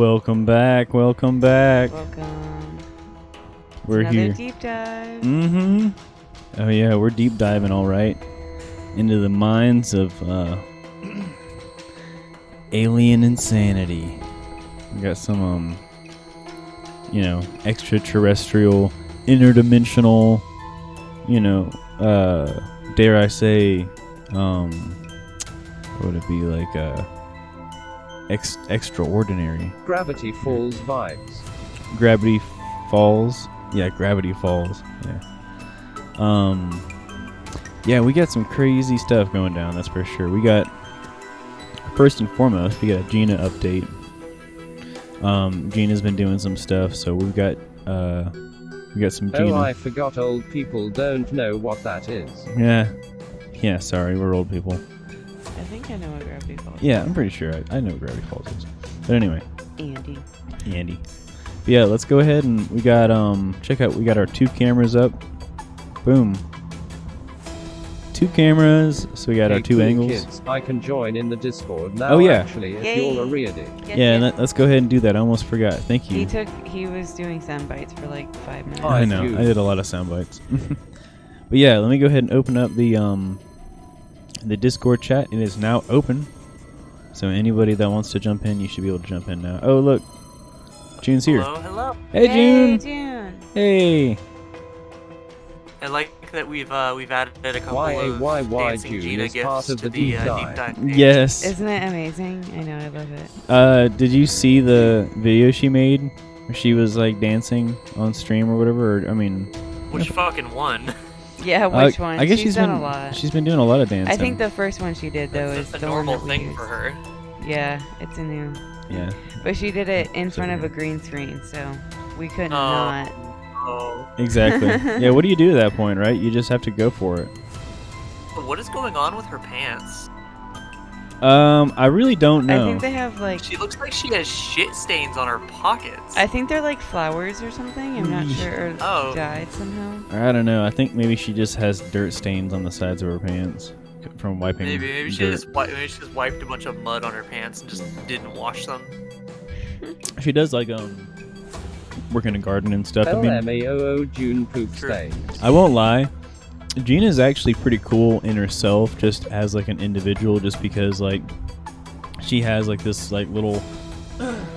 Welcome back. Welcome back. Welcome. We're Another here. Deep dive. Mm-hmm. Oh yeah, we're deep diving, all right, into the minds of alien insanity. We got some, extraterrestrial, interdimensional, dare I say, what would it be like, extraordinary. Gravity Falls vibes. Gravity Falls. Yeah, Gravity Falls. Yeah. We got some crazy stuff going down, that's for sure. We got, first and foremost, we got a Gina update. Gina's been doing some stuff, so we got some Gina. Oh, I forgot old people don't know what that is. Yeah, sorry, we're old people. I think I know what Gravity Falls. Yeah, I'm pretty sure I know what Gravity Falls is. But anyway. Andy. But yeah, let's go ahead and we got check out, we got our 2 cameras up. Boom. 2 cameras, so we got our 2 cool angles. Kids, I can join in the Discord now. Oh, yeah. Actually, if Yay. you're a ready. Yeah, let's go ahead and do that. I almost forgot. Thank you. He was doing sound bites for like 5 minutes. Oh, I know. I did a lot of sound bites. But yeah, let me go ahead and open up the Discord chat. It is now open. So anybody that wants to jump in, you should be able to jump in now. Oh, look. June's here. Hello. Hey, June. June. Hey. I like that we've added a couple of Why dancing June Gina is gifts part of to the the deep dive. page. Yes. Isn't it amazing? I know, I love it. Did you see the video she made where she was like dancing on stream or whatever? Or, I mean, Which fucking one? Yeah, which one? I guess she's been done a lot. She's been doing a lot of dancing. I think the first one she did though is That's a the one normal that we thing used. for her. Yeah, it's a new. Yeah. But she did it in So front of a weird. green screen, so we couldn't Oh. not. Oh. Exactly. Yeah. What do you do at that point, right? You just have to go for it. But what is going on with her pants? I really don't know. I think they have like. She looks like she has shit stains on her pockets. I think they're like flowers or something. I'm not sure. Or Oh. dyed somehow. I don't know. I think maybe she just has dirt stains on the sides of her pants from wiping. Maybe she dirt. just wiped a bunch of mud on her pants and just didn't wash them. She does like work in a garden and stuff. I mean, LMAOO June poop Sure. stains. I won't lie. Gina's actually pretty cool in herself, just as like an individual, just because like she has like this like little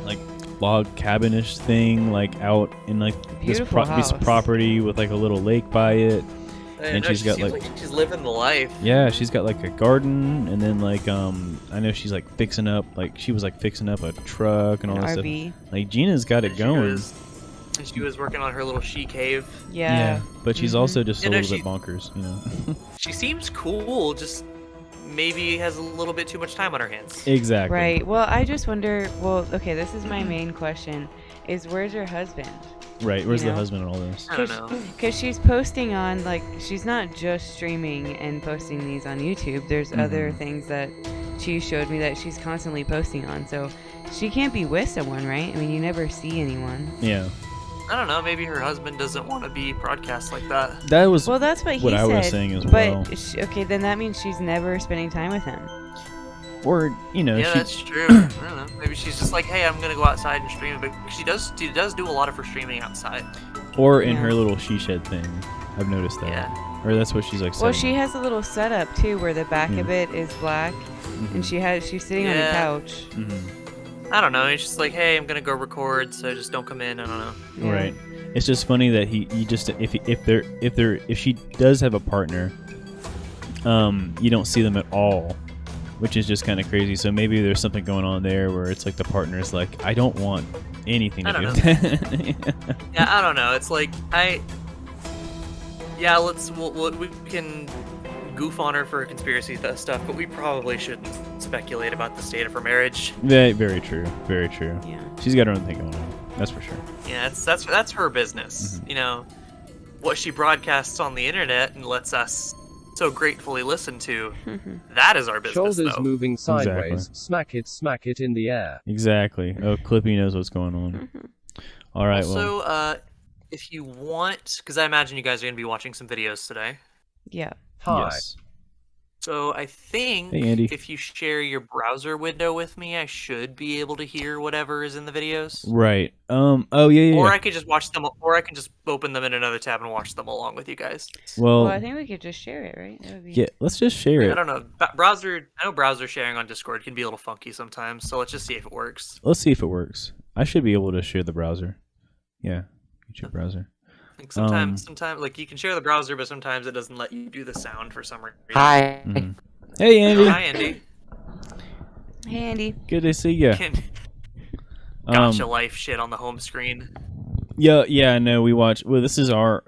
like log cabinish thing like out in like this Beautiful piece of house. property with like a little lake by it. And she's she got, seems like- she's living the life. Yeah, she's got like a garden, and then like I know she's like fixing up a truck and all An this RV. stuff. Like Gina's got it going. She was working on her little she cave. Yeah. But she's Mhm. also just You a know, little she- bit bonkers, you know. She seems cool, just maybe has a little bit too much time on her hands. Exactly. Right. Well, I just wonder. Well, okay. This is my main question: is where's her husband? Right. Where's You the know? husband and all this? I don't know. Because she's posting on like she's not just streaming and posting these on YouTube. There's other Mhm. things that she showed me that she's constantly posting on. So she can't be with someone, right? I mean, you never see anyone. Yeah. I don't know. Maybe her husband doesn't want to be broadcast like that. That was Well, that's what he what said. I was saying as but well. okay, then that means she's never spending time with him. Or, you know, Yeah, she, that's true. I don't know. Maybe she's just like, hey, I'm gonna go outside and stream. But she does do a lot of her streaming outside. or in Yeah. her little she shed thing. I've noticed that. Yeah. Or that's what she's like saying. Well, she has a little setup too, where the back of it is black, Mhm. and she's sitting on a Yeah. couch. Mhm. I don't know. It's just like, hey, I'm gonna go record, so just don't come in. I don't know. Yeah. Right. It's just funny that he just if she does have a partner, you don't see them at all, which is just kind of crazy. So maybe there's something going on there where it's like the partner's like, I don't want anything to I do don't with that. Yeah, I don't know. It's like yeah, we can goof on her for conspiracy stuff, but we probably shouldn't speculate about the state of her marriage. Very true. Very true. Yeah. She's got her own thing going on. That's for sure. Yeah, that's her business. Mhm. You know, what she broadcasts on the internet and lets us so gratefully listen to. That is our business, Shoulders though. moving sideways. Exactly. Smack it in the air. Exactly. Oh, Clippy knows what's going on. All right. Also, well, if you want, because I imagine you guys are going to be watching some videos today. Yeah. Hi. yes. So I think Hey, Andy. if you share your browser window with me, I should be able to hear whatever is in the videos. Right. Oh yeah. Or I could just watch them, or I can just open them in another tab and watch them along with you guys. Well, Well, I think we could just share it, right? That would be... yeah. Let's just share I it. don't know. Browser. I know browser sharing on Discord can be a little funky sometimes. So let's just see if it works. Let's see if it works. I should be able to share the browser. Yeah, YouTube browser. Like sometimes, like you can share the browser, but sometimes it doesn't let you do the sound for some reason. Hi. Mhm. Hey, Andy. Hi, Andy. Hey, Andy. Good to see you. Gotcha life shit on the home screen. Yeah. No, we watch. Well, this is our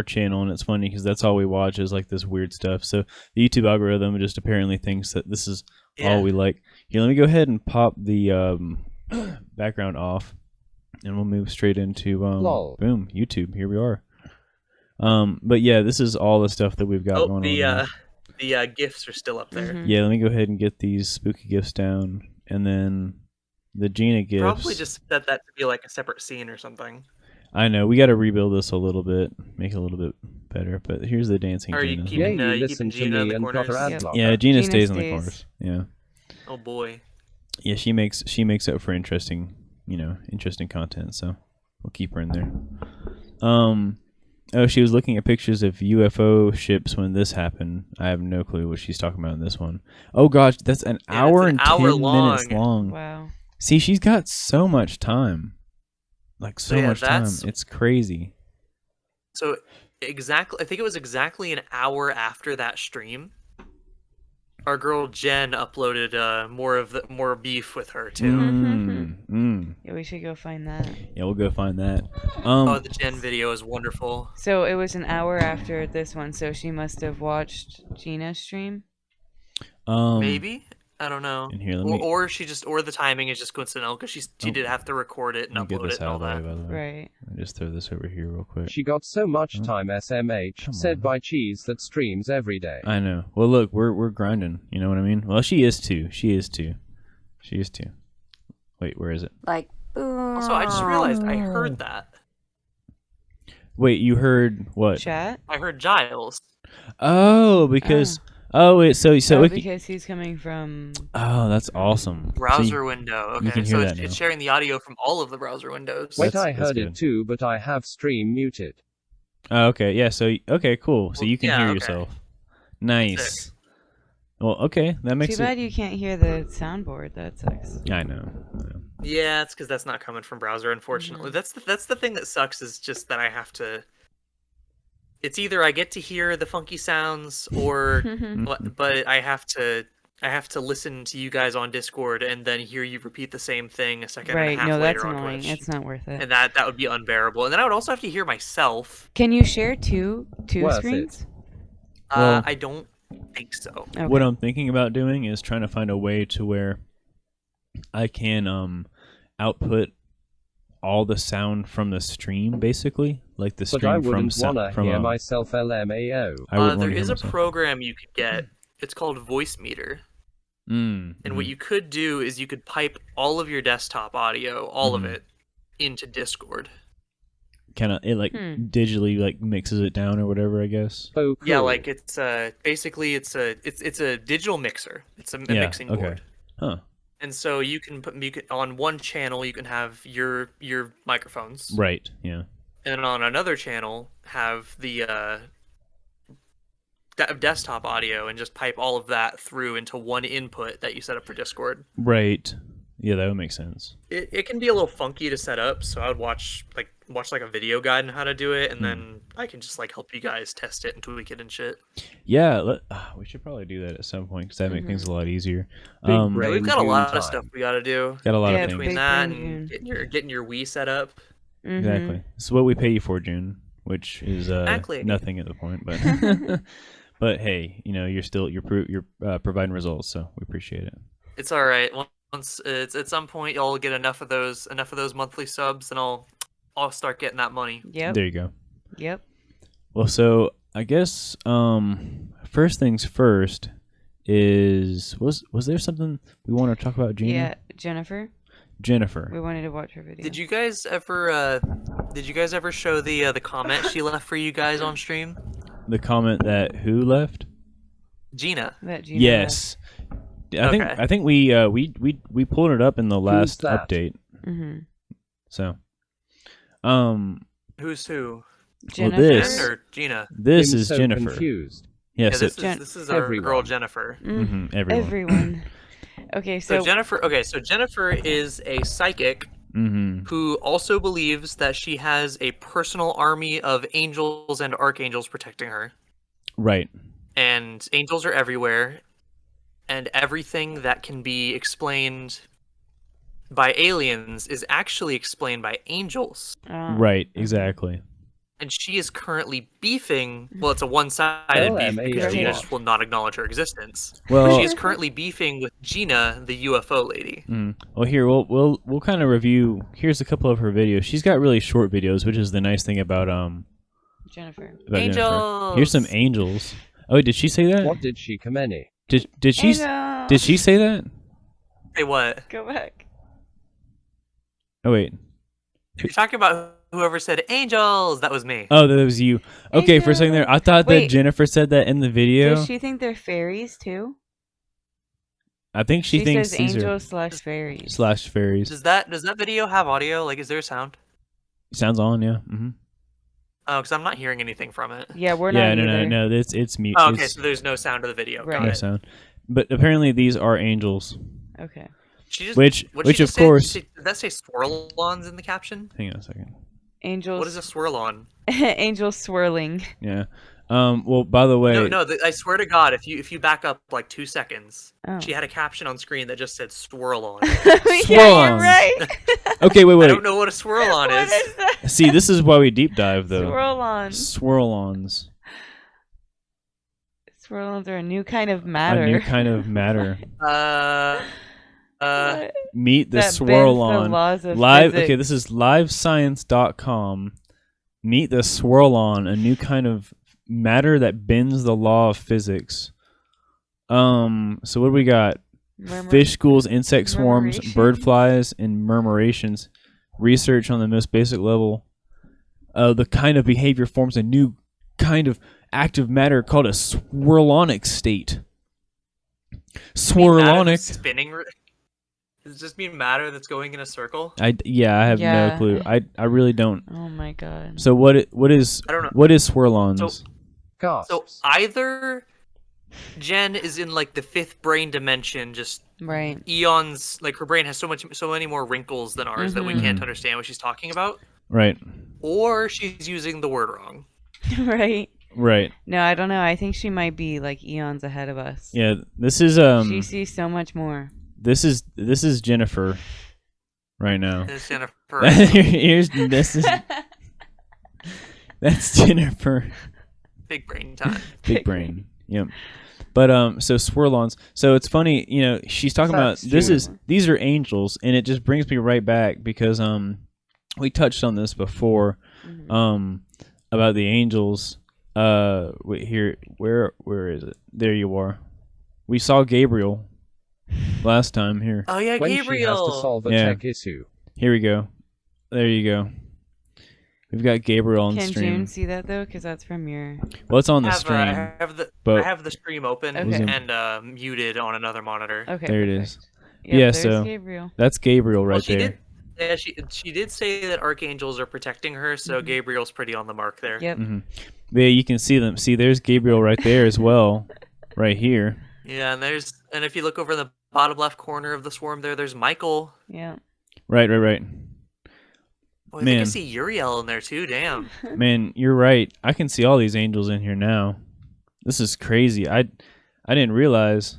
channel, and it's funny because that's all we watch is like this weird stuff. So the YouTube algorithm just apparently thinks that this is all we like. Here, let me go ahead and pop the background off, and we'll move straight into boom, YouTube. Here we are. But yeah, this is all the stuff that we've got going on. The gifts are still up there. Mhm. Yeah, let me go ahead and get these spooky gifts down, and then the Gina gifts. Probably just set that to be like a separate scene or something. I know we got to rebuild this a little bit, make it a little bit better. But here's the dancing Are you Gina. keeping- Yeah, you you listen keeping to Gina in me the and got corners? her ad Yep. blocker. Yeah, Gina Gina stays in the stays. corners. Yeah, Oh boy. yeah, she makes up for interesting content. So we'll keep her in there. Oh, she was looking at pictures of UFO ships when this happened. I have no clue what she's talking about in this one. Oh gosh, that's an Yeah, hour it's and an hour 10 minutes long. long. Wow. See, she's got so much time. Like so Yeah, much time. that's- It's crazy. So exactly, I think it was exactly an hour after that stream. Our girl Jen uploaded more beef with her too. Yeah, we should go find that. Yeah, we'll go find that. Oh, the Jen video is wonderful. So it was an hour after this one, so she must have watched Gina's stream. Maybe, I don't know. And here, let me- or the timing is just coincidental because she did have to record it and Let me get upload this it and out all of the way, that. by the way. Right. Let me just throw this over here real quick. She got so much Oh. time SMH, Come said on. by Cheese that streams every day. I know. Well, look, we're grinding. You know what I mean? Well, she is too. Wait, where is it? Like, Also, I just realized I heard that. Wait, you heard what? Chat? I heard Giles. Oh, because wait, so Oh, it, because he's coming from... oh, that's awesome. Browser window. you Okay, can so hear it's, that it's now. sharing the audio from all of the browser windows. Wait, That's- I that's heard good. it too, but I have stream muted. Oh, okay, yeah. So okay, cool. So Well, you can yeah, hear okay. yourself. Nice. Well, okay, that makes Too it. bad you can't hear the soundboard. That sucks. I know. Yeah, it's because that's not coming from browser, unfortunately. That's the thing that sucks is just that I have to. It's either I get to hear the funky sounds, or but I have to listen to you guys on Discord and then hear you repeat the same thing a second and Right, a half no, that's later on annoying. Twitch. It's not worth it. And that would be unbearable. And then I would also have to hear myself. Can you share two Worth it. screens? Well- I don't think so. Okay. What I'm thinking about doing is trying to find a way to where I can output all the sound from the stream, basically, like the But stream I from wouldn't sa- wanna from hear myself LMAO. I wouldn't There wanna hear is a myself. program you could get. It's called Voice Meter. And what you could do is you could pipe all of your desktop audio, all of Mhm. it, into Discord. kind of it like digitally like mixes it down or whatever, I guess. Oh, cool. Yeah, like it's basically it's a digital mixer. It's a Yeah, mixing okay. board. Huh. And so you can on one channel you can have your microphones, Right. Yeah. and on another channel have the desktop audio, and just pipe all of that through into one input that you set up for Discord. Right. Yeah, that would make sense. It can be a little funky to set up, so I would watch like a video guide on how to do it, and then I can just like help you guys test it and tweak it and shit. Yeah, we should probably do that at some point because that make things a lot easier. Big Yeah, brain we've got a June lot time. of stuff we got to do Got a lot Yeah, of things. between big that brain and June. getting your Wii set up. Exactly. It's what we pay you for, June, which is Exactly. nothing at the point, but but hey, you're providing results, so we appreciate it. It's all right. Once it's at some point y'all get enough of those monthly subs, and I'll start getting that money. Yep. There you go. Yep. Well, so I guess first things first is was there something we want to talk about, Gina? Yeah, Jennifer. Jennifer. We wanted to watch her video. Did you guys ever show the comment she left for you guys on stream? The comment that who left? Gina. That Gina Yes. I think we pulled it up in the last that? update. Mm-hmm. So, Who's who? well, Jennifer. this Jen or Gina? this I'm is so Jennifer. confused. Yeah, Yeah, so, this is our girl Everyone. Jennifer. everyone. Everyone. Okay, So so Jennifer. Okay, so Jennifer is a psychic Mm-hmm. who also believes that she has a personal army of angels and archangels protecting her. Right. And angels are everywhere, and everything that can be explained by aliens is actually explained by angels. Right. Exactly. And she is currently beefing. Well, it's a one-sided beef because LMAO. Gina just will not acknowledge her existence. Well, But she is currently beefing with Gina, the UFO lady. well, here we'll kind of review. Here's a couple of her videos. She's got really short videos, which is the nice thing about Jennifer. Jennifer. Angels. Here's some angels. Oh, did she say that? What did she commend? Did she say that? Say what? Go back. Oh wait. You're talking about whoever said angels. That was me. Oh, that was you. Okay, for a second there, I thought that Wait. Jennifer said that in the video. Does she think they're fairies too? I think she thinks says these angels slash fairies. slash fairies. Does that video have audio? Like, is there a sound? Sounds on, yeah. Mm-hmm. Oh, because I'm not hearing anything from it. Yeah, we're not Yeah, either. no. It's mute. Oh, okay, It's so there's no sound of the video. Right. Got no it. sound. But apparently these are angels. Okay. She just, Which what'd she of just say? course. Did that say swirl-ons in the caption? Hang on a second. Angels. What is a swirl-on? Angels swirling. Yeah. Well, by the way. No. I swear to God, if you back up like 2 seconds, Oh. she had a caption on screen that just said swirl-on. Yeah, Swirl-ons. you're right. Okay, I wait. don't know what a swirl-on What is. is that? See, this is why we deep dive though. Swirl-on. Swirl-ons. Swirl-ons are a new kind of matter. A new kind of matter. What? Meet the That bends swirl-on. the laws of Live. physics. Okay, this is livescience.com. Meet the swirl-on, a new kind of matter that bends the law of physics. So what do we got? Fish schools, insect swarms, bird Murmurations? flies, and murmurations. Research on the most basic level. The kind of behavior forms a new kind of active matter called a swirlonic state. Swirlonic. Spinning. Does it just mean matter that's going in a circle? I have no Yeah. clue. I really don't. Oh my god. So what is I don't know. what is swirlons? Gasps. So either Jen is in like the fifth brain dimension, just Right. eons. Like her brain has so many more wrinkles than ours that we can't understand what she's talking about, Right. or she's using the word wrong. Right. Right. No, I don't know. I think she might be like eons ahead of us. Yeah. This is She sees so much more. This is Jennifer right now. It's Jennifer. That's Jennifer. Big brain time. Big brain. Yep. But so swirlons. So it's funny, she's talking about these are angels, and it just brings me right back because we touched on this before about the angels. Wait, here, where is it? There you are. We saw Gabriel last time here. Oh yeah, when Gabriel. she has to solve a tech issue. Here we go. There you go. We've got Gabriel on Can stream. June see that though? Because that's from your. Well, it's on the I stream. I have the stream open Okay. and muted on another monitor. Okay. There it perfect. is. Yep, Yeah, there's so Gabriel. that's Gabriel right Well, she there. did. Yeah, she did say that archangels are protecting her, so Gabriel's pretty on the mark there. Yep. Yeah, you can see them. See, there's Gabriel right there as well, right here. Yeah, and if you look over in the bottom left corner of the swarm there's Michael. Yeah. Right. Oh, I think I Man. see Uriel in there too. Damn. Man, you're right. I can see all these angels in here now. This is crazy. I didn't realize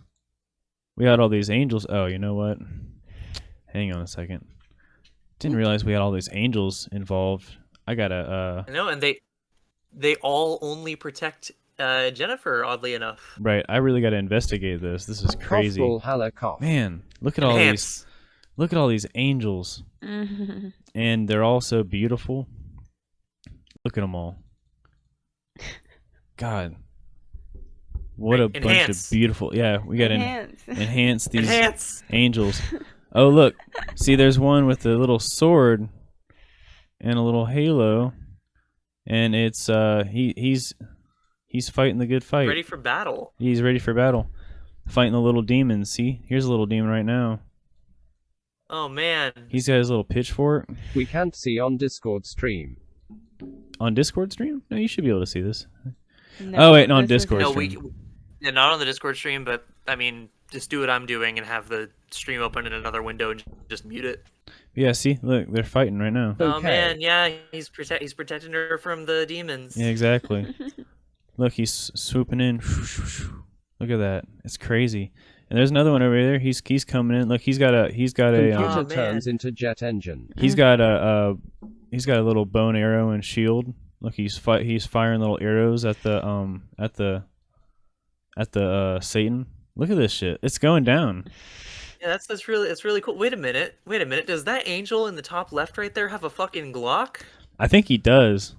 we had all these angels. Oh, you know what? Hang on a second. Didn't realize we had all these angels involved. I gotta I know, and they all only protect Jennifer. Oddly enough. right. I really gotta investigate this. This is crazy. Cough, holla, cough. Man, look at all these. Enhance. Look at all these angels, and they're all so beautiful. Look at them all. God, what a bunch of Enhance. beautiful. Yeah, we got to Enhance. enhance these Enhance. angels. Oh, look. See, there's one with a little sword and a little halo, and it's he's He's fighting the good fight. Ready for battle. He's ready for battle. Fighting the little demons. See? Here's a little demon right now. Oh man. He's got his little pitchfork. We can't see on Discord stream. On Discord stream? No, you should be able to see this. No, Oh, wait, no, on this was- Discord. No, stream. yeah, not on the Discord stream, but I mean, just do what I'm doing and have the stream open in another window and just mute it. Yeah, see? Look, they're fighting right now. Oh Okay. man, yeah, he's protecting her from the demons. Yeah, exactly. Look, he's swooping in. Look at that. It's crazy. And there's another one over there. He's coming in. Look, he's got a Computer man. turns into jet engine. he's got a little bone arrow and shield. Look, he's firing little arrows at the Satan. Look at this shit. It's going down. Yeah, that's really cool. Wait a minute. Does that angel in the top left right there have a fucking Glock? I think he does.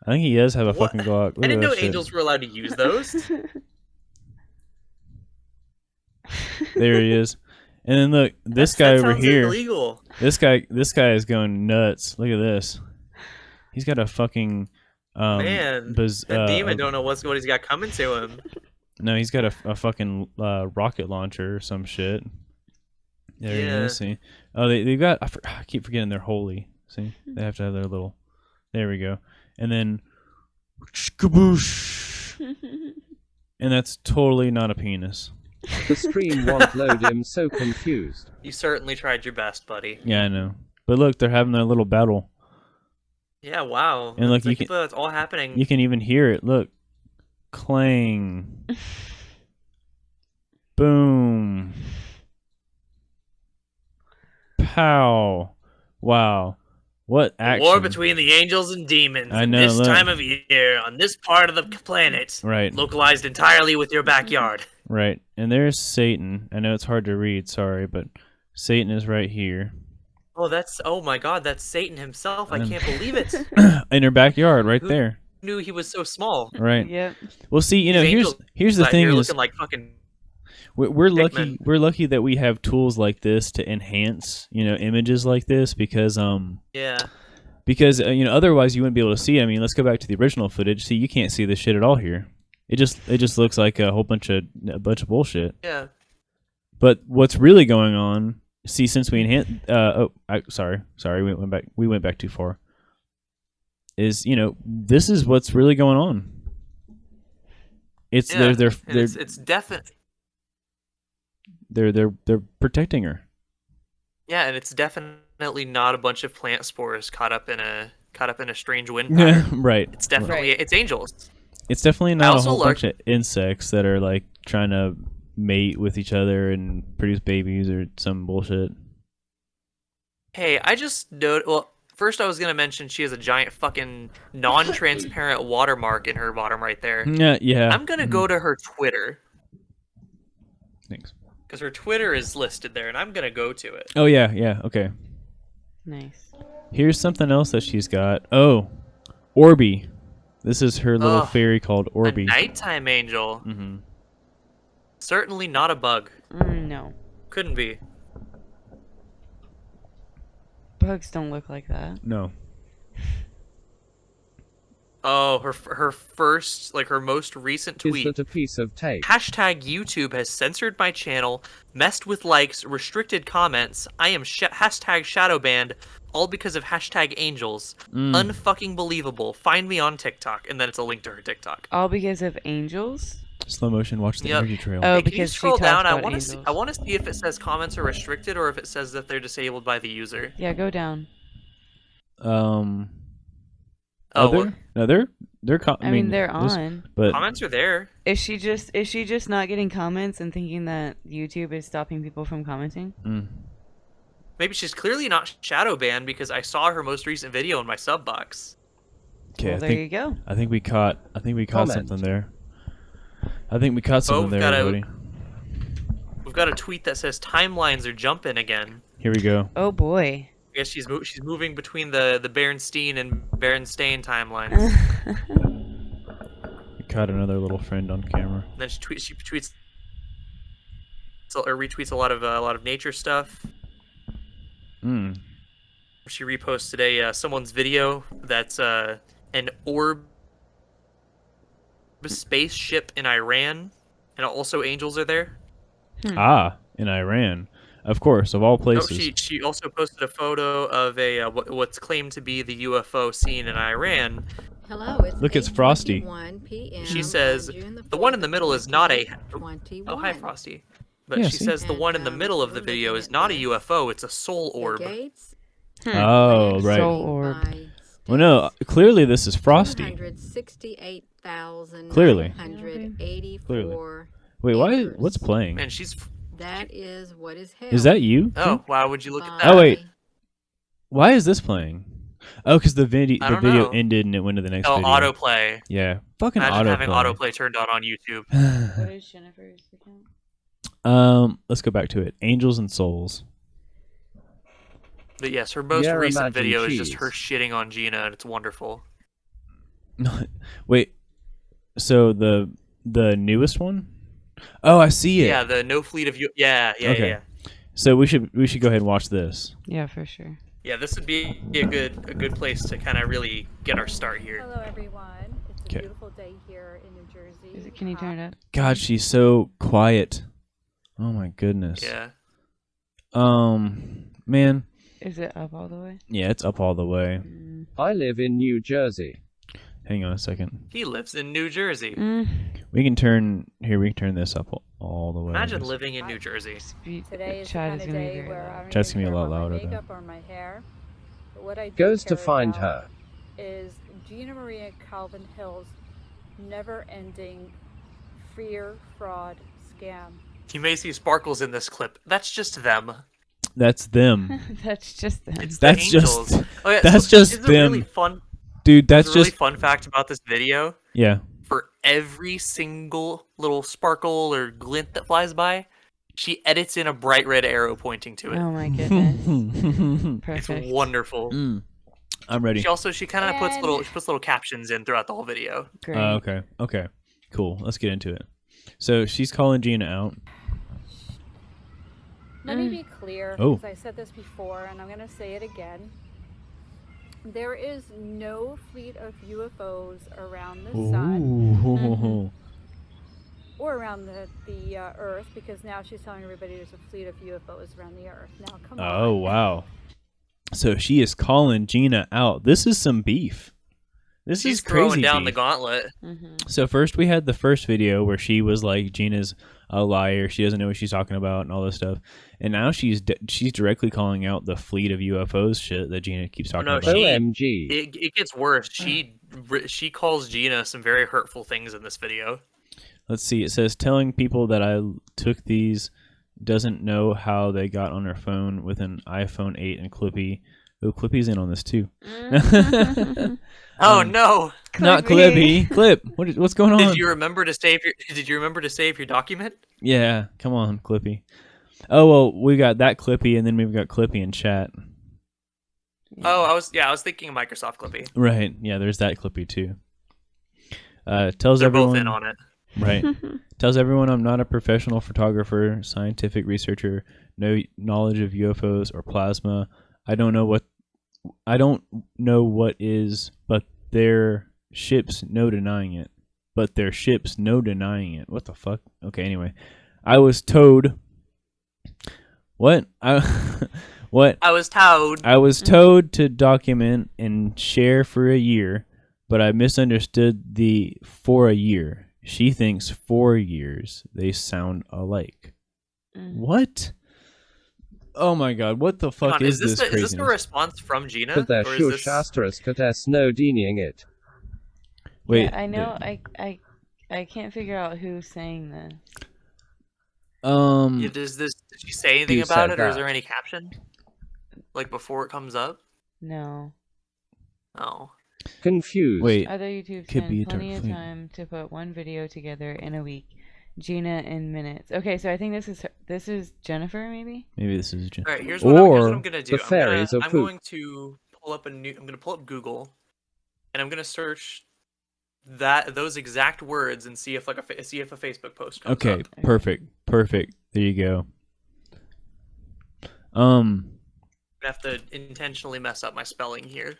I think he does have a What? fucking Glock. Look I didn't at know that shit. angels were allowed to use those. There he is. And then look, this That guy over sounds here. illegal. This guy is going nuts. Look at this. He's got a fucking Man, that demon don't know what he's got coming to him. No, he's got a fucking rocket launcher or some shit. There you go. Yeah. See. Oh, they've got. I keep forgetting they're holy. See, they have to have their little. There we go. And then, kaboosh. And that's totally not a penis. The stream won't load. I'm so confused. You certainly tried your best, buddy. Yeah, I know. But look, they're having their little battle. Yeah, wow. And look, I you can't believe that's all happening. You can even hear it. Look, clang. Boom. Pow. Wow. What action. War between the angels and demons. I know, This look. time of year on this part of the planet. Right. Localized entirely with your backyard. Right. And there's Satan. I know it's hard to read, sorry, but Satan is right here. Oh my god, that's Satan himself. I can't believe it. In her backyard, right Who- there. Knew he was so small. Right. Yep. Well, see, you know, These here's angels the out thing here is looking like fucking we're lucky men. we're lucky that we have tools like this to enhance, you know, images like this because yeah. you know, otherwise you wouldn't be able to see. I mean, let's go back to the original footage. See, you can't see this shit at all here. It just looks like a bunch of bullshit. Yeah. But what's really going on? See, since we enhance, sorry, we went back too far. Is, you know, this is what's really going on. It's Yeah. they're And it's definite. they're protecting her. Yeah, and it's definitely not a bunch of plant spores caught up in a strange wind pattern. Right. It's definitely Right. it's angels. It's definitely not a also whole learned- bunch of insects that are like trying to mate with each other and produce babies or some bullshit. Hey, I just noted. Well, first I was gonna mention she has a giant fucking non-transparent watermark in her bottom right there. Yeah. I'm gonna go to her Twitter Thanks. because her Twitter is listed there, and I'm gonna go to it. Oh yeah. Okay. Nice. Here's something else that she's got. Oh, Orby. This is her little Ugh, fairy called A Orby. nighttime angel. Mm-hmm. Certainly not a bug. No. Couldn't be. Bugs don't look like that. No. Oh, her first, like her most recent Is tweet. that a piece of tape? Hashtag YouTube has censored my channel, messed with likes, restricted comments. I am hashtag shadow banned, all because of hashtag angels. Unfucking believable. Find me on TikTok, and then it's a link to her TikTok. All because of angels? Slow motion. Watch the Yep. energy trail. Oh, Hey, can you because she scroll talks down? I about want to see. angels. I want to see if it says comments are restricted or if it says that they're disabled by the user. Yeah, go down. Oh, Other? No, they're. I mean, they're there's- on. But comments are there. Is she just not getting comments and thinking that YouTube is stopping people from commenting? Maybe she's clearly not shadow banned because I saw her most recent video in my sub box. okay, Well, I there think you go. I think we caught Comment. something there. I think we caught something we've there, got a- everybody. We've got a tweet that says timelines are jumping again. Here we go. Oh boy. I guess she's moving between the Berenstein and Berenstain timelines. We caught another little friend on camera. And then she tweets or retweets a lot of nature stuff. She reposted someone's video that's an orb spaceship in Iran, and also angels are there. Ah, in Iran, of course, of all Oh, places. she also posted a photo of a what's claimed to be the UFO seen in Iran. Hello, it's Look, it's Frosty. 8:21 p.m. She says on June the one in 4th the of middle is not a. 2021. Oh, hi, Frosty. But Yeah, she see? says the one in the And, middle of the we're video looking is at not a this. UFO; it's a soul orb. The gates Oh, right. Soul orb. by Well, no, clearly this is Frosty. 268,984 Clearly. Wait, why? acres. What's playing? Man, she's. That is what is held. Is that you? Oh, why would you look at by- that? Oh, wait. Why is this playing? Oh, because the video I don't video know. ended and it went to the next Oh, video. autoplay. Yeah, fucking Imagine having autoplay. autoplay turned on YouTube. What is Jennifer's account? Let's go back to it. Angels and Souls. But yes, her most Yeah, recent imagine video is cheese. just her shitting on Gina, and it's wonderful. Wait, so the newest one? Oh, I see it. Yeah, the no fleet of you. Yeah. Okay. So we should go ahead and watch this. Yeah, for sure. Yeah, this would be a good place to kind of really get our start here. Hello, everyone. It's a 'Kay. beautiful day here in New Jersey. Can you turn it up? God, she's so quiet. Oh my goodness. Yeah. Man. Is it up all the way? Yeah, it's up all the way. I live in New Jersey. Hang on a second. He lives in New Jersey. We can turn this up all the way. Imagine living in New Jersey. Today is the Chat kind is of gonna be day very where I loud. don't Chat's even gonna be a care lot about louder, my though. makeup or my hair. But what I do Goes to care find about her. is Gina Maria Calvin Hill's never-ending fear, fraud, scam. You may see sparkles in this clip. That's just them. That's them. That's just them. It's That's the angels. just- Oh, yeah, that's so just here's a really them. fun. Dude, that's There's a really just fun fact about this video. yeah. For every single little sparkle or glint that flies by, she edits in a bright red arrow pointing to it. Oh my goodness. It's Perfect. wonderful. I'm ready. She kind of puts little captions in throughout the whole video. Great. Okay. Cool. Let's get into it. So she's calling Gina out. Let me be clear, Oh. because I said this before, and I'm going to say it again. There is no fleet of UFOs around the sun Ooh. or around the Earth, because now she's telling everybody there's a fleet of UFOs around the Earth. Now, come on. Oh wow. So she is calling Gina out. This is some beef. This She's is crazy. throwing down the beef. gauntlet. So first we had the first video where she was like, Gina's a liar. She doesn't know what she's talking about and all this stuff. And now she's directly calling out the fleet of UFOs shit that Gina keeps talking no, about. OMG. It gets worse. She calls Gina some very hurtful things in this video. Let's see. It says telling people that I took these, doesn't know how they got on her phone with an iPhone 8 and Clippy. Oh, Clippy's in on this too. Oh no! Not Clippy. Clip. What's going on? Did you remember to save your document? Yeah, come on, Clippy. Oh well, we got that Clippy, and then we've got Clippy in chat. Oh, I was thinking of Microsoft Clippy. Right. Yeah, there's that Clippy too. Tells They're everyone. both in on it. Right. Tells everyone I'm not a professional photographer, scientific researcher, no knowledge of UFOs or plasma. I don't know what is, but their ships, no denying it. But their ships, no denying it. What the fuck? Okay, anyway. I was towed. What? What? I was told. I was towed to document and share for a year, but I misunderstood the for a year. She thinks 4 years. They sound alike. What? Oh my god, what the fuck is this craziness? Is this a response from Gina? But they're or is sure this... Shasterisk at S no denying it. Wait. Yeah, I know. I can't figure out who's saying this. Yeah, did she say anything You about said it, or is that. there any caption? Like before it comes up? No. Oh. Confused. Wait. Other YouTubers Could be spend plenty of fleet. time to put one video together in a week. Gina in minutes. Okay, so I think this is Jennifer, maybe. Maybe this is All right. Here's what I'm gonna do. the fairies of I'm poop. going to pull up I'm gonna pull up Google, and I'm gonna search those exact words and see if a Facebook post comes Okay, up. perfect. There you go. I have to intentionally mess up my spelling here.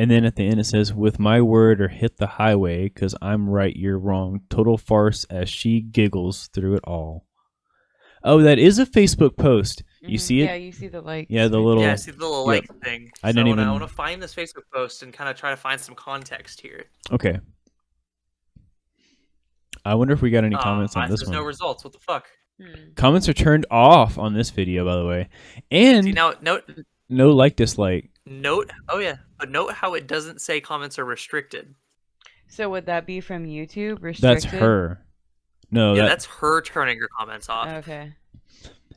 And then at the end it says, "With my word or hit the highway, 'cause I'm right, you're wrong. Total farce," as she giggles through it all. Oh, that is a Facebook post. You see it? Yeah, you see the likes. Yeah, the right little. Yeah, I see the little Yep. like thing. I didn't even. I want to find this Facebook post and kind of try to find some context here. Okay. I wonder if we got any comments on this There's one. no results. What the fuck? Comments are turned off on this video, by the way, and See, now note no like dislike. Oh yeah, but note how it doesn't say comments are restricted. So would that be from YouTube? Restricted? That's her. No, Yeah, that's her turning her comments off. Okay.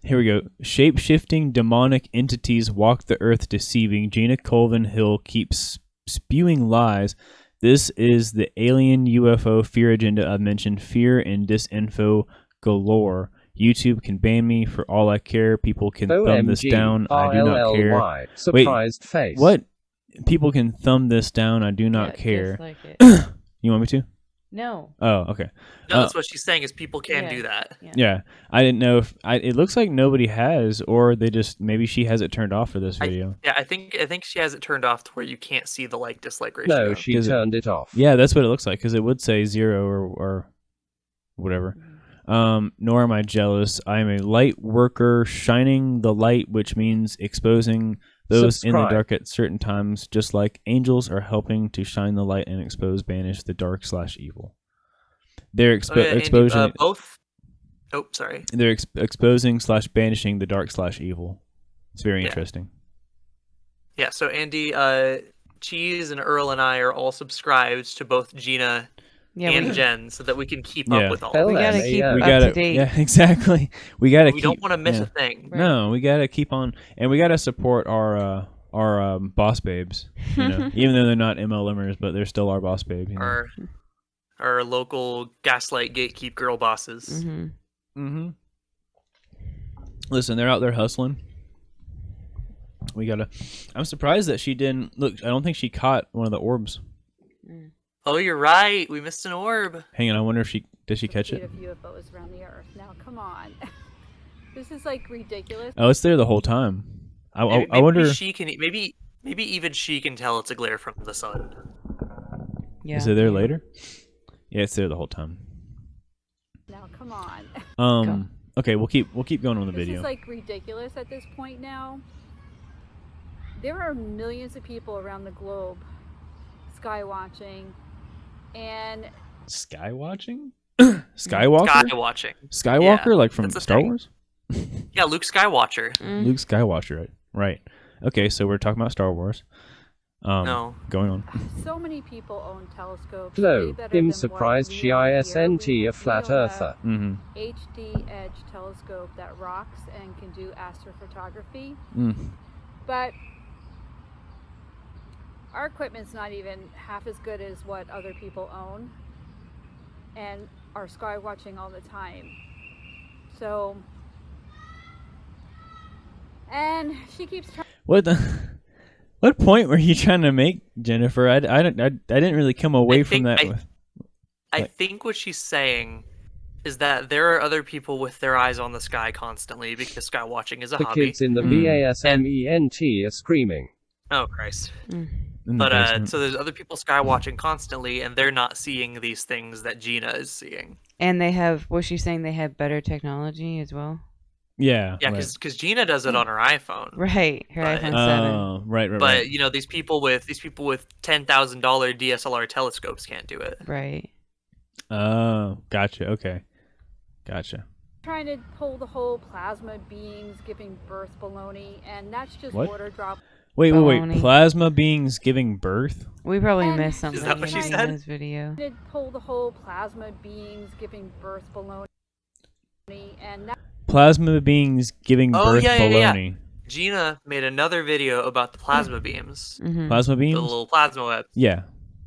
Here we go. Shape-shifting demonic entities walk the earth deceiving. Gina Colvin Hill keeps spewing lies. This is the alien UFO fear agenda I mentioned. Fear and disinfo galore. YouTube can ban me for all I care. People can thumb this down. I do not care. RLLY, surprised face. What? People can thumb this down. I do not care. Just like it. You want me to? No. Oh, okay. No, that's what she's saying is people can do that. Yeah, I didn't know if it looks like nobody has, or they just maybe she has it turned off for this video. I think she has it turned off to where you can't see the like dislike ratio. No, she turned it off. Yeah, that's what it looks like because it would say 0 or whatever. Nor am I jealous. I am a light worker, shining the light, which means exposing those in the dark at certain times, just like angels are helping to shine the light and expose, banish the dark/evil. They're exposing both. Oh, sorry. They're exposing/banishing the dark/evil. It's very interesting. Yeah. So Andy, Cheese, and Earl and I are all subscribed to both Gina and Jen, so that we can keep up with all. We gotta keep up to date. Yeah, exactly. We don't want to miss a thing. Right. No, we gotta keep on, and we gotta support our boss babes. You know, even though they're not MLMers, but they're still our boss babe. You know? Our local gaslight gatekeep girl bosses. Mm-hmm. Listen, they're out there hustling. We gotta. I'm surprised that she didn't look. I don't think she caught one of the orbs. Oh, you're right. We missed an orb. Hang on, I wonder if did she catch it? Of UFOs around the Earth. Now, come on, this is like ridiculous. Oh, it's there the whole time. I wonder. Maybe even she can tell it's a glare from the sun. Yeah. Is it there later? Yeah, it's there the whole time. Now, come on. Okay, we'll keep going on the video. This is like ridiculous at this point now. There are millions of people around the globe sky watching, and sky watching? Skywalker? Sky watching. Skywalker, yeah, like from Star Wars? Yeah, Luke Skywatcher. Luke Skywatcher, right? Okay, so we're talking about Star Wars. No. Going on. So many people own telescopes. Hello, I'm surprised she isn't a flat earther. HD edge telescope that rocks and can do astrophotography. But our equipment's not even half as good as what other people own and are sky watching all the time. So, and she keeps trying. What point were you trying to make, Jennifer? I didn't really come away from that. I think what she's saying is that there are other people with their eyes on the sky constantly because sky watching is a hobby. The kids in the BASMENT are screaming. Oh, Christ. But so there's other people sky watching constantly, and they're not seeing these things that Gina is seeing. And they have, was she saying they have better technology as well? Yeah. Yeah, because Gina does it on her iPhone. Right, her iPhone 7. Oh, right. But you know, these people with $10,000 DSLR telescopes can't do it. Right. Oh, gotcha. Okay, gotcha. Trying to pull the whole plasma beings giving birth baloney, and that's just What? water drop. Wait. Plasma beings giving birth? We probably missed something Is that what she in said? this video. Trying to pull the whole plasma beings giving birth baloney, and that. Plasma beings giving birth baloney. Yeah. Gina made another video about the plasma beams. Plasma beams? The little plasma webs. Yeah.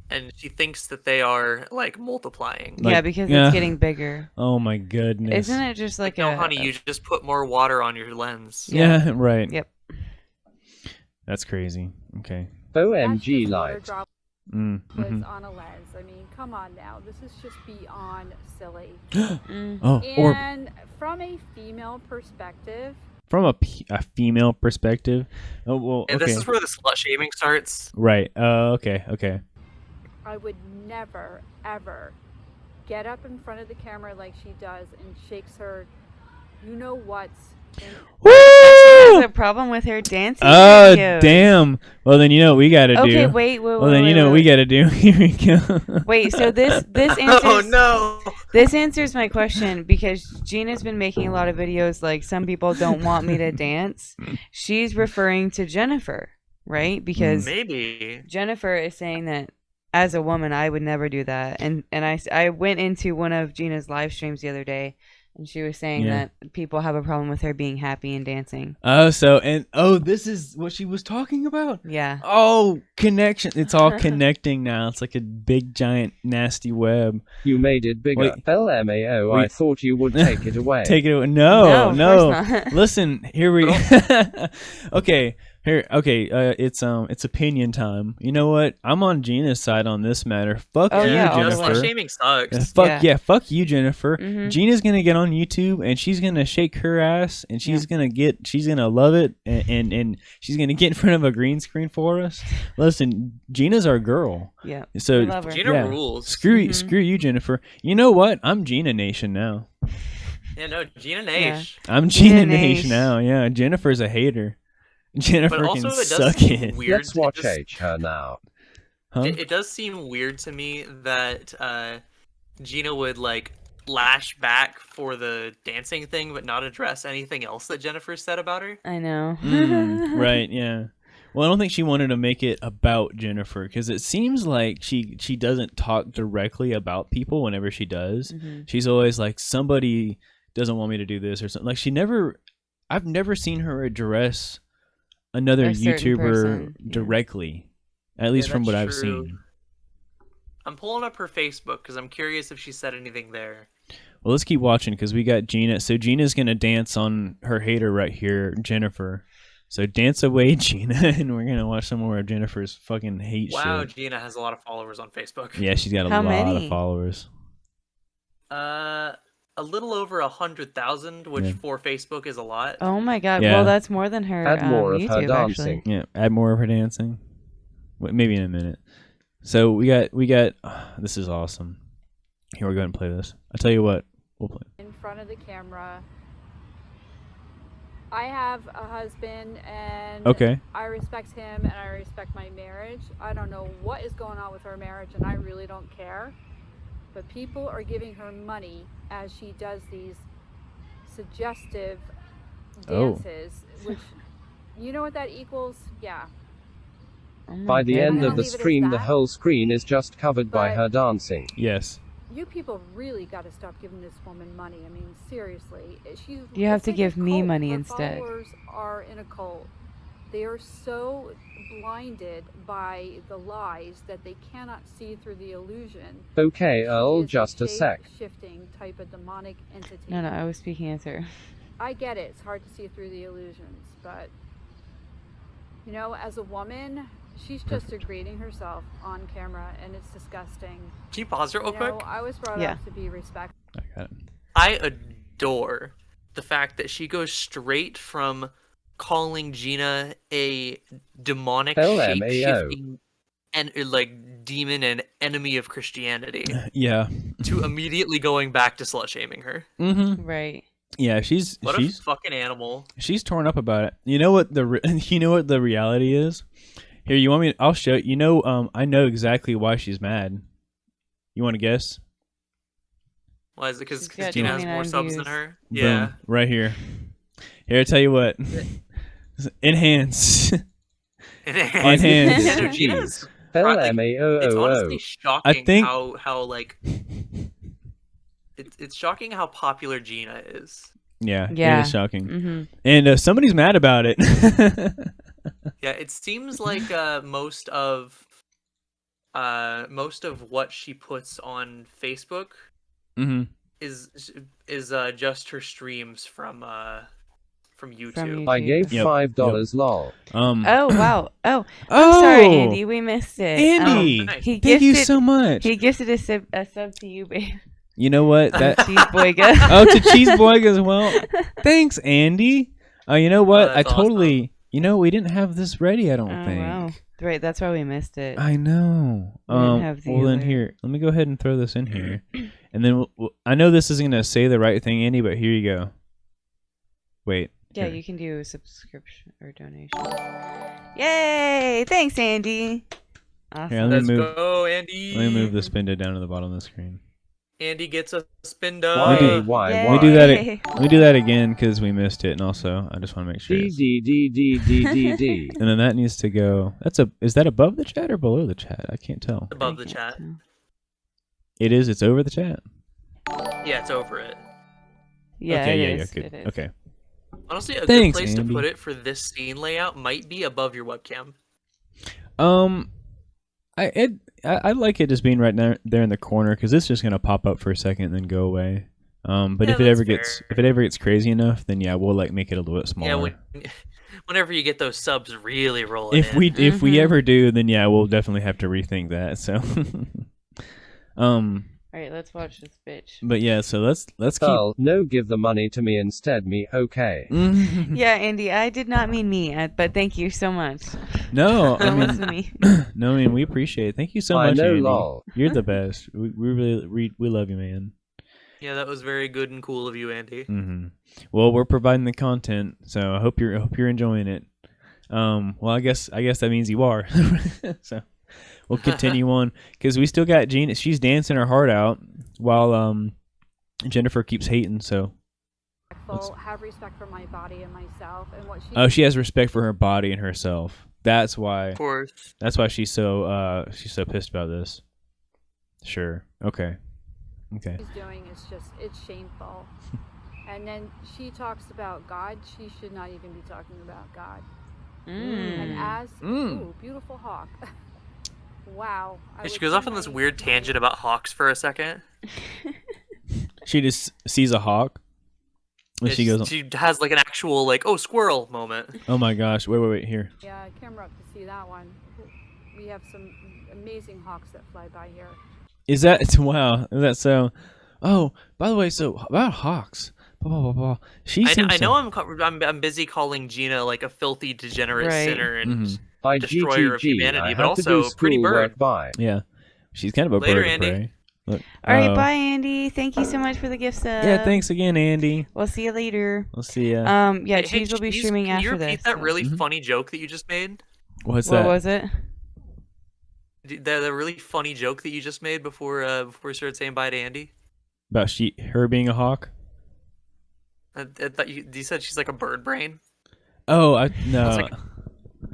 And she thinks that they are like multiplying. Yeah, because it's getting bigger. Oh my goodness. Isn't it just like no, honey, you just put more water on your lens. Yeah, right. Yep. That's crazy. Okay. OMG light. On a lens. I mean, come on now. This is just beyond silly. Oh, and from a female perspective, a female perspective. Oh well, And okay, this is where the slut shaming starts. right. Okay. I would never, ever get up in front of the camera like she does and shakes her, you know what's. There's Woo! a problem with her dancing Oh videos. damn! Well then you know what we gotta do. Okay, wait. Well then you know what we gotta do. Here we go. Wait, so this answers Oh no! this answers my question because Gina's been making a lot of videos like some people don't want me to dance. She's referring to Jennifer, right? Because Maybe. Jennifer is saying that as a woman I would never do that. And I went into one of Gina's live streams the other day and she was saying Yeah. that people have a problem with her being happy and dancing. This is what she was talking about. Yeah. Oh, connection! It's all connecting now. It's like a big, giant, nasty web. You made it bigger. Wait. LMAO, I Wait. thought you would take it away. Take it away. No, No. of course not. Listen, here we. Okay, here. Okay, it's opinion time. You know what? I'm on Gina's side on this matter. Fuck Oh, you, yeah, all the Jennifer. way. Slut shaming sucks. Fuck you, Jennifer. Mhm. Gina's gonna get on YouTube and she's gonna shake her ass and she's gonna love it and she's gonna get in front of a green screen for us. Listen, Gina's our girl. Yeah. So We love her. Gina yeah. rules. Screw Mhm. screw you, Jennifer. You know what? I'm Gina Nation now. Yeah, no, Gina Nash. I'm Gina Gina Nation Nash. now. Yeah, Jennifer's a hater. Jennifer But also, can it does suck seem it. weird. Let's watch It just- H her now. Huh? It does seem weird to me that Gina would like lash back for the dancing thing, but not address anything else that Jennifer said about her. I know. Right, yeah. Well, I don't think she wanted to make it about Jennifer because it seems like she doesn't talk directly about people whenever she does. Mhm. She's always like, somebody doesn't want me to do this or something. Like I've never seen her address another A certain YouTuber person, yeah. directly, at least from that's what I've true. seen. I'm pulling up her Facebook because I'm curious if she said anything there. Well, let's keep watching because we got Gina. So Gina's going to dance on her hater right here, Jennifer. So dance away, Gina, and we're going to watch some more of Jennifer's fucking hate Wow, shit. Gina has a lot of followers on Facebook. Yeah, she's got a How lot many? of followers. A little over 100,000, which Yeah. for Facebook is a lot. Oh my god. Yeah. Well, that's more than her Add more of her YouTube dancing. actually. Yeah, add more of her dancing. Maybe in a minute. So we got. This is awesome. Here, we'll go ahead and play this. I'll tell you what. We'll play. In front of the camera. I have a husband and Okay. I respect him and I respect my marriage. I don't know what is going on with our marriage and I really don't care. But people are giving her money as she does these suggestive Oh. dances, which you know what that equals? Yeah. Oh my By the end goodness. of the Leave it as stream, the that. whole screen is just covered by But- her dancing. Yes. You people really got to stop giving this woman money. I mean, seriously. You have it's to like a give me cult. money Her instead. Followers are in a cult. They are so blinded by the lies that they cannot see through the illusion. Okay, She Earl, is just a sec. shape-shifting type of demonic entity. No, I was speaking as her. I get it. It's hard to see through the illusions, but you know, as a woman, she's just degrading herself on camera, and it's disgusting. Can you pause it real You know, quick? I was brought Yeah. up to be respectful. I got it. I adore the fact that she goes straight from calling Gina a demonic LMAO. shape-shifting and like demon and enemy of Christianity Yeah. to immediately going back to slut shaming her. Mm-hmm. Right. Yeah, she's What a fucking animal. She's torn up about it. You know what you know what the reality is? Here, you want me? I'll show you. Know, I know exactly why she's mad. You want to guess? Why is it? Because She's got Gina has 29 more subs than views. her. Boom, Yeah. right here. Here, I tell you what. Enhance. Enhance. Yeah, Gina's it's LMAO. honestly shocking think- how like it's shocking how popular Gina is. Yeah, Yeah. it is shocking. Mm-hmm. And somebody's mad about it. Yeah, it seems like most of what she puts on Facebook hmm is just her streams from YouTube. YouTube. I gave Yep, $5 lol. Oh wow. Oh, I'm Oh, sorry, Andy. We missed it. Andy, Oh, nice. He thank you gifted- so much. He gifted a sub to you, babe. You know what? That Cheese boyga. oh, to Cheese Boy as well. Thanks, Andy. Oh, you know what? That's awesome. You know, we didn't have this ready. I don't Oh think. wow. Right, that's why we missed it. I know. We didn't have the Well, then alert. here, let me go ahead and throw this in here, and then I know this isn't gonna say the right thing, Andy, but here you go. Wait. Yeah, here. you can do a subscription or donation. Yay! Thanks, Andy. Awesome. Here, let Let's me move. go, Andy. Let me move the spin down to the bottom of the screen. Andy gets a spin Why, dog. why, Yay. Let me do that. Yay. Let me do that again because we missed it, and also I just want to make sure. D D D D D D D. And then that needs to go. Is that above the chat or below the chat? I can't tell. Above the I can't chat. tell. It is. It's over the chat. Yeah, it's over it. Yeah, Okay. it Yeah. is, Yeah. it Good. is. Okay. Honestly, a Thanks, good place Andy. to put it for this scene layout might be above your webcam. I like it just being right there in the corner because it's just gonna pop up for a second and then go away. But Yeah, if it that's ever gets fair. crazy enough, then yeah, we'll like make it a little bit smaller. Yeah, whenever you get those subs really rolling if in. we Mhm. ever do, then yeah, we'll definitely have to rethink that. So, All right, let's watch this bitch. but yeah, so let's keep. Earl, no, give the money to me instead. Me, okay. Yeah, Andy, I did not mean me, but thank you so much. No, I Don't listen mean, to me. no, I mean we appreciate it. Thank you so I much, know, Andy. lol. You're the best. We really we love you, man. Yeah, that was very good and cool of you, Andy. Mm-hmm. Well, we're providing the content, so I hope you're enjoying it. Well, I guess that means you are. So we'll continue on because we still got Gina. She's dancing her heart out while Jennifer keeps hating. So Have respect for my body and myself and what she. oh, she has respect for her body and herself. That's why. Of course. That's why she's so pissed about this. Sure. Okay. Okay. she's doing is just it's shameful. And then she talks about God. She should not even be talking about God. And as ooh, beautiful hawk. Wow. She goes off on this weird tangent about hawks for a second. She just sees a hawk. And Yeah, she goes, She has like an actual like squirrel moment. "Oh my gosh! Wait! Here. Yeah, camera up to see that one. We have some amazing hawks that fly by here. Is that wow? Is that so? Oh, by the way, so about hawks. Blah, blah, blah, blah. I know I'm busy calling Gina like a filthy degenerate Right. sinner and By destroyer of GTG, humanity, I but have to also do pretty schoolwork. bird. Bye. Yeah, she's kind of a Later, bird of Andy. prey. Look. All right, bye, Andy. Thank you so much for the gift sub. Yeah, thanks again, Andy. We'll see you later. We'll see ya. Yeah, Hey, Cheese will be Cheese, streaming can you after repeat this. that so- really funny joke that you just made? What's What that? was it? The really funny joke that you just made before we started saying bye to Andy? About her being a hawk? I thought you said she's like a bird brain. Oh, no. was like,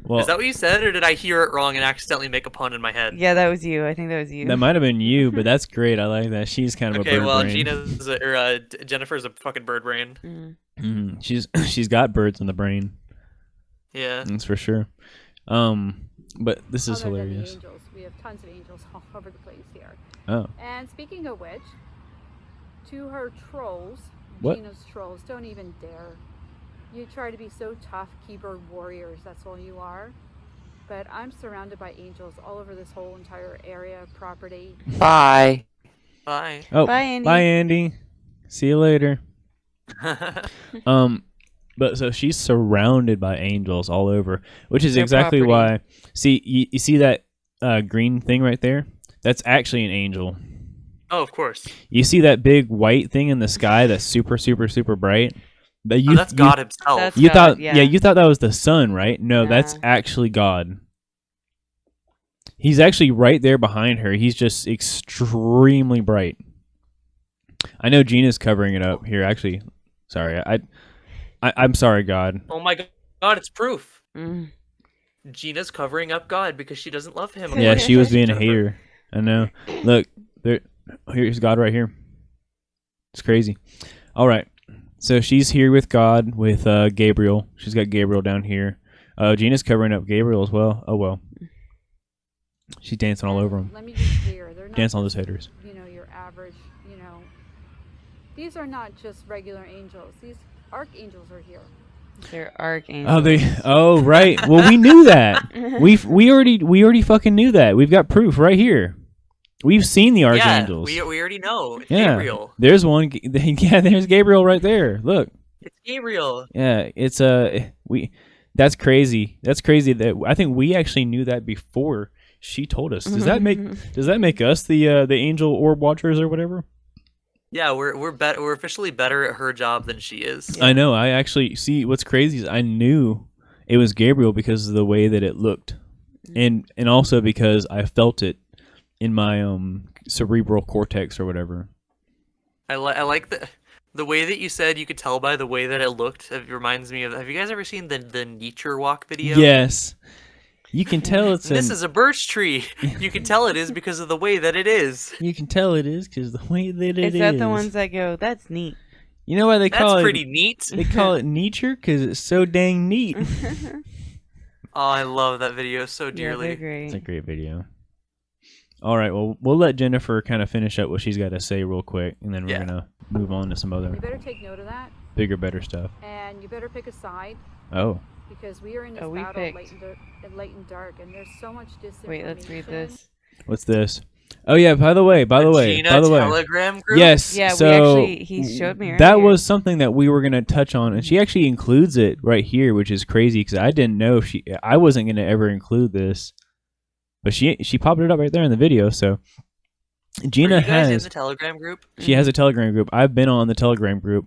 well, Is that what you said, or did I hear it wrong and accidentally make a pun in my head? Yeah, that was you. I think that was you. that might have been you, but that's great. I like that. She's kind of Okay, a bird well, brain. Jennifer's a fucking bird brain. Mm. She's got birds in the brain. Yeah. That's for sure. But this is Other than the hilarious. angels, we have tons of angels all over the place here. Oh, And speaking of which, to her trolls, What? Gina's trolls, don't even dare. You try to be so tough, keyboard warriors, that's all you are. But I'm surrounded by angels all over this whole entire area, property. Bye. Bye, Andy. Bye, Andy. See you later. But so she's surrounded by angels all over, which is Their exactly property. why. See, you see that green thing right there? That's actually an angel. Oh, of course. You see that big white thing in the sky that's super, super, super bright? That's God himself. That's You God, thought, yeah. you thought that was the sun, right? No, that's Nah. actually God. He's actually right there behind her. He's just extremely bright. I know Gina's covering it up here. Actually, sorry, I'm sorry, God. Oh my God, it's proof. Mm. Gina's covering up God because she doesn't love him. Yeah, she was being a Jennifer. hater. I know. Look, here's God right here. It's crazy. All right. So she's here with God, with Gabriel. She's got Gabriel down here. Gina's covering up Gabriel as well. Oh, well. She's dancing all over him. Let me be clear, they're not Dancing on those just, haters. your average, these are not just regular angels. These archangels are here. They're archangels. Oh, right. Well, we knew that. We already fucking knew that. We've got proof right here. We've seen the archangels. Yeah, we already know. It's Yeah. Gabriel. There's one. Yeah, there's Gabriel right there. Look. It's Gabriel. Yeah, it's we. That's crazy. That's crazy. That I think we actually knew that before she told us. Does that make us the angel orb watchers or whatever? Yeah, we're officially better at her job than she is. Yeah. I know. I actually see. What's crazy is I knew it was Gabriel because of the way that it looked, and also because I felt it in my cerebral cortex or whatever. I like the way that you said you could tell by the way that it looked. It reminds me of. Have you guys ever seen the nature walk video? Yes, you can tell it's. This is a birch tree. You can tell it is because of the way that it is. You can tell it is because the way that it is. Is that the ones that go, that's neat? You know why they call That's it? pretty neat. They call it nature because it's so dang neat. Oh, I love that video so Yeah, dearly. they're great. It's a great video. All right, well, we'll let Jennifer kind of finish up what she's got to say real quick, and then we're Yeah. gonna move on to some You other better take note of that, bigger, better stuff. and you better pick a side Oh, because we are in this Oh, we battle picked. late and dark, and there's so much disinformation. Wait, let's read this. what's this? Oh yeah, by the way, Gina by the way. Telegram group. Yes. Yeah, so he showed me that earlier. was something that we were gonna touch on, and she actually includes it right here, which is crazy because I didn't know if I wasn't gonna ever include this, but she popped it up right there in the video. So Gina Are you guys in has the Telegram group? she has a Telegram group. I've been on the Telegram group.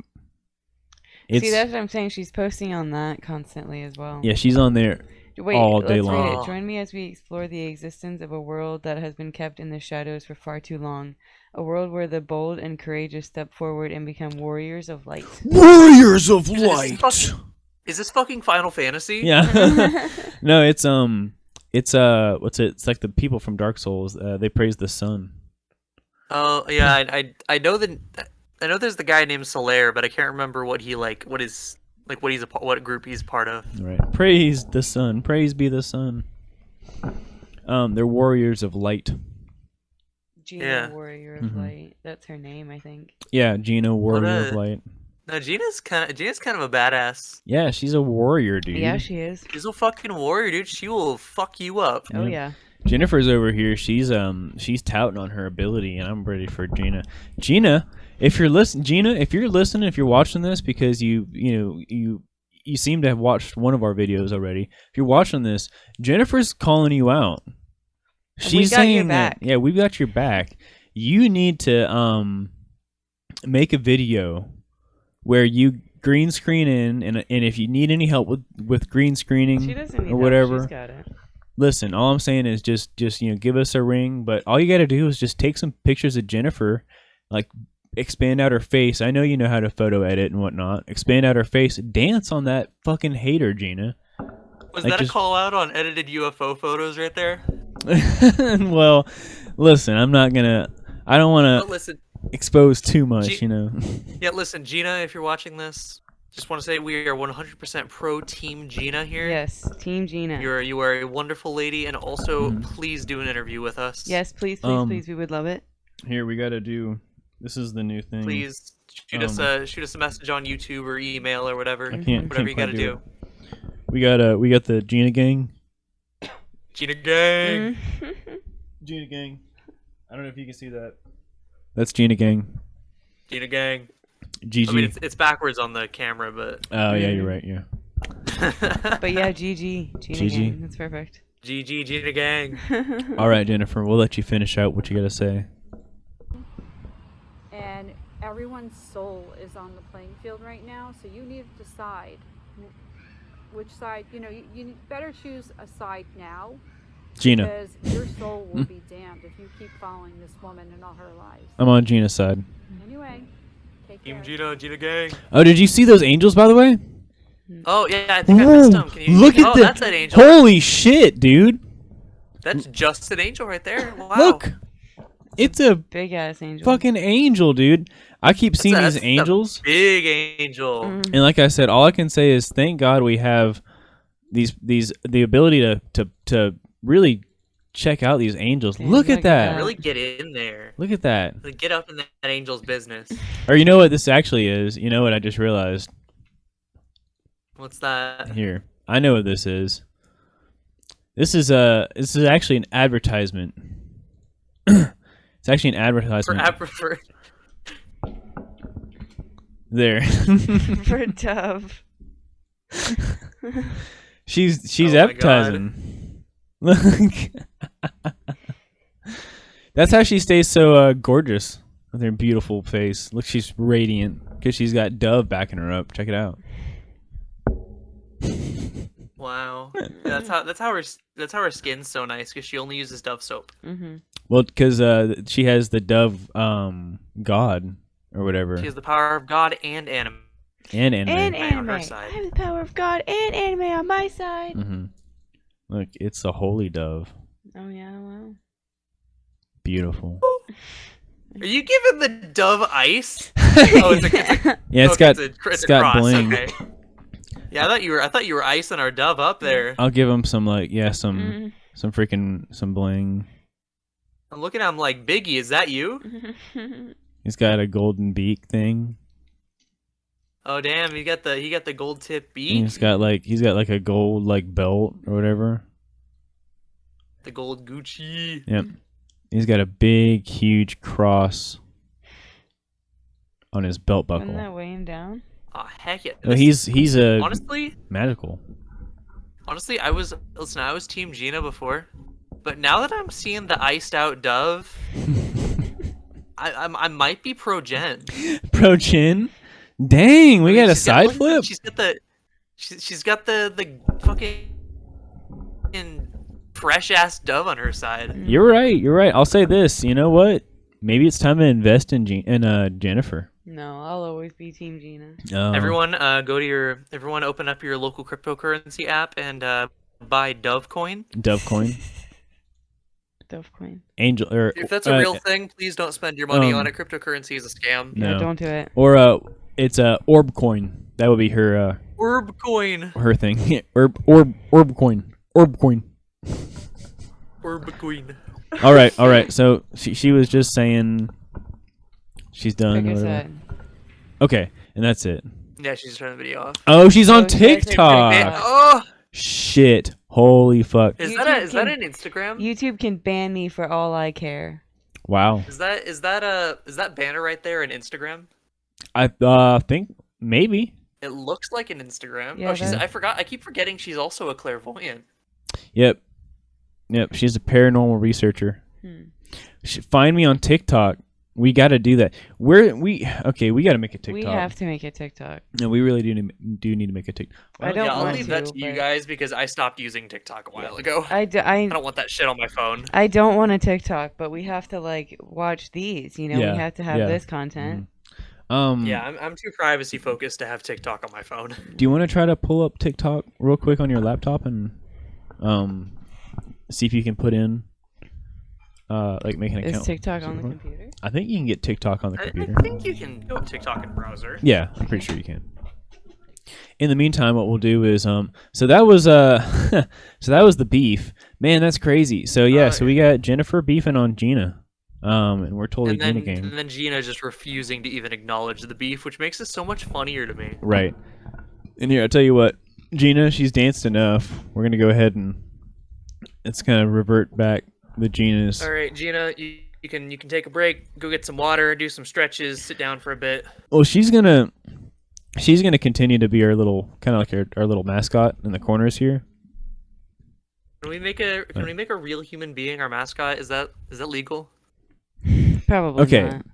See, that's what I'm saying. She's posting on that constantly as well. yeah, she's on there. Wait, all day let's read long. it. Join me as we explore the existence of a world that has been kept in the shadows for far too long. A world where the bold and courageous step forward and become warriors of light. Warriors of Is this fucking Final Fantasy? Yeah. No, it's what's it? It's like the people from Dark Souls. They praise the sun. Oh yeah, I know that. I know there's the guy named Solaire, but I can't remember what group he's part of. Right. Praise the sun. Praise be the sun. They're warriors of light. Gina, Yeah. Warrior of Mhm. Light. That's her name, I think. Yeah, Gina, warrior of light. No, Gina's kind of a badass. Yeah, she's a warrior, dude. Yeah, she is. She's a fucking warrior, dude. She will fuck you up. Oh, Yeah. yeah. Jennifer's over here. She's touting on her ability, and I'm ready for Gina. Gina, if you're listening, if you're watching this because you seem to have watched one of our videos already. If you're watching this, Jennifer's calling you out. She's got your saying back. that, yeah, we've got your back. You need to make a video where you green screen in, and if you need any help with green screening She doesn't need or whatever, help. She's got it. listen, all I'm saying is just give us a ring, but all you got to do is just take some pictures of Jennifer, like expand out her face. I know you know how to photo edit and whatnot. Expand out her face, dance on that fucking hater, Gina. Was Like, that just- a call out on edited UFO photos right there? Well, listen, I don't want But to listen, expose too much, you know. yeah, listen, Gina, if you're watching this, just want to say we are 100% pro Team Gina here. Yes, Team Gina. You are a wonderful lady, and also Mhm. please do an interview with us. Yes, please, please. We would love it. Here we got to do. This is the new thing. Please shoot us a message on YouTube or email or whatever. I can't. Whatever can't you got to quite do. it. We got the Gina gang. Gina gang. Gina gang. I don't know if you can see that. That's Gina gang. Gina gang. GG. I mean, it's backwards on the camera, but Oh yeah, you're right. Yeah. But yeah, GG. Gina GG. gang. That's perfect. GG Gina gang. All right, Jennifer. We'll let you finish out what you got to say. And everyone's soul is on the playing field right now, so you need to decide which side. You better choose a side now, Gina. because your soul will be damned if you keep following this woman and all her lies. I'm on Gina's side. Anyway, take Team care. Gina gang. Oh, did you see those angels, by the way? Oh yeah, I think I missed him. Can you Look at oh, that! that's an angel. Holy shit, dude! That's just an angel right there. Wow. Look, it's a Big ass angel. fucking angel, dude. I keep seeing That's these a angels, big angel. Mhm. and like I said, all I can say is thank God we have the ability to really check out these angels. Yeah, Look look at at that! that. Really get in there. Look at that! Like, get up in that angel's business. Or you know what this actually is? You know what I just realized? What's that? Here, I know what this is. This is actually an advertisement. It's actually an advertisement. For There. For a dove. She's Oh my God. appetizing. Look. That's how she stays so gorgeous with her beautiful face. Look, she's radiant because she's got Dove backing her up. Check it out. Wow. Yeah, that's how her skin's so nice because she only uses Dove soap. Mm-hmm. Well, because she has the Dove god or whatever. She has the power of God and anime. And anime. And on her anime. I side. have the power of God and anime on my side. Mm-hmm. Look, it's the holy dove. Oh yeah, wow. Beautiful. Are you giving the Dove ice? Oh, it's a Yeah, okay, it's a got cross, bling. Okay. Yeah, I thought you were icing our Dove up there. I'll give him some some bling. I'm looking at him like, Biggie, is that you? He's got a golden beak thing. Oh damn, he got the gold tip And beak. he's got like a gold like belt or whatever. The gold Gucci. Yep. He's got a big, huge cross on his belt buckle. Doesn't that weigh him down? Oh heck yeah. No, he's a honestly, magical. I was Team Gina before, but now that I'm seeing the iced out Dove, I might be pro Jen. Pro Chin. Dang, we got a side flip. She's got the fucking fresh ass Dove on her side. You're right. I'll say this. You know what? Maybe it's time to invest in Jennifer. No, I'll always be Team Gina. Oh. Everyone, open up your local cryptocurrency app and buy Dovecoin. Dovecoin. Dovecoin. Angel or If that's a real thing, please don't spend your money on it. Cryptocurrency is a scam. No. Yeah, don't do it. Or it's Orb coin. That would be her Orb coin. her thing. Orb coin. Orb coin. Orb queen. All right. So she was just saying she's done. Like I or whatever. said. Okay, and that's it. Yeah, she's turning the video off. Oh, she's on Oh, she has her TikTok. TikTok. Oh, Shit. Holy fuck. is YouTube that can- an Instagram? YouTube can ban me for all I care. Wow. Is that banner right there an Instagram? I think maybe. It looks like an Instagram. Yeah, Oh, she's. that- I keep forgetting she's also a clairvoyant. Yep. She's a paranormal researcher. Find me on TikTok. We got to do that. We got to make a TikTok. We have to make a TikTok. No, we really do need to make a TikTok. I don't Yeah, I'll want leave that to, to you but- guys because I stopped using TikTok a while ago. I I don't want that shit on my phone. I don't want a TikTok, but we have to watch these. You know, Yeah, we have to have yeah. this content. Yeah, I'm too privacy focused to have TikTok on my phone. Do you want to try to pull up TikTok real quick on your laptop and see if you can put in make an account? Is TikTok on the computer? I think you can get TikTok on the I computer. think you can go TikTok in browser. Yeah, I'm pretty sure you can. In the meantime, what we'll do is so that was the beef. Man, that's crazy. So yeah, so we got Jennifer beefing on Gina. And we're totally Gina gang. And then Gina just refusing to even acknowledge the beef, which makes it so much funnier to me. Right. And here, I'll tell you what, Gina, she's danced enough. We're gonna go ahead and it's gonna revert back the Gina's. All right, Gina, you can take a break, go get some water, do some stretches, sit down for a bit. Well, she's gonna continue to be our little kind of like our little mascot in the corners here. Can we make a real human being our mascot? Is that legal? Probably Okay. not.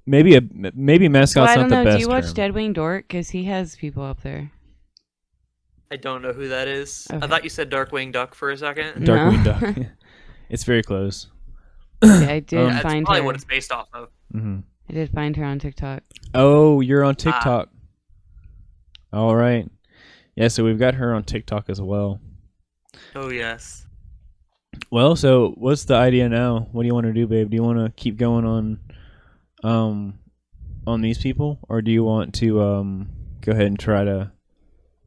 Maybe mascot's Well, I don't not know. the best Do you watch term. Deadwing Dork? Because he has people up there. I don't know who that is. Okay. I thought you said Darkwing Duck for a second. Darkwing No. Duck. It's very close. Yeah, I did Yeah, that's find probably her. what it's based off of. Hmm. I did find her on TikTok. Oh, you're on TikTok. All right. Yeah, so we've got her on TikTok as well. Oh yes. Well, so what's the idea now? What do you want to do, babe? Do you want to keep going on these people, or do you want to go ahead and try to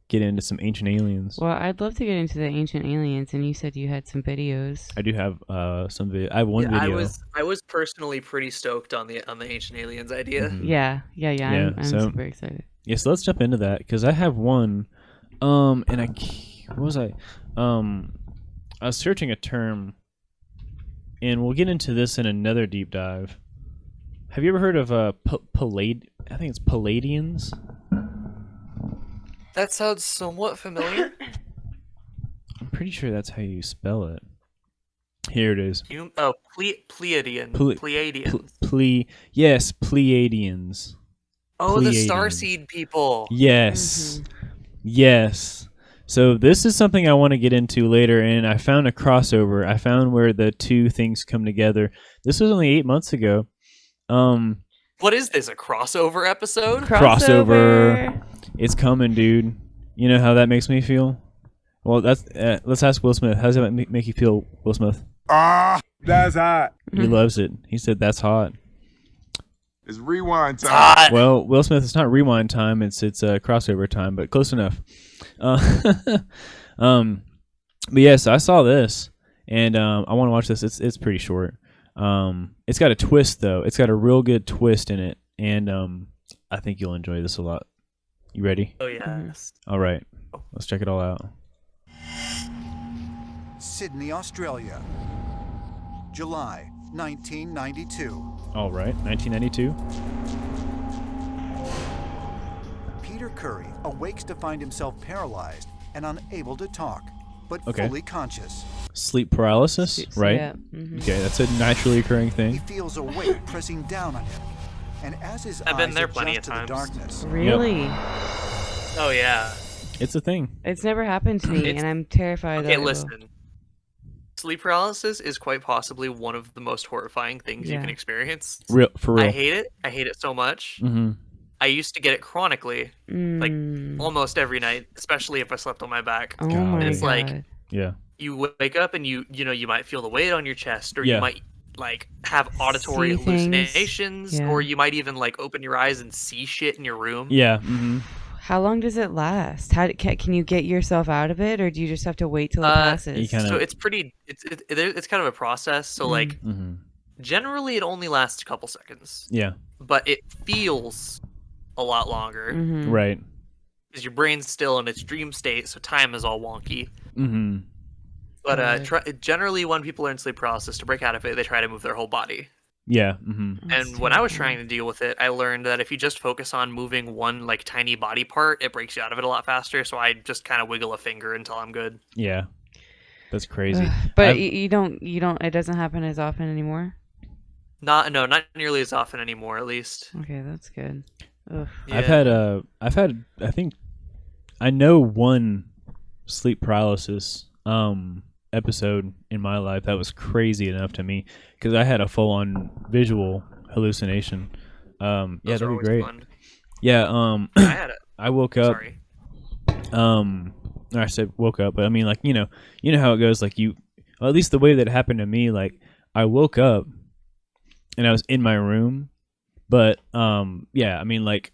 get into some ancient aliens? Well, I'd love to get into the ancient aliens, and you said you had some videos. I do have some video. I have one video. I was personally pretty stoked on the ancient aliens idea. Mhm. Yeah. Yeah, I'm so- super excited. Yeah, so let's jump into that because I have one. And what was I? I was searching a term, and we'll get into this in another deep dive. Have you ever heard of I think it's Palladians? That sounds somewhat familiar. I'm pretty sure that's how you spell it. Here it is. Pleiadian. Ple- Pleiadians. Yes, Pleiadians. Oh, the Pleiadians. starseed people. Yes. Yes. So this is something I want to get into later, and I found a crossover. I found where the two things come together. This was only 8 months ago. What is this, a crossover episode? Crossover. It's coming, dude. You know how that makes me feel? Well, that's let's ask Will Smith. How does that make you feel, Will Smith? That's hot. He loves it. He said that's hot. It's rewind time. Hot. Well, Will Smith, it's not rewind time. It's crossover time, but close enough. But yes, I saw this, and I want to watch this. It's pretty short. It's got a twist though. It's got a real good twist in it, and I think you'll enjoy this a lot. You ready? Oh, yes. All right, let's check it all out. Sydney, Australia. July 1992. All right, 1992. Peter Curry awakes to find himself paralyzed and unable to talk, but Okay. fully conscious. Sleep paralysis, right? Yeah. Mhm. Okay, that's a naturally occurring He thing. feels a weight pressing down on him, and as his I've eyes been there adjust plenty of to the times. darkness, Really? Oh, yeah. It's a thing. It's never happened to me, It's- and I'm terrified Okay, that it will. listen. Sleep paralysis is quite possibly one of the most horrifying things you Yeah. can experience. Real for real. I hate it. I hate it so much. Mm-hmm. I used to get it chronically, Mm. almost every night, especially if I slept on my back. Oh God. my It's god. like- Yeah. You wake up and you might feel the weight on your chest, or Yeah. you might like have auditory See things. hallucinations, Yeah. or you might even like open your eyes and see shit in your room. Yeah. Mm-hmm. How long does it last? Can you get yourself out of it, or do you just have to wait till it You passes? kinda- So it's pretty. It's kind of a process. So like Mm-hmm. generally it only lasts a couple seconds, Yeah. but it feels a lot longer Mhm. Right. because your brain's still in its dream state, so time is all wonky. Mm-hmm. But Good. generally, when people are in sleep paralysis, to break out of it, they try to move their whole body. Yeah. Mm-hmm. That's And when I was terrifying. trying to deal with it, I learned that if you just focus on moving one like tiny body part, it breaks you out of it a lot faster. So I just kind of wiggle a finger until I'm good. Yeah. That's crazy. But I've- you don't. It doesn't happen as often anymore. Not nearly as often anymore, at least. Okay, that's good. Ugh. I've Yeah. had I think I know one sleep paralysis episode in my life that was crazy enough to me because I had a full on visual hallucination. Yeah, Those are that'd be always great. fun. Yeah, I had it. I woke up Sorry. I said woke up, but I mean like, you know how it goes, like well, at least the way that it happened to me, like I woke up and I was in my room, but yeah, I mean like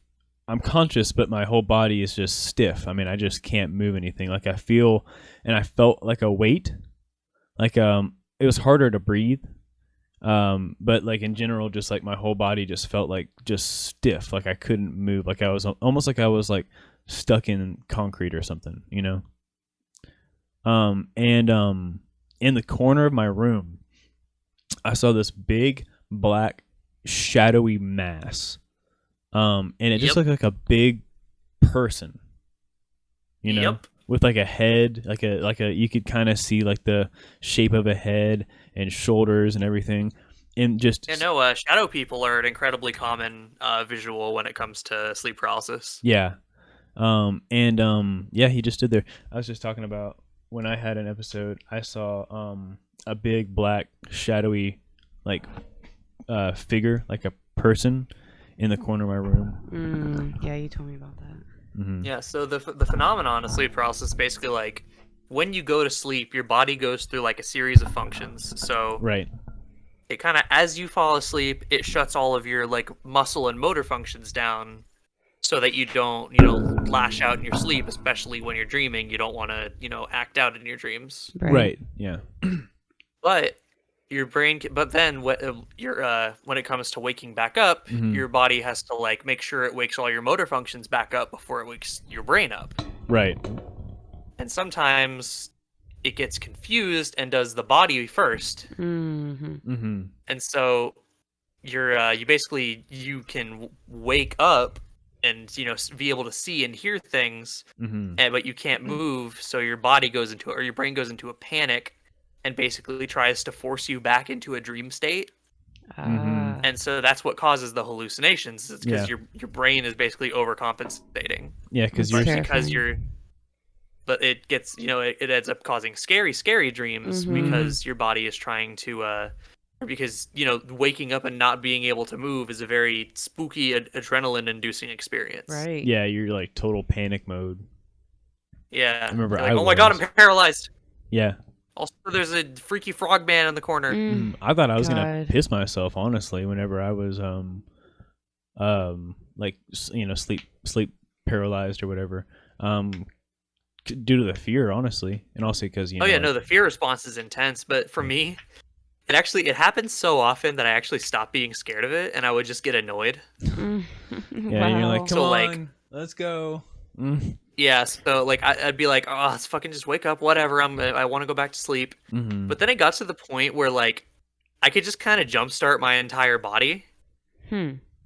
I'm conscious, but my whole body is just stiff. I mean, I just can't move anything. Like I felt like a weight, like it was harder to breathe. But like in general, just like my whole body just felt like just stiff, like I couldn't move, like I was almost like I was like stuck in concrete or something, you know. And in the corner of my room, I saw this big black shadowy mass. And it just Yep. looked like a big person, you know, Yep. with like a head, like a you could kind of see like the shape of a head and shoulders and everything, and just Yeah, no, shadow people are an incredibly common visual when it comes to sleep paralysis. yeah, yeah, he just stood there. I was just talking about when I had an episode, I saw a big black shadowy like figure, like a person in the corner of my room. Yeah, you told me about that. Mm-hmm. Yeah, so the phenomenon of sleep paralysis is basically like when you go to sleep, your body goes through like a series of functions. So Right. it kind of, as you fall asleep, it shuts all of your like muscle and motor functions down so that you don't, lash out in your sleep, especially when you're dreaming. You don't want to, act out in your dreams. Right. Yeah. But your brain, but then when it comes to waking back up, Mhm. your body has to like make sure it wakes all your motor functions back up before it wakes your brain up. Right. And sometimes it gets confused and does the body first. Mm-hmm. Mm-hmm. And so you can wake up and be able to see and hear things, but you can't move, so your body goes into or your brain goes into a panic and basically tries to force you back into a dream state. And so that's what causes the hallucinations. It's because your brain is basically overcompensating. Yeah, because but it gets it ends up causing scary dreams because your body is trying to because waking up and not being able to move is a very spooky adrenaline inducing experience. Right. Yeah, you're like total panic mode. Yeah. I remember You're like, oh my god, I'm paralyzed. Yeah. Also, there's a freaky frog man in the corner. I thought I was gonna piss myself, honestly, whenever I was like sleep paralyzed or whatever, due to the fear, honestly, and also because the fear response is intense. But for me, it happens so often that I actually stopped being scared of it, and I would just get annoyed. Yeah, and you're like, come on, let's go. Yeah, so like I'd be like, oh, let's fucking just wake up, whatever. I want to go back to sleep. But then it got to the point where like I could just kind of jumpstart my entire body.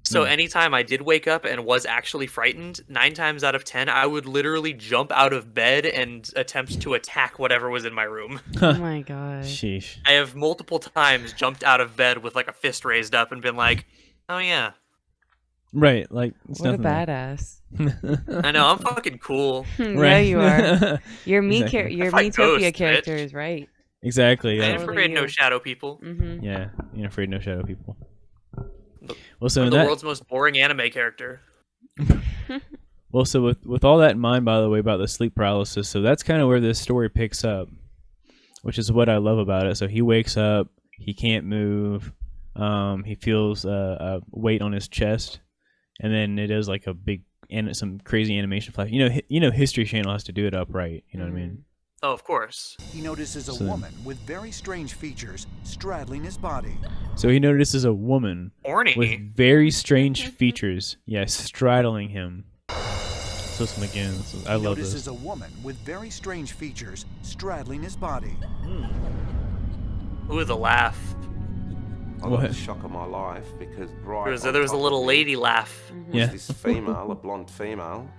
So anytime I did wake up and was actually frightened, 9 times out of 10, I would literally jump out of bed and attempt to attack whatever was in my room. Oh my god. Sheesh. I have multiple times jumped out of bed with like a fist raised up and been like, oh yeah. Right, like what a badass. I know, I'm fucking cool. Yeah, you are. Your Exactly. your Fight Miitopia ghosts, character bitch. is right. Exactly. I Yeah. ain't afraid no shadow people. Yeah, you're afraid no shadow people. Well, so I'm the world's most boring anime character. Well, so with all that in mind, by the way, about the sleep paralysis, so that's kind of where this story picks up, which is what I love about it. So he wakes up, he can't move, he feels a weight on his chest, and then it is like a big and some crazy animation flash. History Channel has to do it upright. You know what I mean? Oh, of course. He notices a woman with very strange features straddling his body. So he notices a woman Horny. with very strange features, straddling him. So listen again. I love this. He notices a woman with very strange features straddling his body. Ooh, the laugh. I got the shock of my life because there was a little lady laugh. Yeah. This female, a blonde female.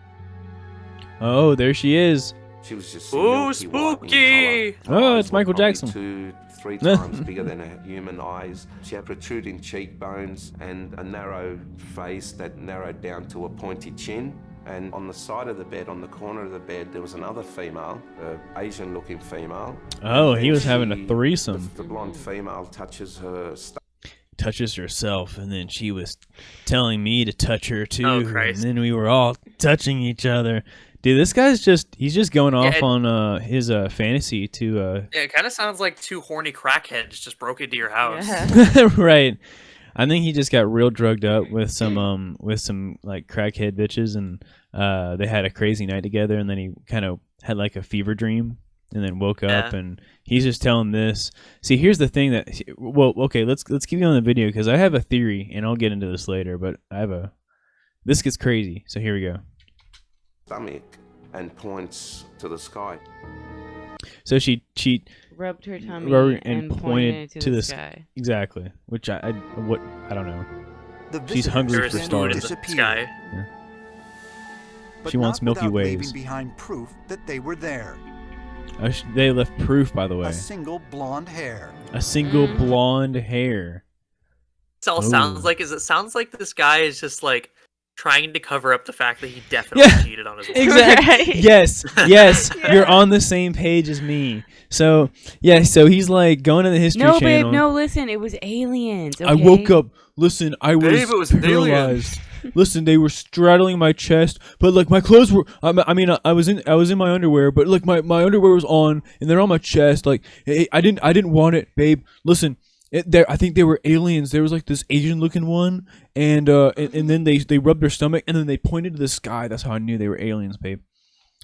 Oh, there she is. She was just ooh, milky white spooky! in colour. Oh, Her it's eyes were Michael probably Jackson. 2-3 times bigger than her human eyes. She had protruding cheekbones and a narrow face that narrowed down to a pointy chin. And on the side of the bed, on the corner of the bed, there was another female, an Asian-looking female. Oh, he was having a threesome. The blonde female touches her touches herself, and then she was telling me to touch her too. Oh, Christ. And then we were all touching each other. Dude, this guy's he's just going off on his fantasy to Yeah, it kind of sounds like 2 horny crackheads just broke into your house. Right. I think he just got real drugged up with some like crackhead bitches, and they had a crazy night together, and then he kind of had like a fever dream and then woke up, and he's just telling this. See, here's the thing okay, let's keep going on the video because I have a theory, and I'll get into this later, but this gets crazy. So here we go. Stomach and points to the sky. So she rubbed her tummy and pointed to the sky. Exactly. Which I don't know. She's visitors hungry for then stars. disappeared. Yeah. But She wants not Milky without Ways. leaving behind proof that they were there. They left proof, by the way. A single blonde hair. A single blonde hair. It all sounds like it sounds like this guy is just like trying to cover up the fact that he definitely cheated on his wife. Exactly. Right. Yes. You're on the same page as me. So he's like going to the History Channel. No, babe, no, listen, it was aliens. Okay? I woke up. Listen, I was, Babe, it was paralyzed. Listen, they were straddling my chest, but like my clothes were. I was in my underwear, but like my underwear was on, and they're on my chest. Like I didn't want it, babe. Listen. I think they were aliens. There was like this Asian-looking one, and then they rubbed their stomach, and then they pointed to the sky. That's how I knew they were aliens, babe.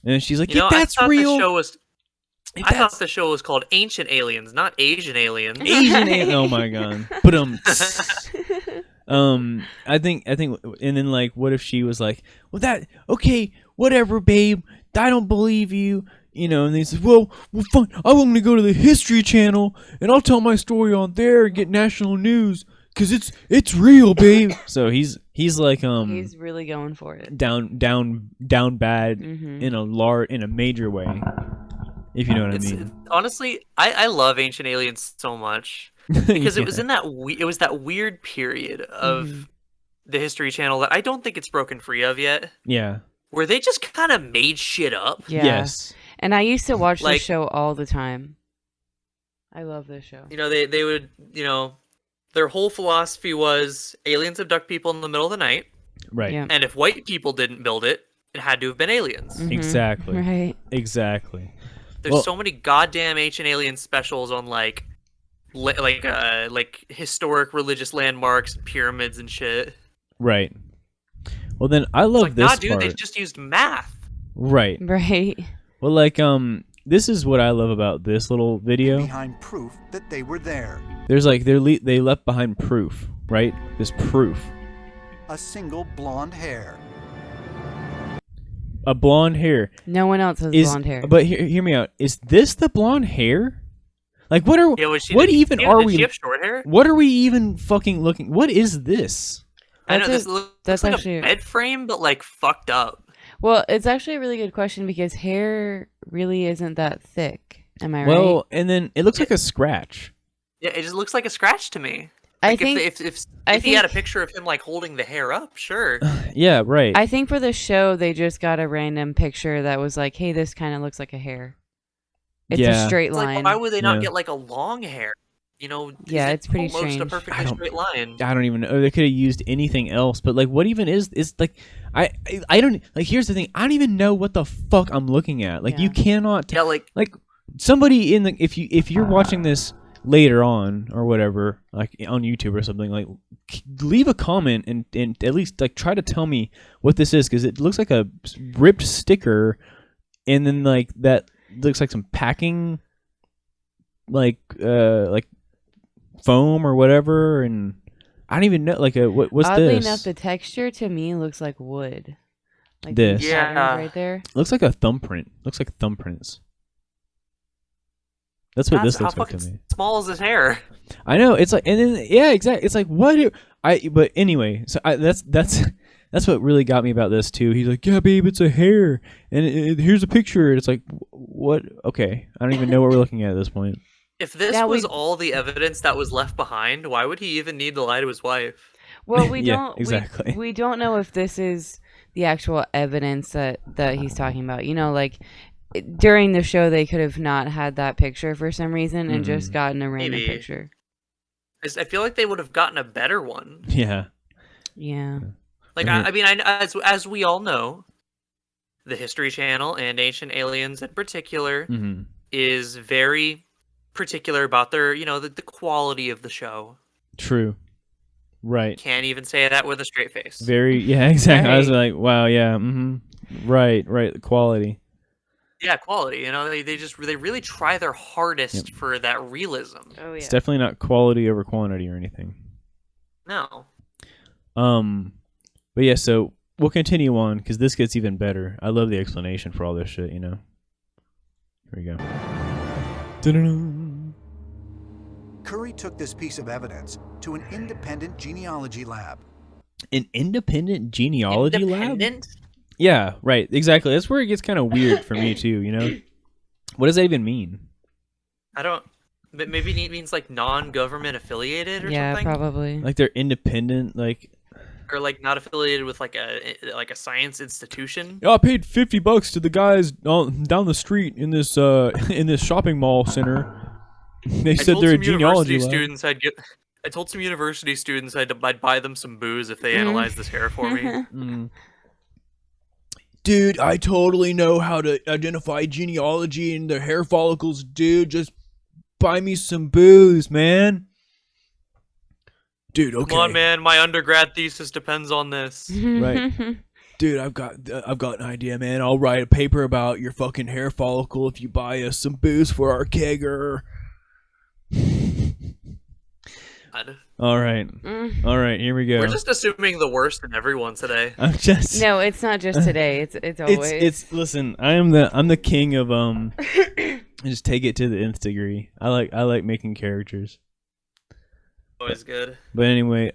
And then she's like, "Yeah, that's real." I thought the show was called Ancient Aliens, not Asian Aliens. Asian aliens. Oh my god. But I think, and then like, what if she was like, "Well, okay, whatever, babe. I don't believe you." You know, and they said, well, fine. I want to go to the History Channel, and I'll tell my story on there and get national news. cause it's real, babe. So he's like He's really going for it. down bad in a major way. If you know what I mean. Honestly, I love Ancient Aliens so much because it was in that it was that weird period of the History Channel that I don't think it's broken free of yet. Yeah. Where they just kind of made shit up. Yeah. Yes. And I used to watch Like- this show all the time. I love this show. You know, they would, you know, their whole philosophy was aliens abduct people in the middle of the night. Right. Yeah. And if white people didn't build it, it had to have been aliens. Exactly. Right. Exactly. There's so many goddamn Ancient Alien specials on like historic religious landmarks, pyramids and shit. Right. Well, then I love Like, this nah, dude, part. they just used math. Right. Right. Well, like this is what I love about this little video. Behind proof that they were there. There's like they left behind proof, right? This proof. A single blonde hair. A blonde hair. No one else has Is, blonde hair. But hear me out. Is this the blonde hair? Like what are Yeah, was she, what did, even yeah, are did we? she have short hair? What are we even fucking looking? What is this? I know That's this looks that's like actually- a bed frame, but like fucked up. Well, it's actually a really good question because hair really isn't that thick. Am I right? Well, and then it looks like a scratch. Yeah, it just looks like a scratch to me. I Like think if he had a picture of him like holding the hair up, sure. Yeah, right. I think for the show they just got a random picture that was like, "Hey, this kind of looks like a hair." It's Yeah. a straight It's line. like, why would they not Yeah. get like a long hair? You know, Yeah, it's pretty almost strange. a I perfectly don't- straight line. I don't even know. They could have used anything else, but like, what even is like? I don't like. Here's the thing. I don't even know what the fuck I'm looking at. Like, you cannot. Yeah, like Somebody in the if you're watching this later on or whatever, like on YouTube or something, like leave a comment and at least like try to tell me what this is because it looks like a ripped sticker, and then like that looks like some packing, like foam or whatever, and I don't even know like what's Oddly this? enough, the texture to me looks like wood. Like This. these patterns Yeah. right there. Looks like a thumbprint. Looks like thumbprints. That's what that's this how looks like fucking to me. small is his hair. I know it's like, and then yeah, exactly. It's like what but anyway, so that's what really got me about this too. He's like, yeah, babe, it's a hair, and here's a picture. It's like, what? Okay, I don't even know what we're looking at this point. If this Yeah, was we- all the evidence that was left behind, why would he even need to lie to his wife? Well, we Yeah, don't exactly. we don't know if this is the actual evidence that he's talking about. You know, like during the show they could have not had that picture for some reason and just gotten a random Maybe. picture. I feel like they would have gotten a better one. Yeah, Yeah. Like Mhm. I mean, as we all know, the History Channel and Ancient Aliens in particular is very particular about their, you know, the quality of the show. true, right. Can't even say that with a straight face. Very, yeah, exactly. I was Right. like, wow, yeah, right, the quality. Yeah, quality. You know, they really try their hardest for that realism. Oh yeah. It's definitely not quality over quantity or anything. No. But yeah, so we'll continue on because this gets even better. I love the explanation for all this shit, you know. Here we go. Dun-dun-dun. Curry took this piece of evidence to an independent genealogy lab. An independent genealogy lab? Independent? Yeah, right. Exactly. That's where it gets kind of weird for me too, you know? What does that even mean? I don't. Maybe it means like non-government affiliated or Yeah, something. probably. Like they're independent, like Or like not affiliated with like a science institution. I paid $50 to the guys down the street in this shopping mall center. They said they're a genealogy lab. I told some university students I'd buy them some booze if they analyzed this hair for me. Dude, I totally know how to identify genealogy and the hair follicles, dude. Just buy me some booze, man. Dude, okay. Come on, man. My undergrad thesis depends on this. Right. Dude, I've got an idea, man. I'll write a paper about your fucking hair follicle if you buy us some booze for our kegger. All right. All right, here we go. We're just assuming the worst in everyone today. I'm just No, it's not just today. It's always. it's listen, I'm the king of just take it to the nth degree. I like making characters. Always good. But anyway,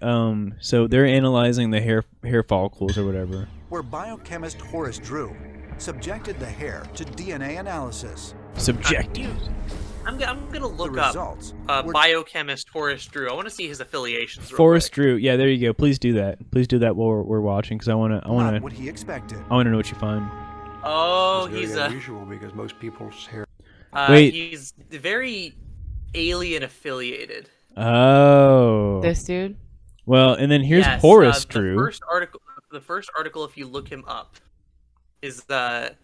so they're analyzing the hair follicles or whatever. Where biochemist Horace Drew subjected the hair to DNA analysis. Subjective. I'm gonna look The up results were biochemist Horace Drew. I want to see his affiliations. Real Forrest quick. Drew. Yeah, there you go. Please do that. Please do that while we're watching, because I want not to what he expected. know what you find. Oh, It's he's very a unusual because most people's hair. Wait. He's very alien affiliated. Oh. This dude. Well, and then here's Yes, Horace the Drew. first article, if you look him up, is the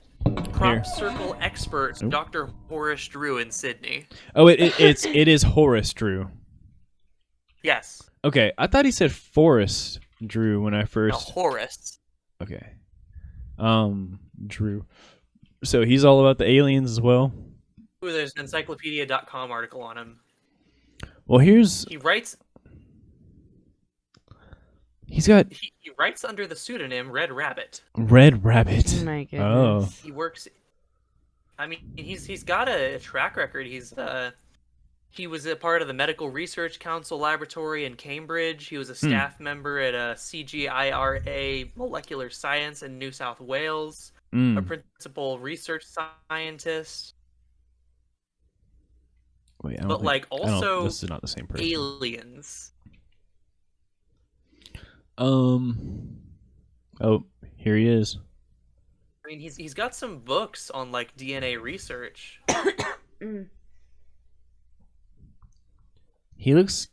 crop circle expert Nope. Dr. Horace Drew in Sydney. Oh, it is Horace Drew. Yes. Okay, I thought he said Forrest Drew when I No, first. Horace. Okay. Drew. So he's all about the aliens as well. Ooh, there's an encyclopedia.com article on him. Well, he's He writes got he writes under the pseudonym Red Rabbit. Red Rabbit. Oh my goodness. Oh. He works. I mean, he's got a track record. He was a part of the Medical Research Council laboratory in Cambridge. He was a staff member at a CGIRA Molecular Science in New South Wales. A principal research scientist. Wait, I don't But think- like I don't- also this is not the same person. aliens. Oh, here he is. I mean, he's got some books on like DNA research. He looks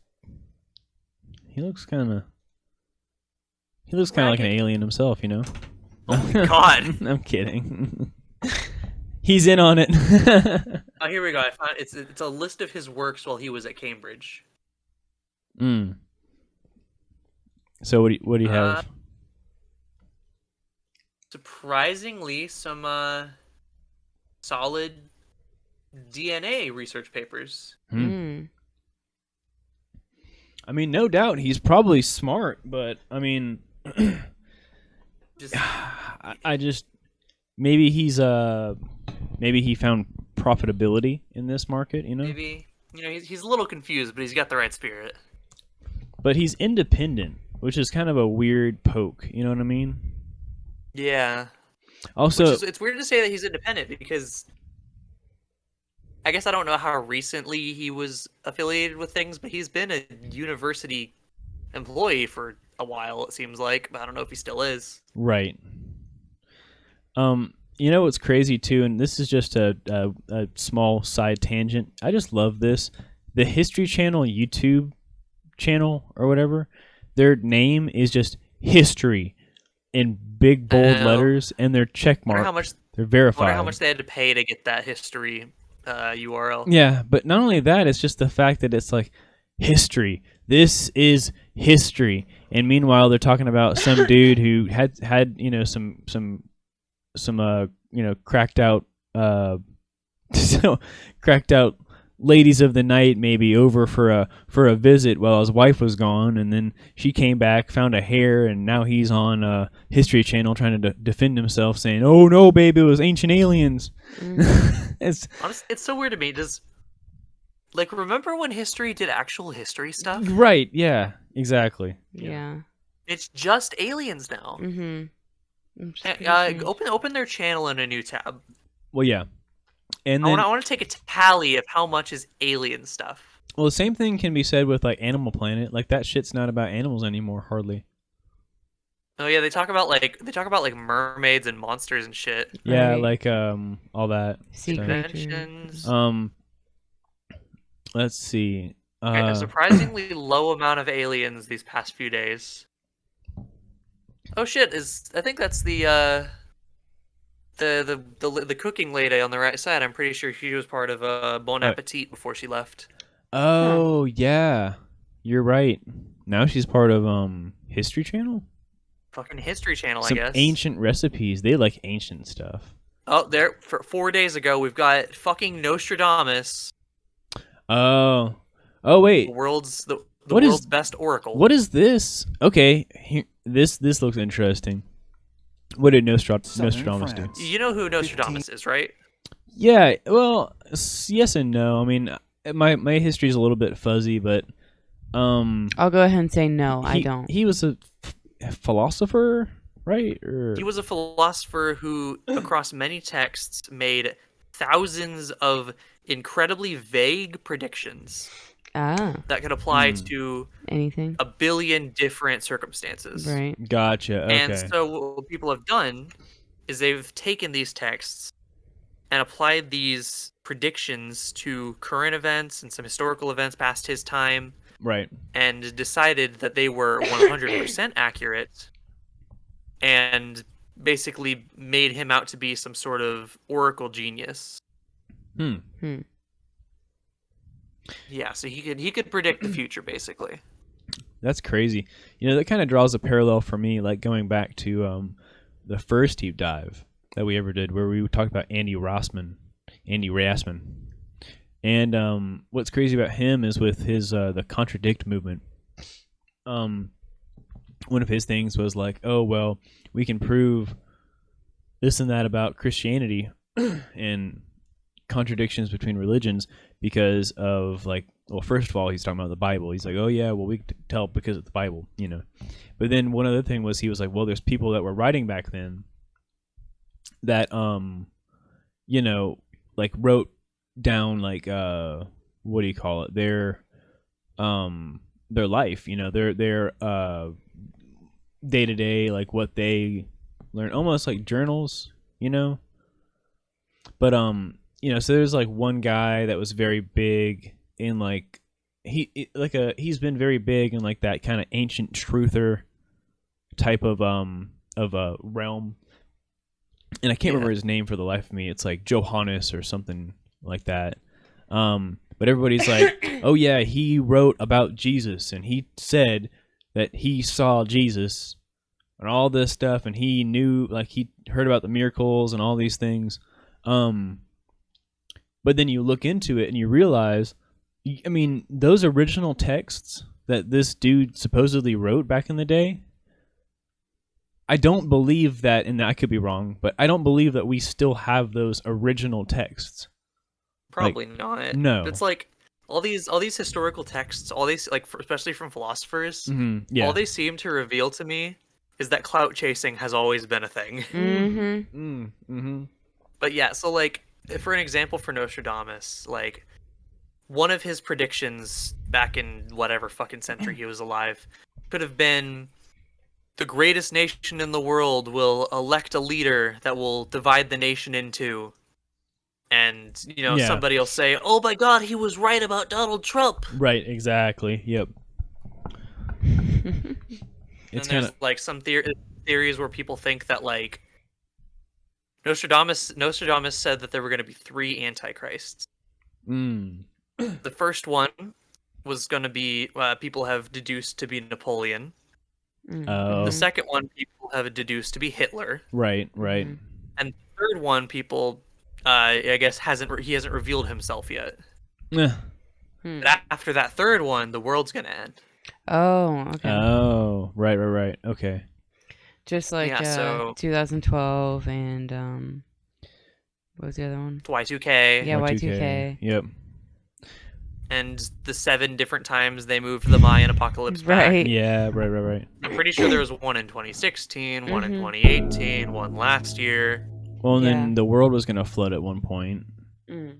kind of like an alien himself, you know. Oh my god! I'm kidding. He's in on it. Oh, here we go. I found it's a list of his works while he was at Cambridge. So what do you have? Surprisingly, some solid DNA research papers. I mean, no doubt he's probably smart, but I mean, Just I just maybe he found profitability in this market, you know. maybe he's a little confused, but he's got the right spirit. But he's independent, which is kind of a weird poke. You know what I mean? Yeah. Also, It's weird to say that he's independent because I guess I don't know how recently he was affiliated with things, but he's been a university employee for a while, it seems like, but I don't know if he still is. right. You know what's crazy too, and this is just a small side tangent. I just love this. The History Channel YouTube channel or whatever, their name is just History in big bold letters, and they're check marked. They're verified. I wonder how much they had to pay to get that history URL. Yeah, but not only that, it's just the fact that it's like history. This is history, and meanwhile they're talking about some dude who had you know some you know cracked out cracked out ladies of the night maybe over for a visit while his wife was gone, and then she came back, found a hair, and now he's on History Channel trying to defend himself, saying, "Oh no, babe, it was ancient aliens." It's so weird to me. Remember when history did actual history stuff? Right? Yeah, exactly. Yeah. It's just aliens now. Open their channel in a new tab. Well, yeah. And I then, want to take a tally of how much is alien stuff. well, the same thing can be said with like Animal Planet. Like that shit's not about animals anymore, hardly. Oh yeah, they talk about mermaids and monsters and shit. Yeah, Right. like all that. Sea stuff. creatures. Conventions. Let's see. Okay, a surprisingly low amount of aliens these past few days. Oh shit! I think that's the cooking lady on the right side. I'm pretty sure she was part of Bon Appetit before she left. Oh yeah, you're right. Now she's part of History Channel. Fucking History Channel, Some I guess. ancient recipes. They like ancient stuff. Oh, there for 4 days ago, we've got fucking Nostradamus, Oh wait. the world's What is- world's best oracle. What is this? Okay, here, this looks interesting. What did Nostradamus do? You know who Nostradamus is, right? Yeah, well, yes and no. I mean, my history is a little bit fuzzy, but I'll go ahead and say no. I don't. He was a philosopher, right? Or... He was a philosopher who, across many texts, made thousands of incredibly vague predictions that could apply to anything, a billion different circumstances. Right. Gotcha. Okay. And so what people have done is they've taken these texts and applied these predictions to current events and some historical events past his time. Right. And decided that they were 100% accurate, and basically made him out to be some sort of oracle genius. Yeah, so he could predict the future, basically. That's crazy. You know, that kind of draws a parallel for me, like going back to the first deep dive that we ever did, where we talked about Andy Rassman. And what's crazy about him is with his the contradict movement. One of his things was like, oh well, we can prove this and that about Christianity and contradictions between religions because of, like, well, first of all, he's talking about the Bible. He's like, oh yeah, well, we can tell because of the Bible, you know. But then one other thing was, he was like, well, there's people that were writing back then that you know, like wrote down, like, what do you call it, their life, you know, their day-to-day, like what they learn, almost like journals, you know. But you know, so there's like one guy that was very big in, like, he's been very big in like that kind of ancient truther type of realm, and I can't remember his name for the life of me. It's like Johannes or something like that. But everybody's like, oh yeah, he wrote about Jesus and he said that he saw Jesus and all this stuff, and he knew, like, he heard about the miracles and all these things. But then you look into it and you realize, I mean, those original texts that this dude supposedly wrote back in the day, I don't believe that, and I could be wrong, but I don't believe that we still have those original texts. Probably like, not. No. It's like all these historical texts, all these, like, especially from philosophers, yeah. all they seem to reveal to me is that clout chasing has always been a thing. But yeah, so, like, for an example, for Nostradamus, like, one of his predictions back in whatever fucking century he was alive could have been, the greatest nation in the world will elect a leader that will divide the nation in two. And, you know, somebody will say, oh my god, he was right about Donald Trump. Right, exactly. Yep. It's kind of like some theories where people think that, like, Nostradamus said that there were going to be 3 antichrists. The first one was going to be, people have deduced to be Napoleon. The second one, people have deduced to be Hitler. Right. And the third one, people, I guess, he hasn't revealed himself yet. But after that third one, the world's going to end. Oh, okay. Oh, right. Okay. Just like 2012 and what was the other one? Y2K. Yeah, Y2K. Yep. And the 7 different times they moved the Mayan apocalypse back. Right. Yeah, right. I'm pretty sure there was one in 2016, one in 2018, one last year. Well, and then the world was going to flood at one point. Yeah,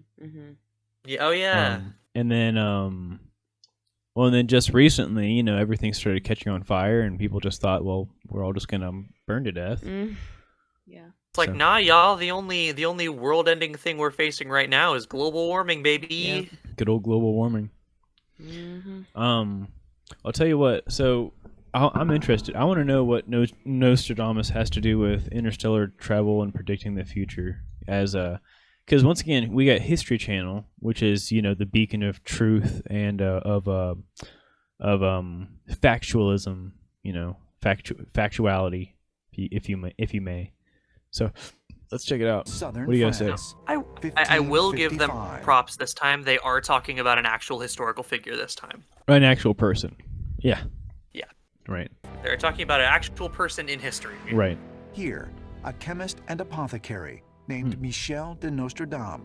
oh yeah. And then, well, and then just recently, you know, everything started catching on fire, and people just thought, well, we're all just gonna burn to death. Yeah. It's like, nah, y'all. The only world-ending thing we're facing right now is global warming, baby. Yep. Good old global warming. I'll tell you what. So I'm interested. I want to know what Nostradamus has to do with interstellar travel and predicting the future. Because once again, we got History Channel, which is, you know, the beacon of truth and of factualism, you know, factuality, if you may. So let's check it out. Southern what do you guys say? I will give them props this time. They are talking about an actual historical figure this time. An actual person. Yeah. Yeah. Right. They're talking about an actual person in history. Right. Here, a chemist and apothecary named Michel de Nostradame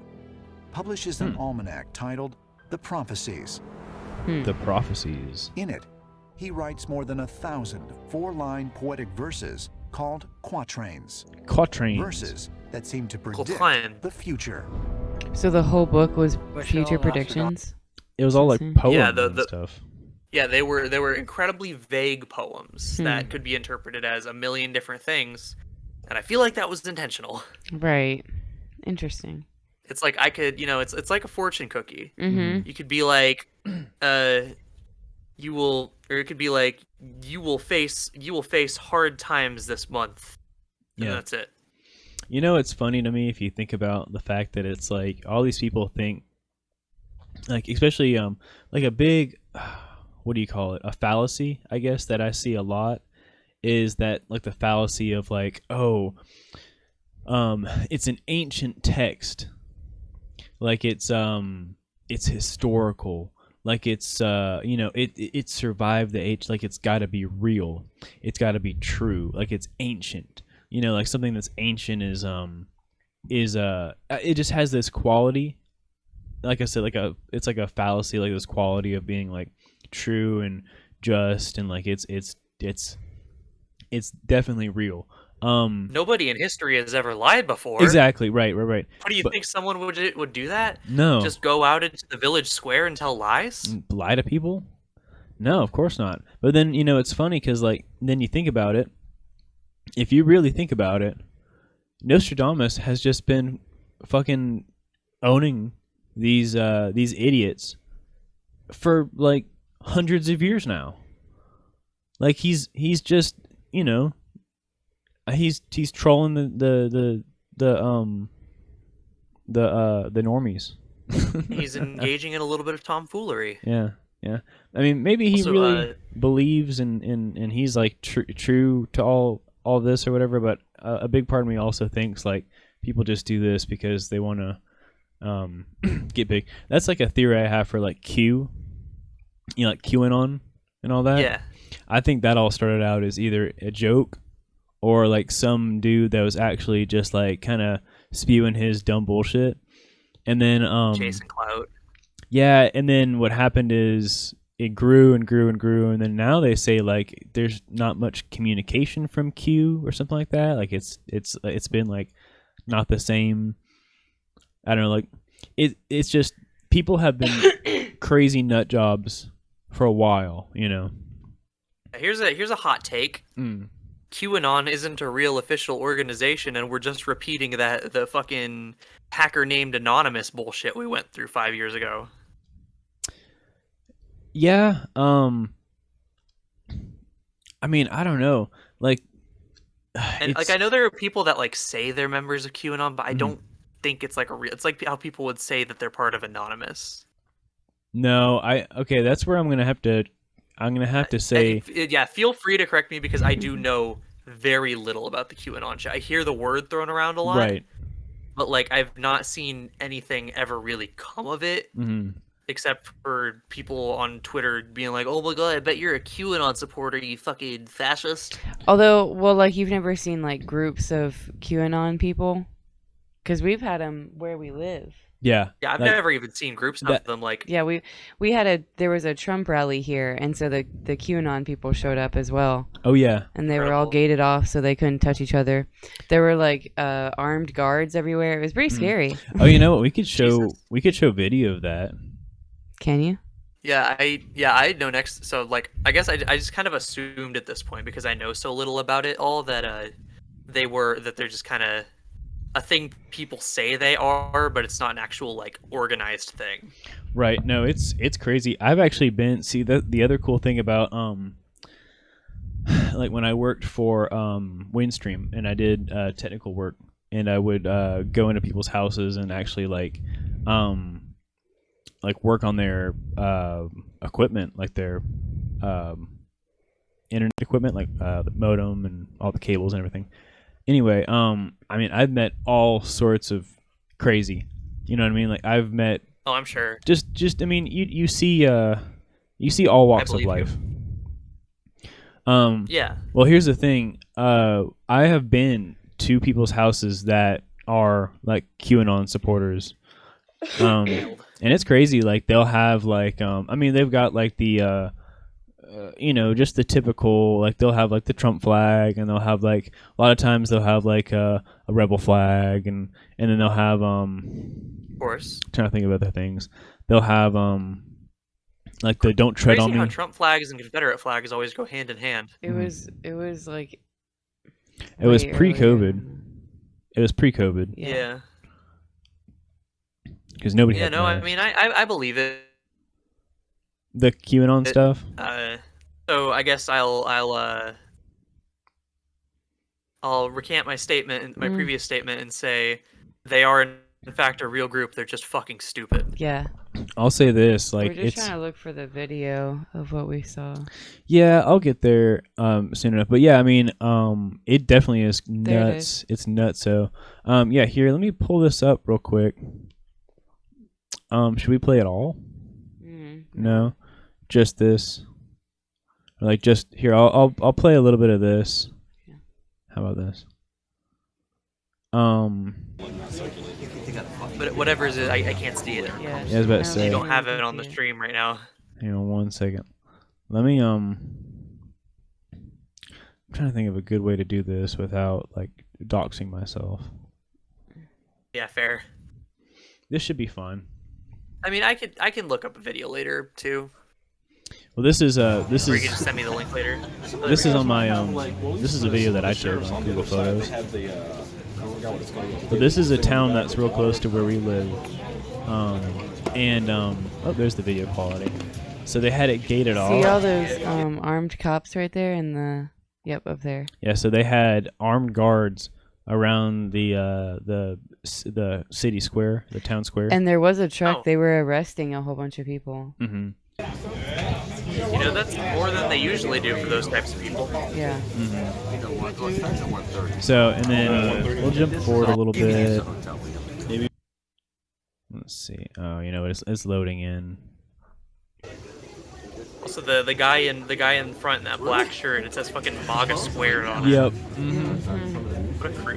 publishes an almanac titled The Prophecies. the prophecies. In it, he writes more than 1,000 four-line poetic verses called quatrains. Quatrains. Verses that seem to predict Quatrain. the future. So the whole book was Wish future all predictions. It was all like Insane. poems Yeah, and stuff. Yeah, they were incredibly vague poems Hmm. that could be interpreted as a million different things, and I feel like that was intentional. Right. Interesting. It's like I could, it's like a fortune cookie. Mm-hmm. You could be like, you will, or it could be like, you will face hard times this month, and Yeah. that's it. You know, it's funny to me if you think about the fact that it's like all these people think, like especially like a big, what do you call it? A fallacy, I guess, that I see a lot is that like the fallacy of like, oh, it's an ancient text, like it's historical, like it's it survived the age, like it's got to be real, it's got to be true, like it's ancient. Like something that's ancient is it just has this quality, like I said, it's like a fallacy, like this quality of being like true and just, and like it's definitely real. Nobody in history has ever lied before. Exactly, right. What do you think someone would do that? No. Just go out into the village square and tell lies? Lie to people? No, of course not. But then, it's funny because, like, then you think about it. If you really think about it, Nostradamus has just been fucking owning these idiots for, like, hundreds of years now. Like, he's just, he's trolling the normies. He's engaging in a little bit of tomfoolery. Yeah. I mean, maybe he Also, really believes and he's like true to all this or whatever. But a big part of me also thinks like people just do this because they want to get big. That's like a theory I have for like Q, like QAnon and all that. Yeah. I think that all started out as either a joke or like some dude that was actually just like kind of spewing his dumb bullshit. And then Jason Clout. Yeah, and then what happened is it grew and grew and grew, and then now they say like there's not much communication from Q or something like that. Like it's been like not the same. I don't know, like it's just people have been crazy nut jobs for a while, Here's a hot take. QAnon isn't a real official organization, and we're just repeating the fucking hacker named Anonymous bullshit we went through 5 years ago. Yeah, I mean, I don't know. Like, and like I know there are people that like say they're members of QAnon, but I don't think it's like a real. It's like how people would say that they're part of Anonymous. No, okay, that's where I'm gonna have to say. Yeah, feel free to correct me because I do know very little about the QAnon shit. I hear the word thrown around a lot, Right? But like I've not seen anything ever really come of it. Except for people on Twitter being like, "Oh my god, I bet you're a QAnon supporter, you fucking fascist." Although, well, like you've never seen like groups of QAnon people, because we've had them where we live. Yeah. Yeah, I've like, never even seen groups of them. Like, yeah, there was a Trump rally here, and so the QAnon people showed up as well. Oh yeah. And they were all gated off, so they couldn't touch each other. There were like armed guards everywhere. It was pretty scary. Oh, you know what? We could show video of that. Can you? Yeah, I know next. So like, I guess I just kind of assumed at this point because I know so little about it all that they're just kind of a thing people say they are, but it's not an actual like organized thing. Right. No, it's crazy. I've actually been the other cool thing about like when I worked for Windstream and I did technical work and I would go into people's houses and actually like work on their equipment, like their internet equipment, like the modem and all the cables and everything. Anyway, I mean, I've met all sorts of crazy. You know what I mean? Like I've met. Oh, I'm sure. Just I mean, you see all walks of life. Yeah. Well, here's the thing. I have been to people's houses that are like QAnon supporters. And it's crazy. Like they'll have like I mean they've got like the you know, just the typical, like they'll have like the Trump flag, and they'll have like a lot of times they'll have like a rebel flag, and then they'll have Of course. trying to think of other things. They'll have like the don't tread Crazy on me. how Trump flags and Confederate flags always go hand in hand. It was like It was way pre-COVID. earlier. It was pre-COVID Yeah. because nobody Yeah, had no, I masks. mean, I believe it. The QAnon stuff. So I guess I'll recant my statement, my previous statement, and say they are in fact a real group. They're just fucking stupid. Yeah. I'll say this, like We're just it's trying to look for the video of what we saw. yeah, I'll get there soon enough. But yeah, I mean, it definitely is There it nuts. It's nuts. So yeah, here, let me pull this up real quick. Should we play it all? No, just this. Or like just here, I'll play a little bit of this. How about this? But whatever it is, I can't see it. Yeah, I was about to say. You don't have it on the stream right now. Hang on 1 second. Let me I'm trying to think of a good way to do this without like doxing myself. Yeah, fair. This should be fun. I mean, I can look up a video later too. Well, this is Or you can just send me the link later. this is on my this is a video that I took on Google Photos. But this is a town that's real close to where we live. Oh, there's the video quality. So they had it gated off. See all those armed cops right there in the up there. Yeah, so they had armed guards around the city square, the town square. And there was a truck. They were arresting a whole bunch of people. Mm-hmm. You know, that's more than they usually do for those types of people. Yeah. So, and then we'll jump forward a little bit. Maybe. Let's see. Oh, you know, it's loading in. Also, the guy in front in that black shirt, it says fucking MAGA squared on it. Yep.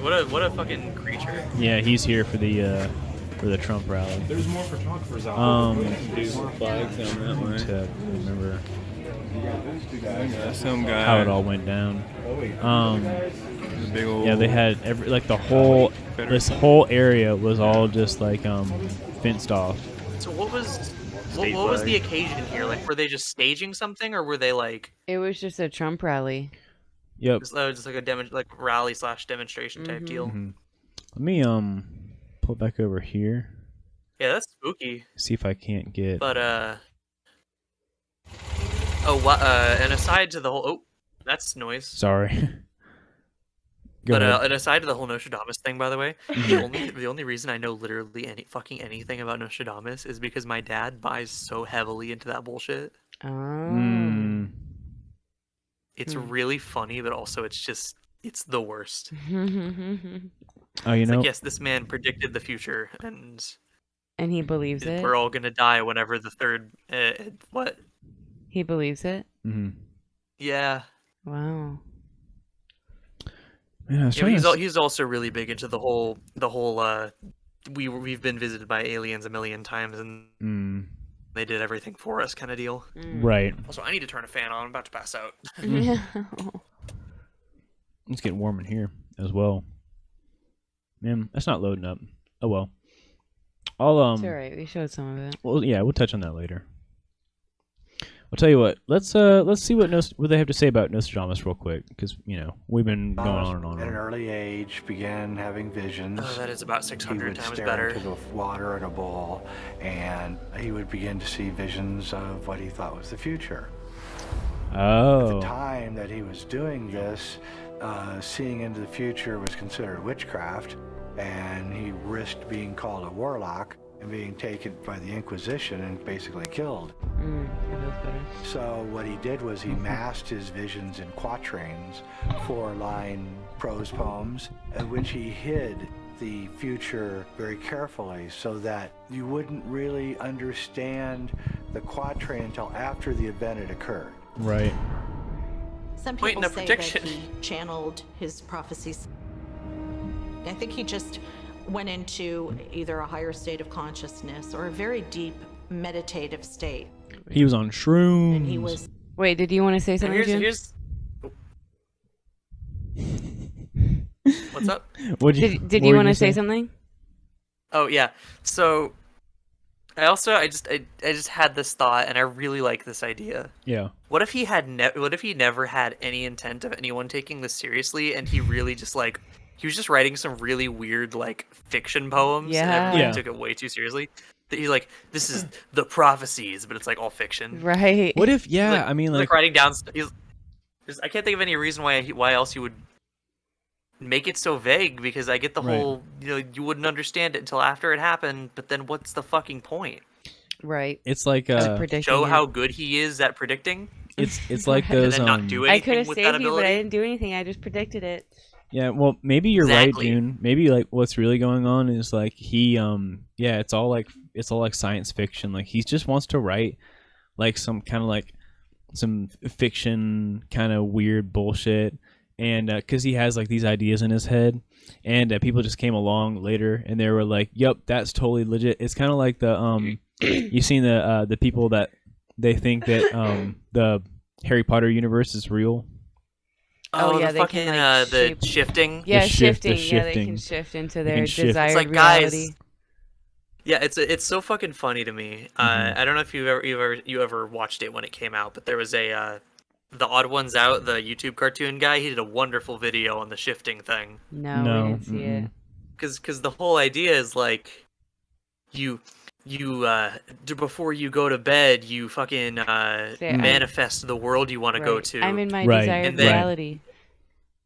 What a fucking creature. Yeah, he's here for the Trump rally. There's more photographers out there. Do some flags down that way. To remember some guy. how it all went down. Big old Yeah, they had this whole area was all just like fenced off. So what was the occasion here? Like, were they just staging something, or were they like? It was just a Trump rally. Yep. Just like a rally / demonstration type deal. Mm-hmm. Let me pull it back over here. Yeah, that's spooky. See if I can't get. But and aside to the whole that's noise. Sorry. Go ahead. And aside to the whole Nostradamus thing, by the way, the only reason I know literally anything about Nostradamus is because my dad buys so heavily into that bullshit. Oh. It's really funny, but also it's the worst. Oh, you know. Like, yes, this man predicted the future, and he believes it. We're all gonna die whenever the third. What? He believes it. Mm-hmm. Yeah. Wow. Yeah, he's also really big into the whole we've been visited by aliens a million times and they did everything for us kind of deal. Right. Also, I need to turn a fan on. I'm about to pass out. Yeah. It's getting warm in here as well. Man, that's not loading up. Oh well. It's alright. We showed some of it. Well, yeah, we'll touch on that later. I'll tell you what. Let's see what they have to say about Nostradamus real quick, because we've been going on and on. At an early age, began having visions. Oh, that is about 600 times stare better. Into the water in a bowl, and he would begin to see visions of what he thought was the future. Oh. At the time that he was doing this, seeing into the future was considered witchcraft, and he risked being called a warlock and being taken by the Inquisition and basically killed. So what he did was he masked his visions in quatrains, 4-line prose poems, in which he hid the future very carefully so that you wouldn't really understand the quatrain until after the event had occurred. Right. Some people say that he channeled his prophecies. I think he just went into either a higher state of consciousness or a very deep meditative state. He was on shrooms. And he was. Wait, did you want to say something, Jim? What's up? Did you want to say something? Oh yeah. So I just had this thought, and I really like this idea. Yeah. What if he never had any intent of anyone taking this seriously, and he really just like he was just writing some really weird like fiction poems, and everyone took it way too seriously. That he's like, this is the prophecies, but it's like all fiction. Right. What if? Yeah, like, I mean, like writing down. I can't think of any reason why else he would make it so vague, because I get the whole, you wouldn't understand it until after it happened, but then what's the fucking point? Right. It's like show how good he is at predicting. It's like those. And then not do I could anything have with saved that you, but ability. I didn't do anything. I just predicted it. Yeah, well, maybe you're Exactly. right, June. Maybe like what's really going on is like he it's all like science fiction. Like he just wants to write like some kind of like some fiction kind of weird bullshit, and because he has like these ideas in his head, and people just came along later and they were like, "Yep, that's totally legit." It's kind of like the you've seen the people that they think that the Harry Potter universe is real. Oh, yeah, the they fucking can, like, the shape- shifting. Yeah, The shift- the shifting. Yeah, they shifting. can shift into They their can shift. desired It's like, reality. guys. Yeah, it's so fucking funny to me. I don't know if you ever watched it when it came out, but there was a the Odd Ones Out, the YouTube cartoon guy. He did a wonderful video on the shifting thing. No, we didn't see it. Because the whole idea is like you before you go to bed, you fucking manifest the world you want to go to. I'm in my Right. desired And then- reality.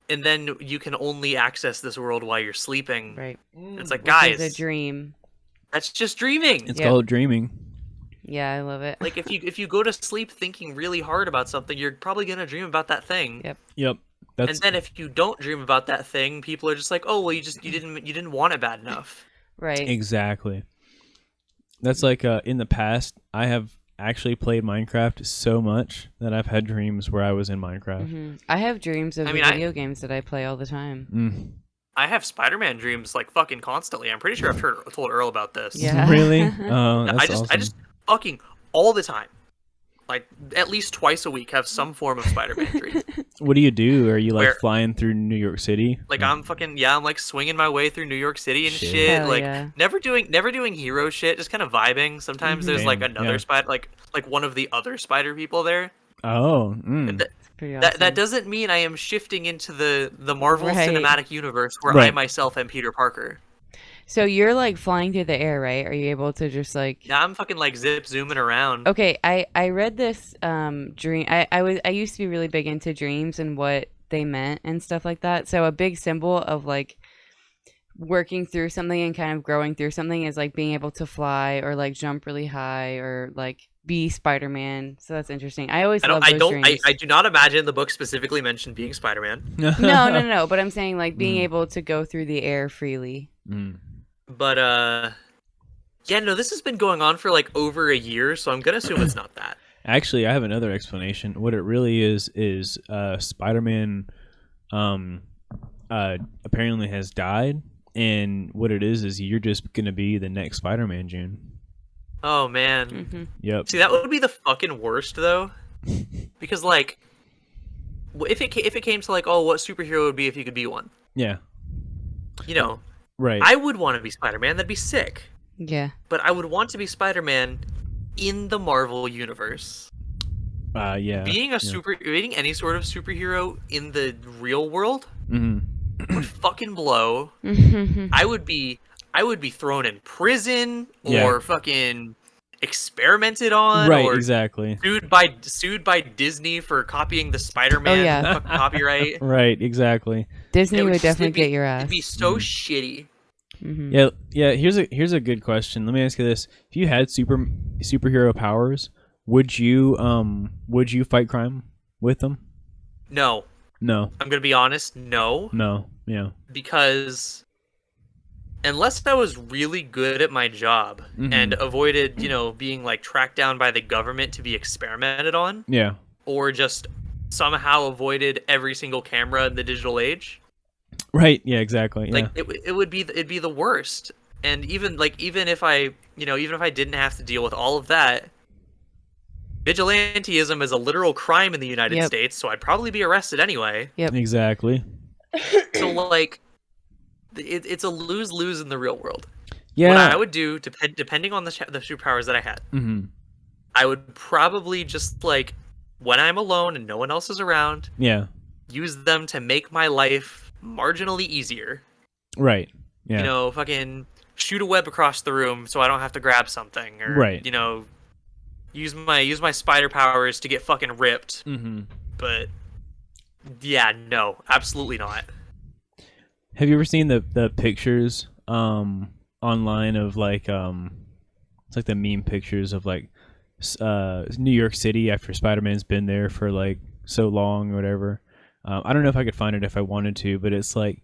And then you can only access this world while you're sleeping. Right. It's like, Which guys, is a dream. that's just dreaming. It's called dreaming. Yeah, I love it. Like if you go to sleep thinking really hard about something, you're probably gonna dream about that thing. Yep. Yep. That's And then if you don't dream about that thing, people are just like, oh well, you didn't want it bad enough. Right. exactly. That's like in the past, I have actually played Minecraft so much that I've had dreams where I was in Minecraft. Mhm. I have dreams of I the mean, video games that I play all the time. I have Spider-Man dreams like fucking constantly. I'm pretty sure I've told Earl about this. Yeah. Really? Oh, that's I awesome. just fucking all the time, like at least twice a week, have some form of Spider-Man dream. What do you do? Are you like Where- flying through New York City? Like I'm like swinging my way through New York City and Shit. shit. Hell Like yeah. never doing hero shit, just kind of vibing. Sometimes there's like Damn, another yeah. spider, like one of the other spider people there. Oh, Pretty awesome. That doesn't mean I am shifting into the Marvel Right. Cinematic Universe where I Right. myself am Peter Parker. So you're like flying through the air, right? Are you able to just like? Yeah, I'm fucking like zooming around. Okay, I read this dream. I used to be really big into dreams and what they meant and stuff like that. So a big symbol of like working through something and kind of growing through something is like being able to fly or like jump really high or like be Spider-Man. So that's interesting. I always love those dreams. I do not imagine the book specifically mentioned being Spider-Man. No. But I'm saying like being able to go through the air freely. But yeah, no, this has been going on for like over a year, so I'm gonna assume it's not that. Actually, I have another explanation. What it really is Spider-Man apparently has died, and what it is you're just gonna be the next Spider-Man, June. Oh man. Mm-hmm. Yep. See, that would be the fucking worst though, because like, if it came to like, oh, what superhero would be if you could be one? Yeah. You know, Right. I would want to be Spider-Man. That'd be sick. Yeah. But I would want to be Spider-Man in the Marvel universe. Yeah. Being any sort of superhero in the real world would fucking blow. I would be thrown in prison or Yeah. fucking experimented on, Right, or exactly. sued by Disney for copying the Spider-Man Oh, yeah. fucking copyright. Right, exactly. Disney It would just- definitely it'd be- get your ass. It'd be so shitty. Mhm. Yeah. Here's a good question. Let me ask you this: if you had superhero powers, would you fight crime with them? No, No. I'm gonna be honest. No, Yeah. because unless I was really good at my job and avoided, being like tracked down by the government to be experimented on, Yeah. or just somehow avoided every single camera in the digital age, Right. Yeah. Exactly. Yeah. Like it'd be the worst. And even if I didn't have to deal with all of that, vigilantism is a literal crime in the United States, so I'd probably be arrested anyway. Yep. Exactly. So like, it's a lose-lose in the real world. Yeah. What I would do, depending on the superpowers that I had, I would probably just like, when I'm alone and no one else is around, use them to make my life marginally easier. Right. Yeah. You know, fucking shoot a web across the room so I don't have to grab something, or you know, use my spider powers to get fucking ripped. But yeah, no, absolutely not. Have you ever seen the pictures online of like it's like the meme pictures of like New York City after Spider-Man's been there for like so long or whatever? I don't know if I could find it if I wanted to, but it's like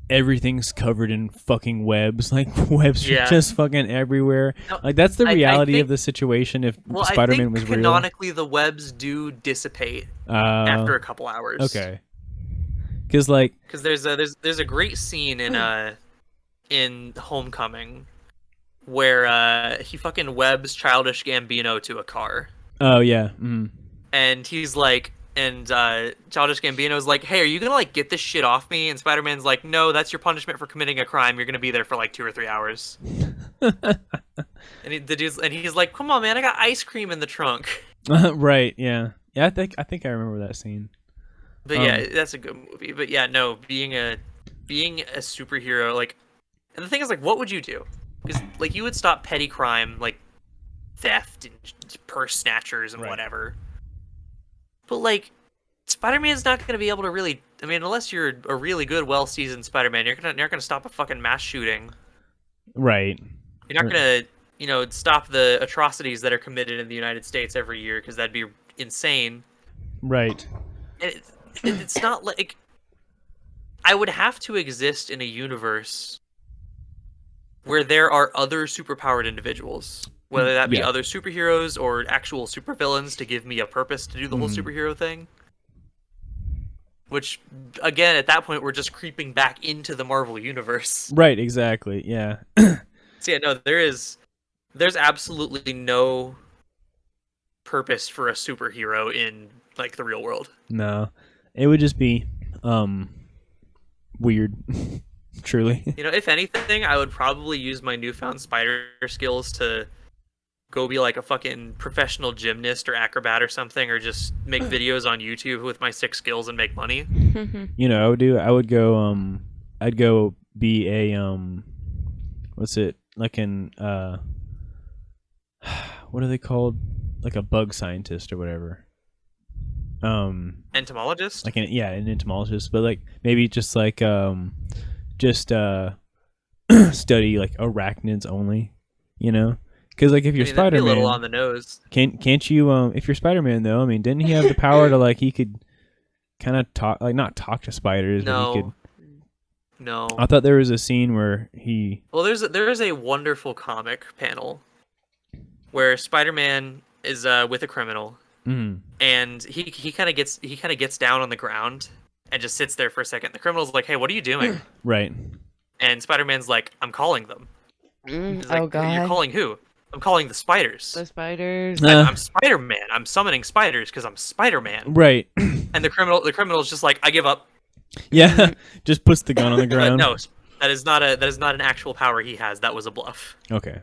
everything's covered in fucking webs. Like webs are just fucking everywhere. No, like that's the reality I think, of the situation if I Spider-Man think was real. canonically the webs do dissipate after a couple hours. Okay. Because like, there's a great scene in Homecoming where he fucking webs Childish Gambino to a car. Oh yeah. And he's like, Childish Gambino's like, hey, are you gonna like get this shit off me? And Spider-Man's like, no, that's your punishment for committing a crime. You're gonna be there for like 2 or 3 hours. And he's like, come on, man, I got ice cream in the trunk. Right. Yeah. Yeah. I think I remember that scene. But yeah, that's a good movie. But yeah, no, being a superhero, like, and the thing is, like, what would you do? Because like you would stop petty crime, like theft and purse snatchers and whatever. But like, Spider-Man's not going to be able to really. I mean, unless you're a really good, well-seasoned Spider-Man, you're not going to stop a fucking mass shooting. Right. You're not going to, stop the atrocities that are committed in the United States every year, because that'd be insane. Right. And it's not like I would have to exist in a universe where there are other superpowered individuals, whether that be other superheroes or actual supervillains to give me a purpose to do the whole superhero thing. Which, again, at that point, we're just creeping back into the Marvel universe. Right. Exactly. Yeah. So yeah, no, there's absolutely no purpose for a superhero in like the real world. No. It would just be weird, truly. If anything, I would probably use my newfound spider skills to go be like a fucking professional gymnast or acrobat or something, or just make videos on YouTube with my 6 skills and make money. I'd go be a what's it, like an what are they called? Like a bug scientist or whatever. Entomologist? Like an entomologist, but like maybe just like study like arachnids only, because like if you're Spider-Man, that'd be a little on the nose. Can't you if you're Spider-Man though? I mean, didn't he have the power to like he could kind of talk, like not talk to spiders, but he could. No. I thought there was a scene where he. Well, there is a wonderful comic panel where Spider-Man is with a criminal. And he kind of gets down on the ground and just sits there for a second. The criminal's like, "Hey, what are you doing?" Right. And Spider-Man's like, "I'm calling them." Oh God! You're calling who? I'm calling the spiders. The spiders. I'm Spider-Man. I'm summoning spiders because I'm Spider-Man. Right. And the criminal's just like, "I give up." Yeah. Just puts the gun on the ground. No, that is not an actual power he has. That was a bluff. Okay.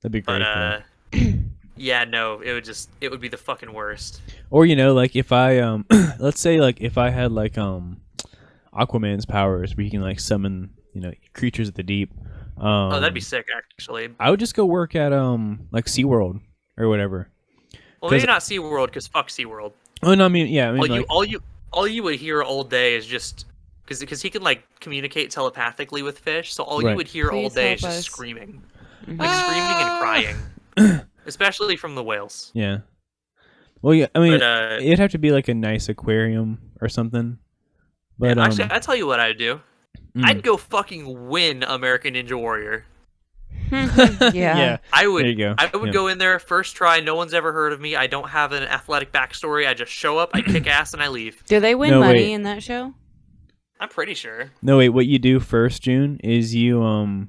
That'd be great. But yeah, no, it would be the fucking worst. Or like if I let's say like if I had like Aquaman's powers where he can like summon creatures of the deep. Oh, that'd be sick actually. I would just go work at like SeaWorld or whatever. Well, maybe not SeaWorld because fuck SeaWorld. Oh no, I mean all you would hear all day is just because he can like communicate telepathically with fish, so all you would hear all day is just screaming, like screaming and crying. Especially from the whales. Yeah. Well, yeah. I mean, it'd have to be like a nice aquarium or something. But actually, I tell you what I'd do. I'd go fucking win American Ninja Warrior. Yeah. I would. There you go. I would go in there first try. No one's ever heard of me. I don't have an athletic backstory. I just show up. I kick ass and I leave. Do they win money in that show? I'm pretty sure. No, wait. What you do first, June, is you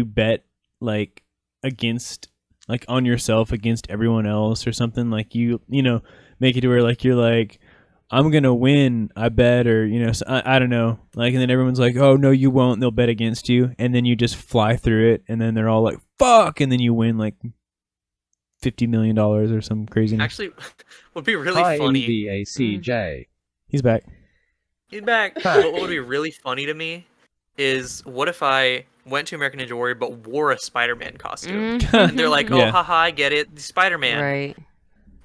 bet like against like on yourself against everyone else or something. Like you know make it to where like you're like I'm gonna win, I bet, or so, I don't know. Like, and then everyone's like, oh no, you won't. They'll bet against you, and then you just fly through it, and then they're all like, fuck, and then you win like $50 million or some craziness. Actually, would be really funny. INVACJ. He's back. He's back. What would be really funny to me is what if I went to American Ninja Warrior but wore a Spider-Man costume? And they're like, oh, Yeah. haha, I get it, Spider-Man. Right.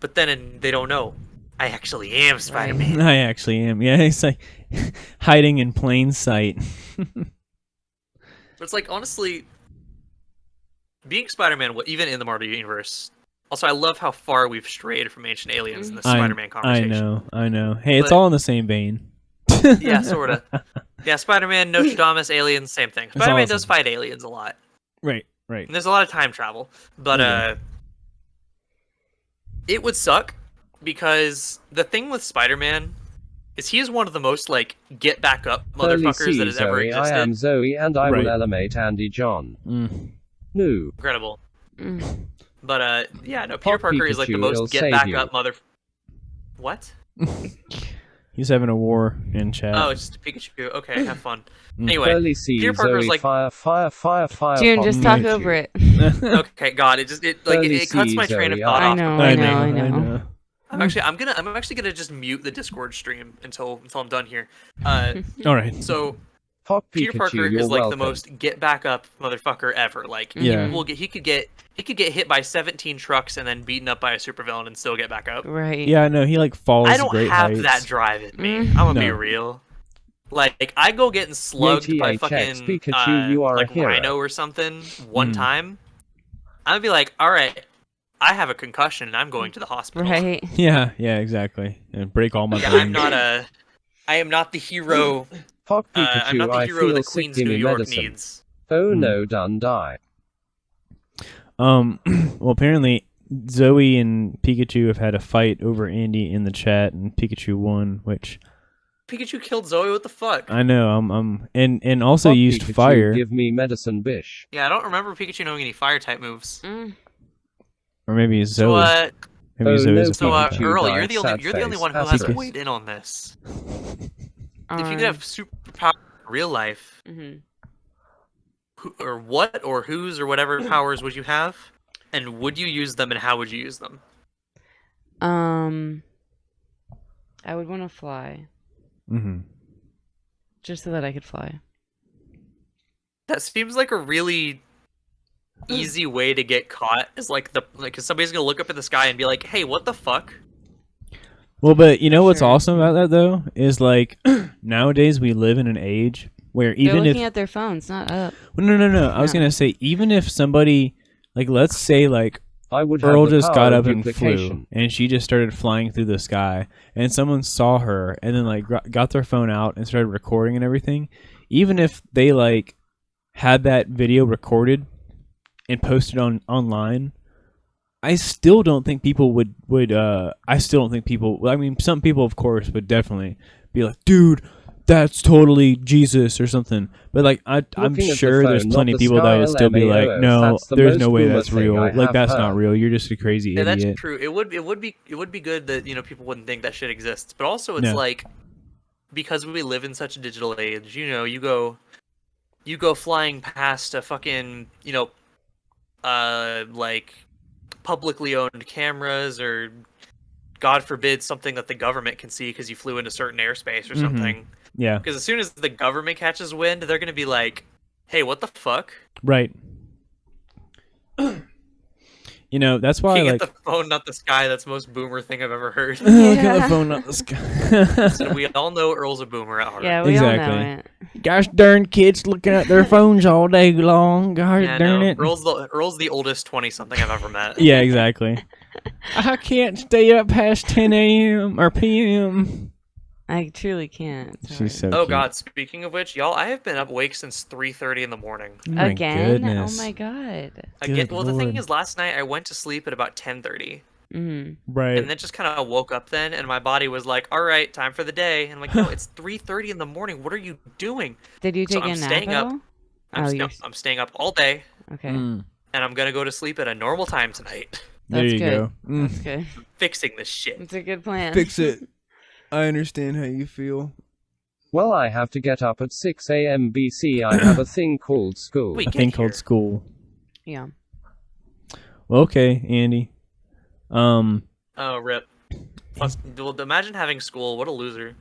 But then they don't know. I actually am Spider-Man. I actually am. Yeah, it's like hiding in plain sight. But it's like, honestly, being Spider-Man, even in the Marvel Universe. Also, I love how far we've strayed from Ancient Aliens in this Spider-Man conversation. I know. Hey, it's But- all in the same vein. Yeah, sort of. Yeah, Spider-Man, Nostradamus, aliens, same thing. Spider-Man awesome. does fight aliens a lot. Right. And there's a lot of time travel. But Yeah. It would suck because the thing with Spider-Man is he is one of the most, like, get back up motherfuckers that has ever Zoe, existed. I am Zoe and I Right. will eliminate Andy John. Mm. No. Incredible. But, yeah, no, Pop Peter Parker is, like, the Pikachu, most it'll get save back you. up mother... What? He's having a war in chat. Oh, it's just Pikachu. Okay, have fun. Mm. Anyway, Early C, Peter Parker's Zoe, like... fire. June, Pop just talk Pikachu. over it. Okay, God, it cuts my train of Zoe, thought I off. know, I know. I'm actually gonna just mute the Discord stream until I'm done here. All right. So Pop Peter Pikachu, Parker you're is like welcome. the most get back up motherfucker ever. Like Yeah. he could get hit by 17 trucks and then beaten up by a supervillain and still get back up. Right. Yeah, no, he like falls. I don't great have heights. that drive in me. I'm gonna be No. real. Like I go getting slugged by YTHX, fucking Pikachu, you are a like hero. Rhino or something one time. I'm gonna be like, all right, I have a concussion and I'm going to the hospital. Right. Yeah, exactly. And break all my Yeah, bones. I am not the hero. Pop I'm Pikachu, not the I hero feel that sick, Queens give New me York medicine. needs. Oh no, done die. Well, apparently Zoe and Pikachu have had a fight over Andy in the chat, and Pikachu won. Which Pikachu killed Zoe. What the fuck? I know. And also Pop used Pikachu, fire, give me medicine, bish. Yeah, I don't remember Pikachu knowing any fire type moves. or maybe it's So, Zoe. Maybe Oh, Zoe's no, a so fire type. Earl, died, you're the only sad you're the only face, one who happy hasn't face. weighed in on this. If you could have superpower in real life, who, or what or whose or whatever powers would you have, and would you use them, and how would you use them? I would want to fly. Just so that I could fly. That seems like a really easy way to get caught. Is like cause somebody's gonna look up at the sky and be like, "Hey, what the fuck?" Well, but you know what's awesome about that though is like nowadays we live in an age where They're even looking if at their phones, not up. well, no, I was gonna say even if somebody like let's say like I would have Earl the just power got of up and flew, duplication. and she just started flying through the sky, and someone saw her, and then like got their phone out and started recording and everything. Even if they like had that video recorded and posted online, I still don't think people would. I still don't think people. I mean, some people, of course, would definitely be like, "Dude, that's totally Jesus or something." But like, I'm Looking at the sure there's phone, plenty not of the people that sky, would still be like, LMAOs, "No, that's the there's most no way boomer that's thing real. I Like have that's not heard." real. You're just a crazy Yeah, idiot." that's true. It would be good that people wouldn't think that shit exists. But also, it's No. like because we live in such a digital age. You go flying past a fucking like publicly owned cameras or God forbid something that the government can see because you flew into certain airspace or Mhm. something. Yeah. Because as soon as the government catches wind, they're gonna be like, "Hey, what the fuck?" Right. That's why King like at the phone, not the sky. That's the most boomer thing I've ever heard. look at the phone, not the sky. So we all know Earl's a boomer at heart. Yeah, we all know it. Gosh darn kids looking at their phones all day long. Gosh Yeah, darn no, it. Earl's the oldest 20-something I've ever met. Yeah, exactly. I can't stay up past 10 a.m. or p.m. I truly can't. She's so Oh cute. God! Speaking of which, y'all, I have been awake since 3:30 in the morning. Oh my Again? goodness. Oh my god. Again, Good well, the thing Lord. is, last night I went to sleep at about 10:30, Right. And then just kind of woke up then, and my body was like, all right, time for the day. And I'm like, no, it's 3:30 in the morning. What are you doing? Did you take I'm a nap staying at up. all? I'm staying up all day. Okay. And I'm going to go to sleep at a normal time tonight. There That's you good. go. That's good. I'm fixing this shit. It's a good plan. Fix it. I understand how you feel. Well, I have to get up at 6 a.m. BC. I have a thing called school. A thing called school. Yeah. Well, okay, Andy. Oh, rip. Well, imagine having school. What a loser.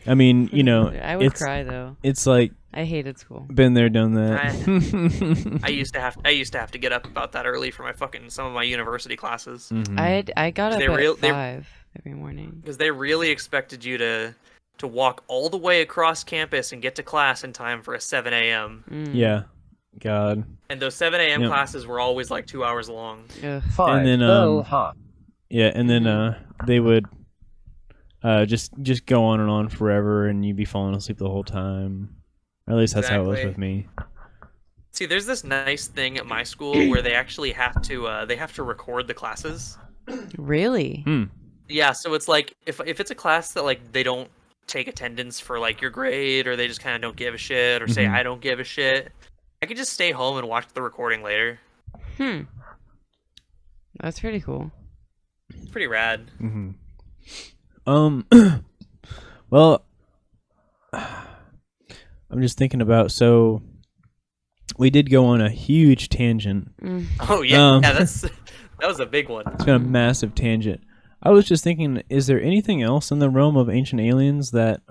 I mean, you know, I would cry though. It's like I hated school. Been there, done that. I used to have to get up about that early for my some of my university classes. I got up at 5 every morning because they really expected you to walk all the way across campus and get to class in time for a 7 a.m. Yeah, God. And those 7 a.m. classes were always like 2 hours long. Five. And then Earl, yeah, and then they would just go on forever, and you'd be falling asleep the whole time. Or at least that's how it was with me. See, there's this nice thing at my school where they actually have to record the classes. Really? Yeah, so it's like if it's a class that like they don't take attendance for like your grade, or they just kind of don't give a shit, or say I don't give a shit, I could just stay home and watch the recording later. That's pretty cool. It's pretty rad. Well, I'm just thinking about, so we did go on a huge tangent. Oh yeah, that was a big one. It's been a massive tangent. I was just thinking, is there anything else in the realm of ancient aliens that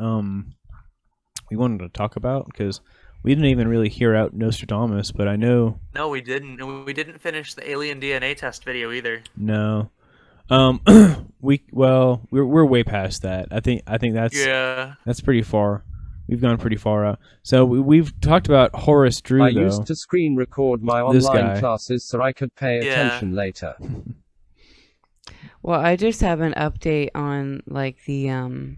we wanted to talk about? Because we didn't even really hear out Nostradamus, but I know... No, we didn't. And we didn't finish the alien DNA test video either. No. We're way past that. I think that's pretty far. We've gone pretty far out. So we've talked about Horace Drew. I used to screen record my online classes so I could pay attention later. Well, I just have an update on like the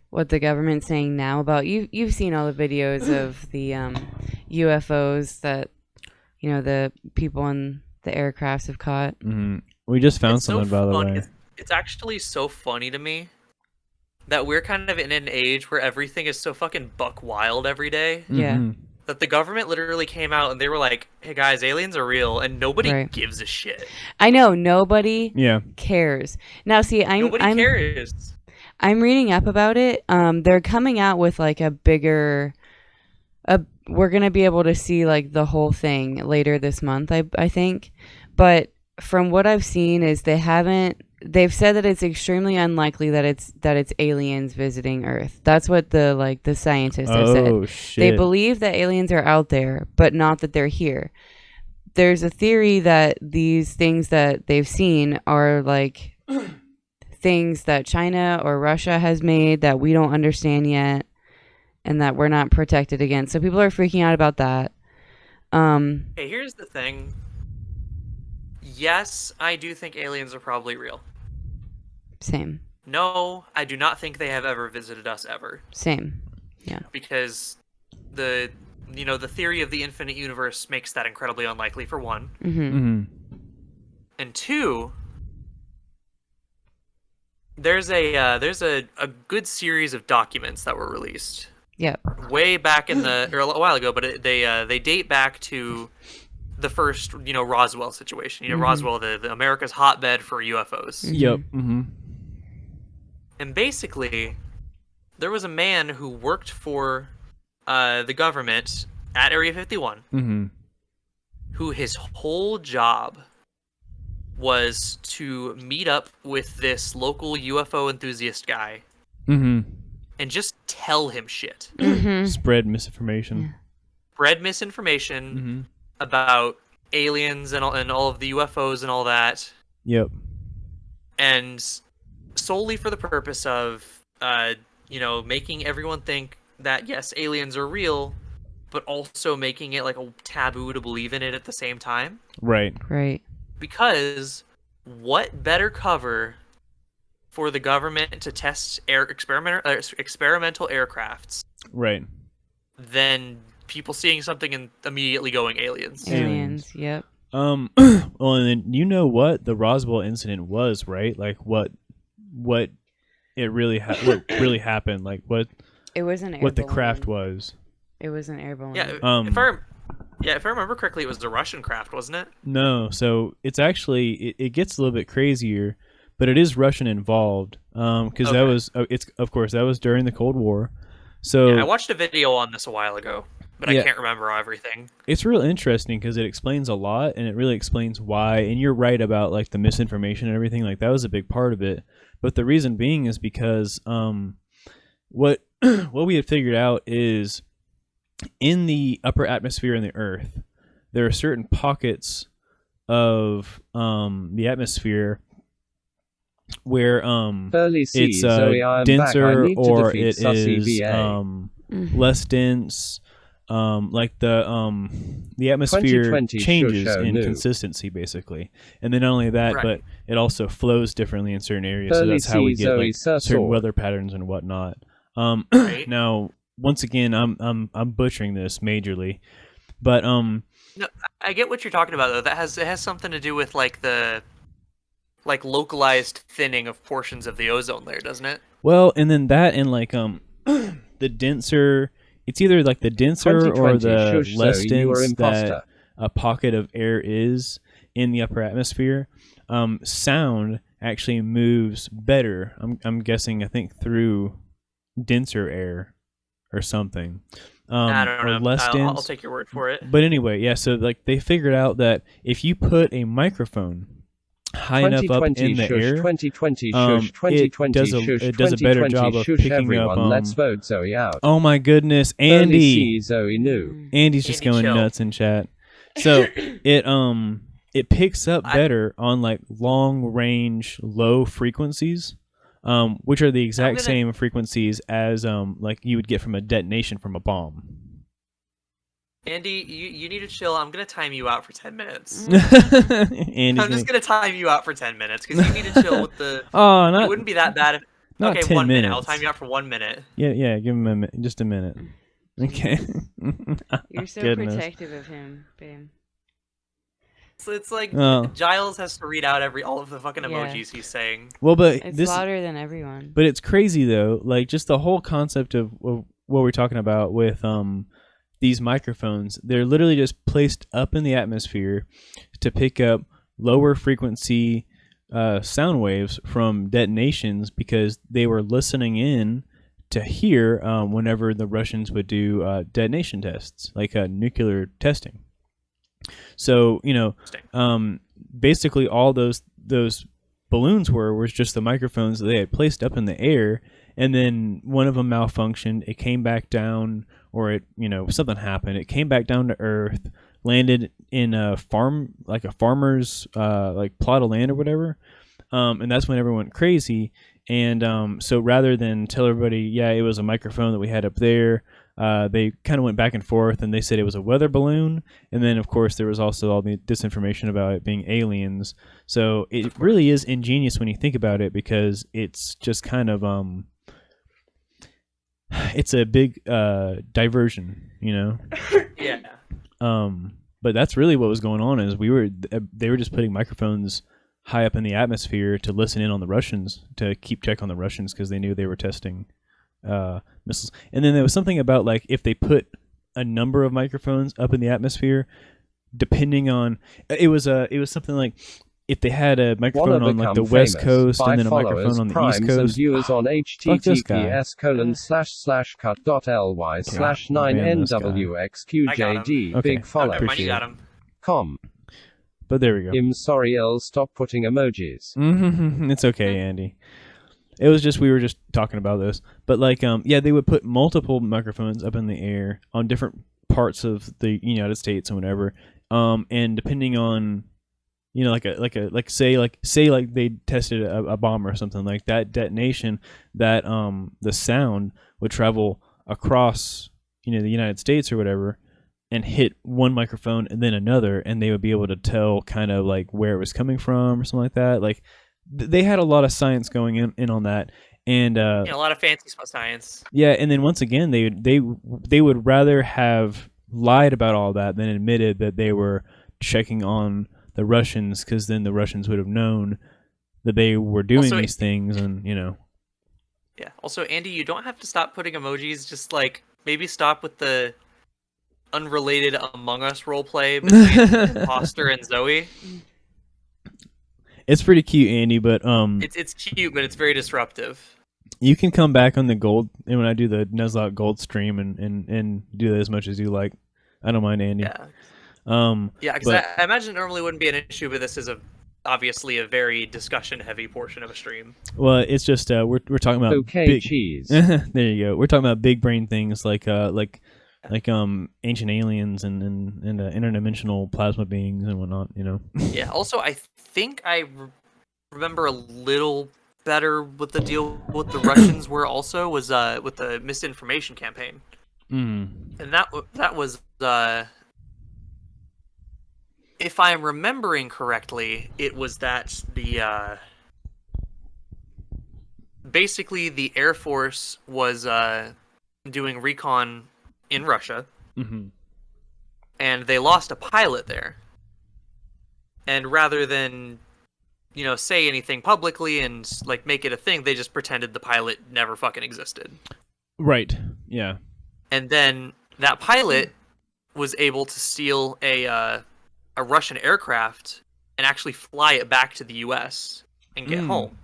what the government's saying now about you've seen all the videos of the UFOs that the people in the aircrafts have caught. We just found something, by the way. It's actually so funny to me that we're kind of in an age where everything is so fucking buck wild every day. Yeah. That the government literally came out and they were like, hey guys, aliens are real, and nobody gives a shit. I know, nobody cares. Now see, nobody cares. I'm reading up about it. They're coming out with like a bigger we're gonna be able to see like the whole thing later this month, I think. But from what I've seen is they've said that it's extremely unlikely that it's aliens visiting Earth. That's what the scientists have said. Shit. They believe that aliens are out there, but not that they're here. There's a theory that these things that they've seen are like things that China or Russia has made that we don't understand yet and that we're not protected against. So people are freaking out about that. Hey, here's the thing. Yes, I do think aliens are probably real. Same. No, I do not think they have ever visited us ever. Same. Yeah. Because the theory of the infinite universe makes that incredibly unlikely, for one. And two, there's a good series of documents that were released. Yep. Way back in a while ago, but they date back to the first, Roswell situation. Roswell, the America's hotbed for UFOs. Yep. And basically, there was a man who worked for the government at Area 51, who his whole job was to meet up with this local UFO enthusiast guy and just tell him shit. Spread misinformation. Spread misinformation about aliens and all of the UFOs and all that. Yep. And solely for the purpose of, making everyone think that, yes, aliens are real, but also making it like a taboo to believe in it at the same time. Right. Because what better cover for the government to test experimental aircrafts than people seeing something and immediately going aliens? Aliens, yep. Well, and then you know what the Roswell incident was, right? Like what it really what really happened, like what It was an air what the balloon. craft was. It was an air balloon. Yeah, if I remember correctly, it was the Russian craft, wasn't it? No, so it's actually it gets a little bit crazier, but it is Russian involved. Because that was it's of course that was during the Cold War. So yeah, I watched a video on this a while ago, but I can't remember everything. It's real interesting because it explains a lot, and it really explains why. And you're right about like the misinformation and everything. Like that was a big part of it. But the reason being is because what what we had figured out is in the upper atmosphere in the Earth, there are certain pockets of the atmosphere where it's denser or it is less dense. Like the atmosphere changes in consistency basically, and then not only that, but it also flows differently in certain areas. So that's how we get like certain weather patterns and whatnot. Now, once again, I'm butchering this majorly, but No, I get what you're talking about though. It has something to do with like the localized thinning of portions of the ozone layer, doesn't it? Well, and then that and like the denser. It's either like the denser or the less dense that a pocket of air is in the upper atmosphere. Sound actually moves better. I'm guessing. I think through denser air or something. I don't know. Less dense. I'll take your word for it. But anyway, yeah. So like they figured out that if you put a microphone high enough up in the air, it does a better job of picking up. Let's vote Zoe out. Oh my goodness, Andy! Zoe knew. Andy's just going nuts in chat. So it picks up better on like long range, low frequencies, which are the exact same frequencies as like you would get from a detonation from a bomb. Andy, you need to chill. I'm going to time you out for 10 minutes. I'm just going to time you out for 10 minutes because you need to chill with the... it wouldn't be that bad if... Not okay, 10 1 minute. minutes. I'll time you out for 1 minute. Yeah, give him just a minute. Okay. You're so protective of him, babe. So it's like Giles has to read out all of the fucking emojis he's saying. Well, but it's louder than everyone. But it's crazy though, like just the whole concept of what we're talking about with these microphones. They're literally just placed up in the atmosphere to pick up lower frequency sound waves from detonations because they were listening in to hear whenever the Russians would do detonation tests, like nuclear testing. So, basically all those balloons was just the microphones that they had placed up in the air, and then one of them malfunctioned. It came back down, or it, something happened. It came back down to Earth, landed in a farm, like a farmer's like plot of land or whatever, and that's when everyone went crazy. And so rather than tell everybody, yeah, it was a microphone that we had up there, they kind of went back and forth, and they said it was a weather balloon. And then, of course, there was also all the disinformation about it being aliens. So it really is ingenious when you think about it, because it's just kind of it's a big diversion, Yeah. But that's really what was going on. Is they were just putting microphones high up in the atmosphere to listen in on the Russians, to keep check on the Russians, because they knew they were testing missiles. And then there was something about like if they put a number of microphones up in the atmosphere, depending on it was something like if they had a microphone on like the West Coast and then a microphone on the East Coast. And viewers on https://cut.ly/9nwxqjd big follow. But there we go. I'm sorry, Earl, stop putting emojis. It's okay, Andy. It was just, we were just talking about this. But like, they would put multiple microphones up in the air on different parts of the United States and whatever. And depending on, say they tested a bomb or something like that detonation, that the sound would travel across, the United States or whatever, and hit one microphone and then another, and they would be able to tell kind of like where it was coming from or something like that. Like they had a lot of science going in on that, and a lot of fancy science. Yeah, and then once again, they would rather have lied about all that than admitted that they were checking on the Russians, because then the Russians would have known that they were doing Also, these things, and Yeah. Also, Andy, you don't have to stop putting emojis. Just like maybe stop with the unrelated Among Us roleplay between Imposter and Zoe. It's pretty cute, Andy, but It's cute, but it's very disruptive. you can come back on the gold, and when I do the Nuzlocke gold stream, and do that as much as you like. I don't mind, Andy. Yeah. Yeah, because but- I imagine it normally wouldn't be an issue, but this is obviously a very discussion-heavy portion of a stream. Well, it's just we're talking about Okay, cheese. There you go. We're talking about big brain things like ancient aliens and interdimensional plasma beings and whatnot. Yeah. Also, I think I remember a little better what the deal with the Russians were. Also, was with the misinformation campaign, and that was if I'm remembering correctly, it was that the basically the Air Force was doing recon in Russia, and they lost a pilot there. And rather than, say anything publicly and like make it a thing, they just pretended the pilot never fucking existed. Right. Yeah. And then that pilot was able to steal a Russian aircraft and actually fly it back to the U.S. and get home.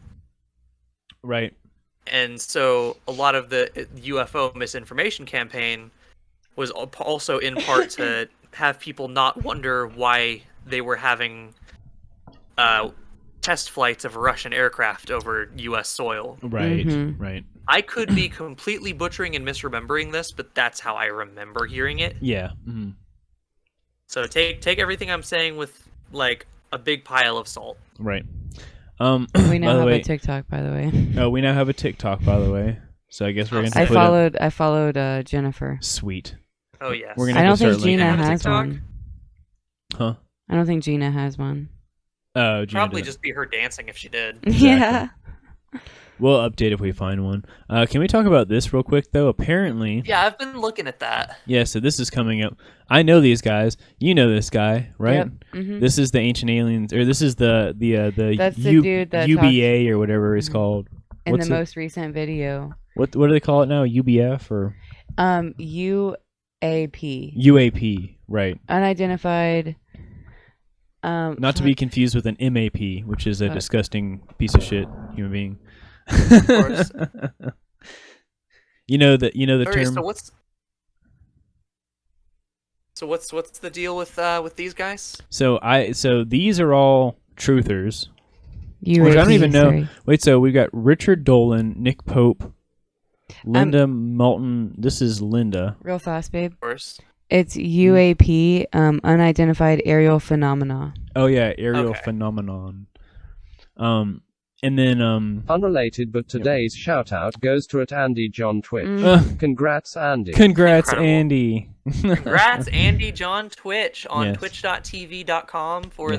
Right. And so a lot of the UFO misinformation campaign was also in part to have people not wonder why they were having test flights of a Russian aircraft over U.S. soil. Right. Right. I could be completely butchering and misremembering this, but that's how I remember hearing it. Yeah. So take everything I'm saying with like a big pile of salt. Right. We now have a TikTok, by the way. Oh, we now have a TikTok, by the way. So I guess we're gonna. I followed Jennifer. Sweet. Oh yes. We're gonna I don't start think Gina linking has TikTok. one. Huh? I don't think Gina has one. Oh, Gina Probably doesn't. just be her dancing if she did. Yeah. We'll update if we find one. Can we talk about this real quick, though? Apparently... Yeah, I've been looking at that. Yeah, so this is coming up. I know these guys. You know this guy, right? Yep. Mhm. This is the Ancient Aliens, or this is the That's the dude that UBA or whatever it's called. In What's the most recent video. What do they call it now? UBF or UAP. UAP, right? Unidentified. Not to be confused with an MAP, which is a disgusting piece of shit human being. Of course. You know the Okay, term. So what's the deal with these guys? So these are all truthers. UAP, which I don't even know. sorry. Wait, so we've got Richard Dolan, Nick Pope, Linda Moulton. This is Linda. Real fast, babe. Of course. It's UAP, unidentified aerial phenomena. Oh yeah, aerial phenomenon. And then Unrelated, but today's shout out goes to Andy John Twitch. Congrats, Andy. Congrats, Incredible. Andy. Congrats, Andy John Twitch on Yes. twitch.tv.com for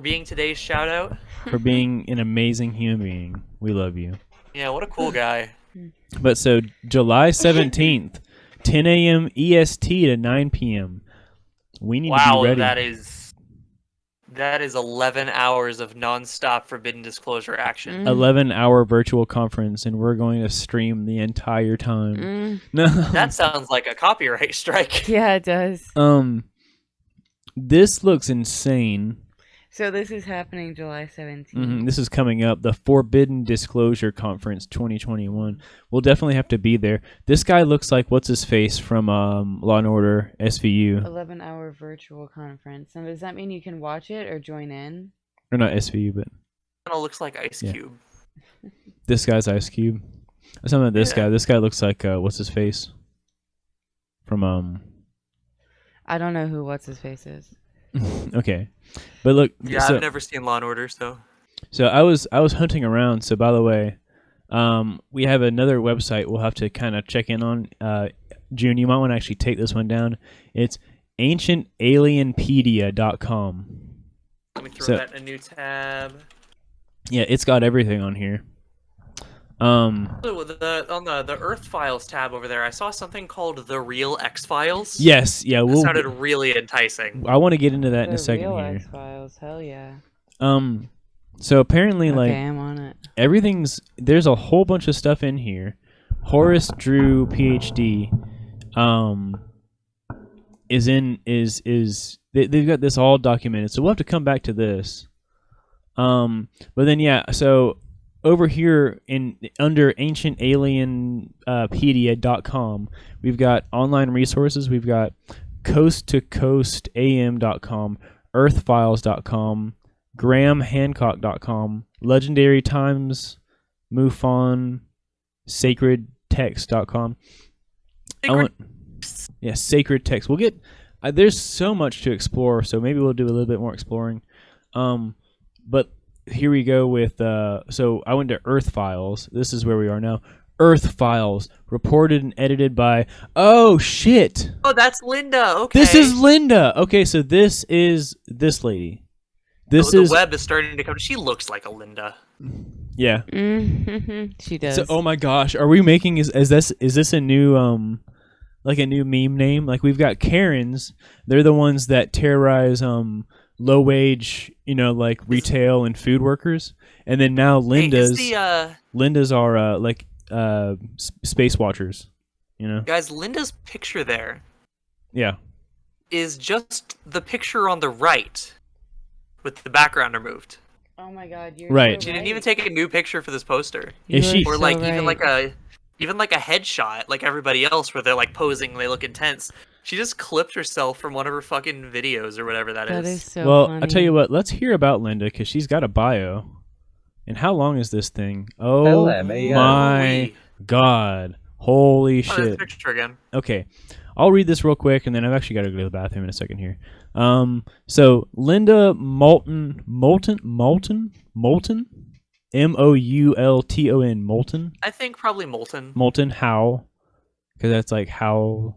being today's shout out. For being an amazing human being. We love you. Yeah, what a cool guy. But so July 17th, 10 a.m. EST to 9 p.m. We need to Wow, be ready. that is 11 hours of non-stop forbidden disclosure action. 11-hour virtual conference, and we're going to stream the entire time. No. That sounds like a copyright strike. Yeah, it does. This looks insane. So this is happening July 17th. This is coming up, the Forbidden Disclosure Conference 2021. We'll definitely have to be there. This guy looks like what's his face from Law and Order SVU. 11-hour virtual conference. Now, does that mean you can watch it or join in? Or not SVU, but It looks like Ice Cube. this guy's Ice Cube. Some of this guy. This guy looks like what's his face from I don't know who what's his face is. Okay, but look. Yeah, so, I've never seen Law and Order, so. So I was hunting around. So by the way, we have another website we'll have to kind of check in on. June, you might want to actually take this one down. It's ancientalienpedia.com. Let me throw that in a new tab. Yeah, it's got everything on here. Um, So on the Earth Files tab over there, I saw something called The Real X-Files. yes, yeah, That we'll. sounded really enticing. I want to get into that in a The second real here. X-Files, hell yeah. So apparently, Okay, like, I'm on it. there's a whole bunch of stuff in here. Horace Drew, PhD, they've got this all documented. So we'll have to come back to this. But then yeah, so over here under ancientalienpedia.com, we've got online resources. We've got coasttocoastam.com, earthfiles.com, grahamhancock.com, legendary times, MUFON, sacredtext.com. Sacred text. We'll get there's so much to explore, so maybe we'll do a little bit more exploring. But here we go with so I went to Earth Files. This is where we are now. Earth Files, reported and edited by oh shit. Oh, that's Linda. Okay. This is Linda. Okay, so this is this lady. The web is starting to come. She looks like a Linda. Yeah. She does. So, oh my gosh, are we making is this a new like a new meme name? Like we've got Karens. They're the ones that terrorize low wage, like retail and food workers. And then now Linda's Linda's are like space watchers, Guys, Linda's picture there Yeah. is just the picture on the right with the background removed. Oh my god, you're right. So She didn't even take a new picture for this poster. Is she? Or so like right. even like a headshot like everybody else where they're like posing and they look intense. She just clipped herself from one of her fucking videos or whatever that is. That is so Well, funny. I'll tell you what, let's hear about Linda because she's got a bio. And how long is this thing? Oh my god. Holy Oh, there's shit. the picture again. Okay. I'll read this real quick and then I've actually got to go to the bathroom in a second here. So Linda Moulton, M-O-U-L-T-O-N, Moulton. I think probably Molten. Moulton, how? Because that's like how.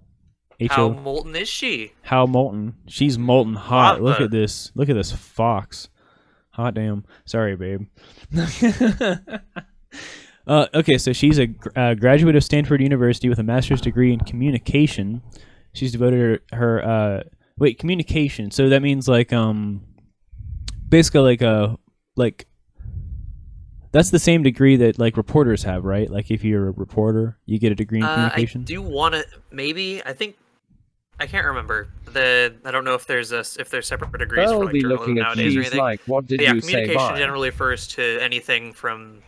How molten is she? How molten? She's molten hot. Lava. Look at this. Look at this fox. Hot damn. Sorry, babe. Okay, so she's a graduate of Stanford University with a master's degree in communication. She's devoted her communication. So that means like basically like that's the same degree that like reporters have, right? Like if you're a reporter, you get a degree in communication. I do want to maybe. I can't remember. I don't know if there's separate degrees for like journalism nowadays or anything. Like, what did yeah, you say? Communication generally refers to anything from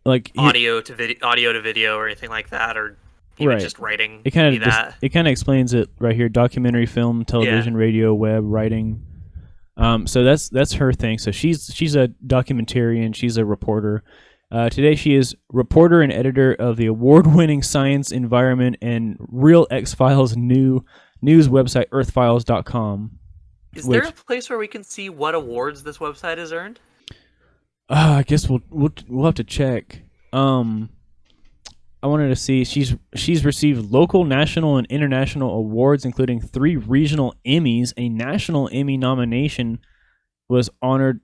like audio to video or anything like that, or even just writing. It kind of explains it right here: documentary, film, television, radio, web, writing. So that's her thing. So she's a documentarian. She's a reporter. Today she is reporter and editor of the award-winning Science, Environment, and Real X-Files news website earthfiles.com. Is there a place where we can see what awards this website has earned? I guess we'll have to check. I wanted to see she's received local, national, and international awards, including 3 regional Emmys. A national Emmy nomination was honored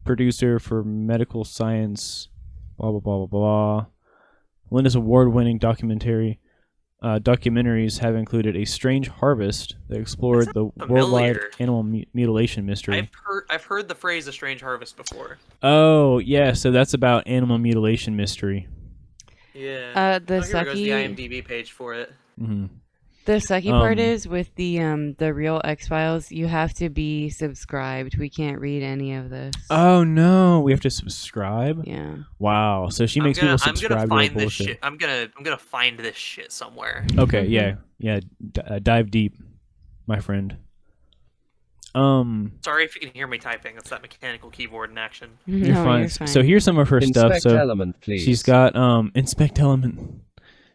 producer for medical science. Blah blah blah blah blah. Linda's award-winning documentaries have included A Strange Harvest that explored the worldwide animal mutilation mystery. I've heard the phrase "A Strange Harvest" before. Oh yeah, so that's about animal mutilation mystery. Yeah. The here goes the sucky IMDb page for it. Mm-hmm. The sucky part is with the Real X-Files, you have to be subscribed. We can't read any of this. Oh no, we have to subscribe. Yeah. Wow. So she makes people subscribe to her bullshit. I'm gonna find this shit somewhere. Okay. Yeah. Dive deep, my friend. Sorry if you can hear me typing. It's that mechanical keyboard in action. You're fine. So here's some of her stuff. Inspect element, please. She's got inspect element.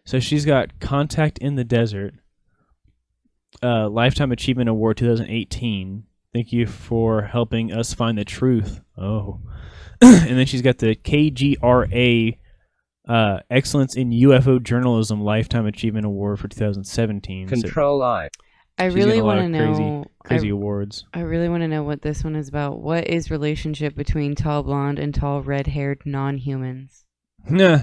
So she's got Contact in the Desert, Lifetime Achievement Award 2018. Thank you for helping us find the truth. Oh, and then she's got the KGRA Excellence in UFO Journalism Lifetime Achievement Award for 2017. Control I. I really want to know crazy awards. I really want to know what this one is about. What is relationship between tall blonde and tall red-haired non-humans? Nah.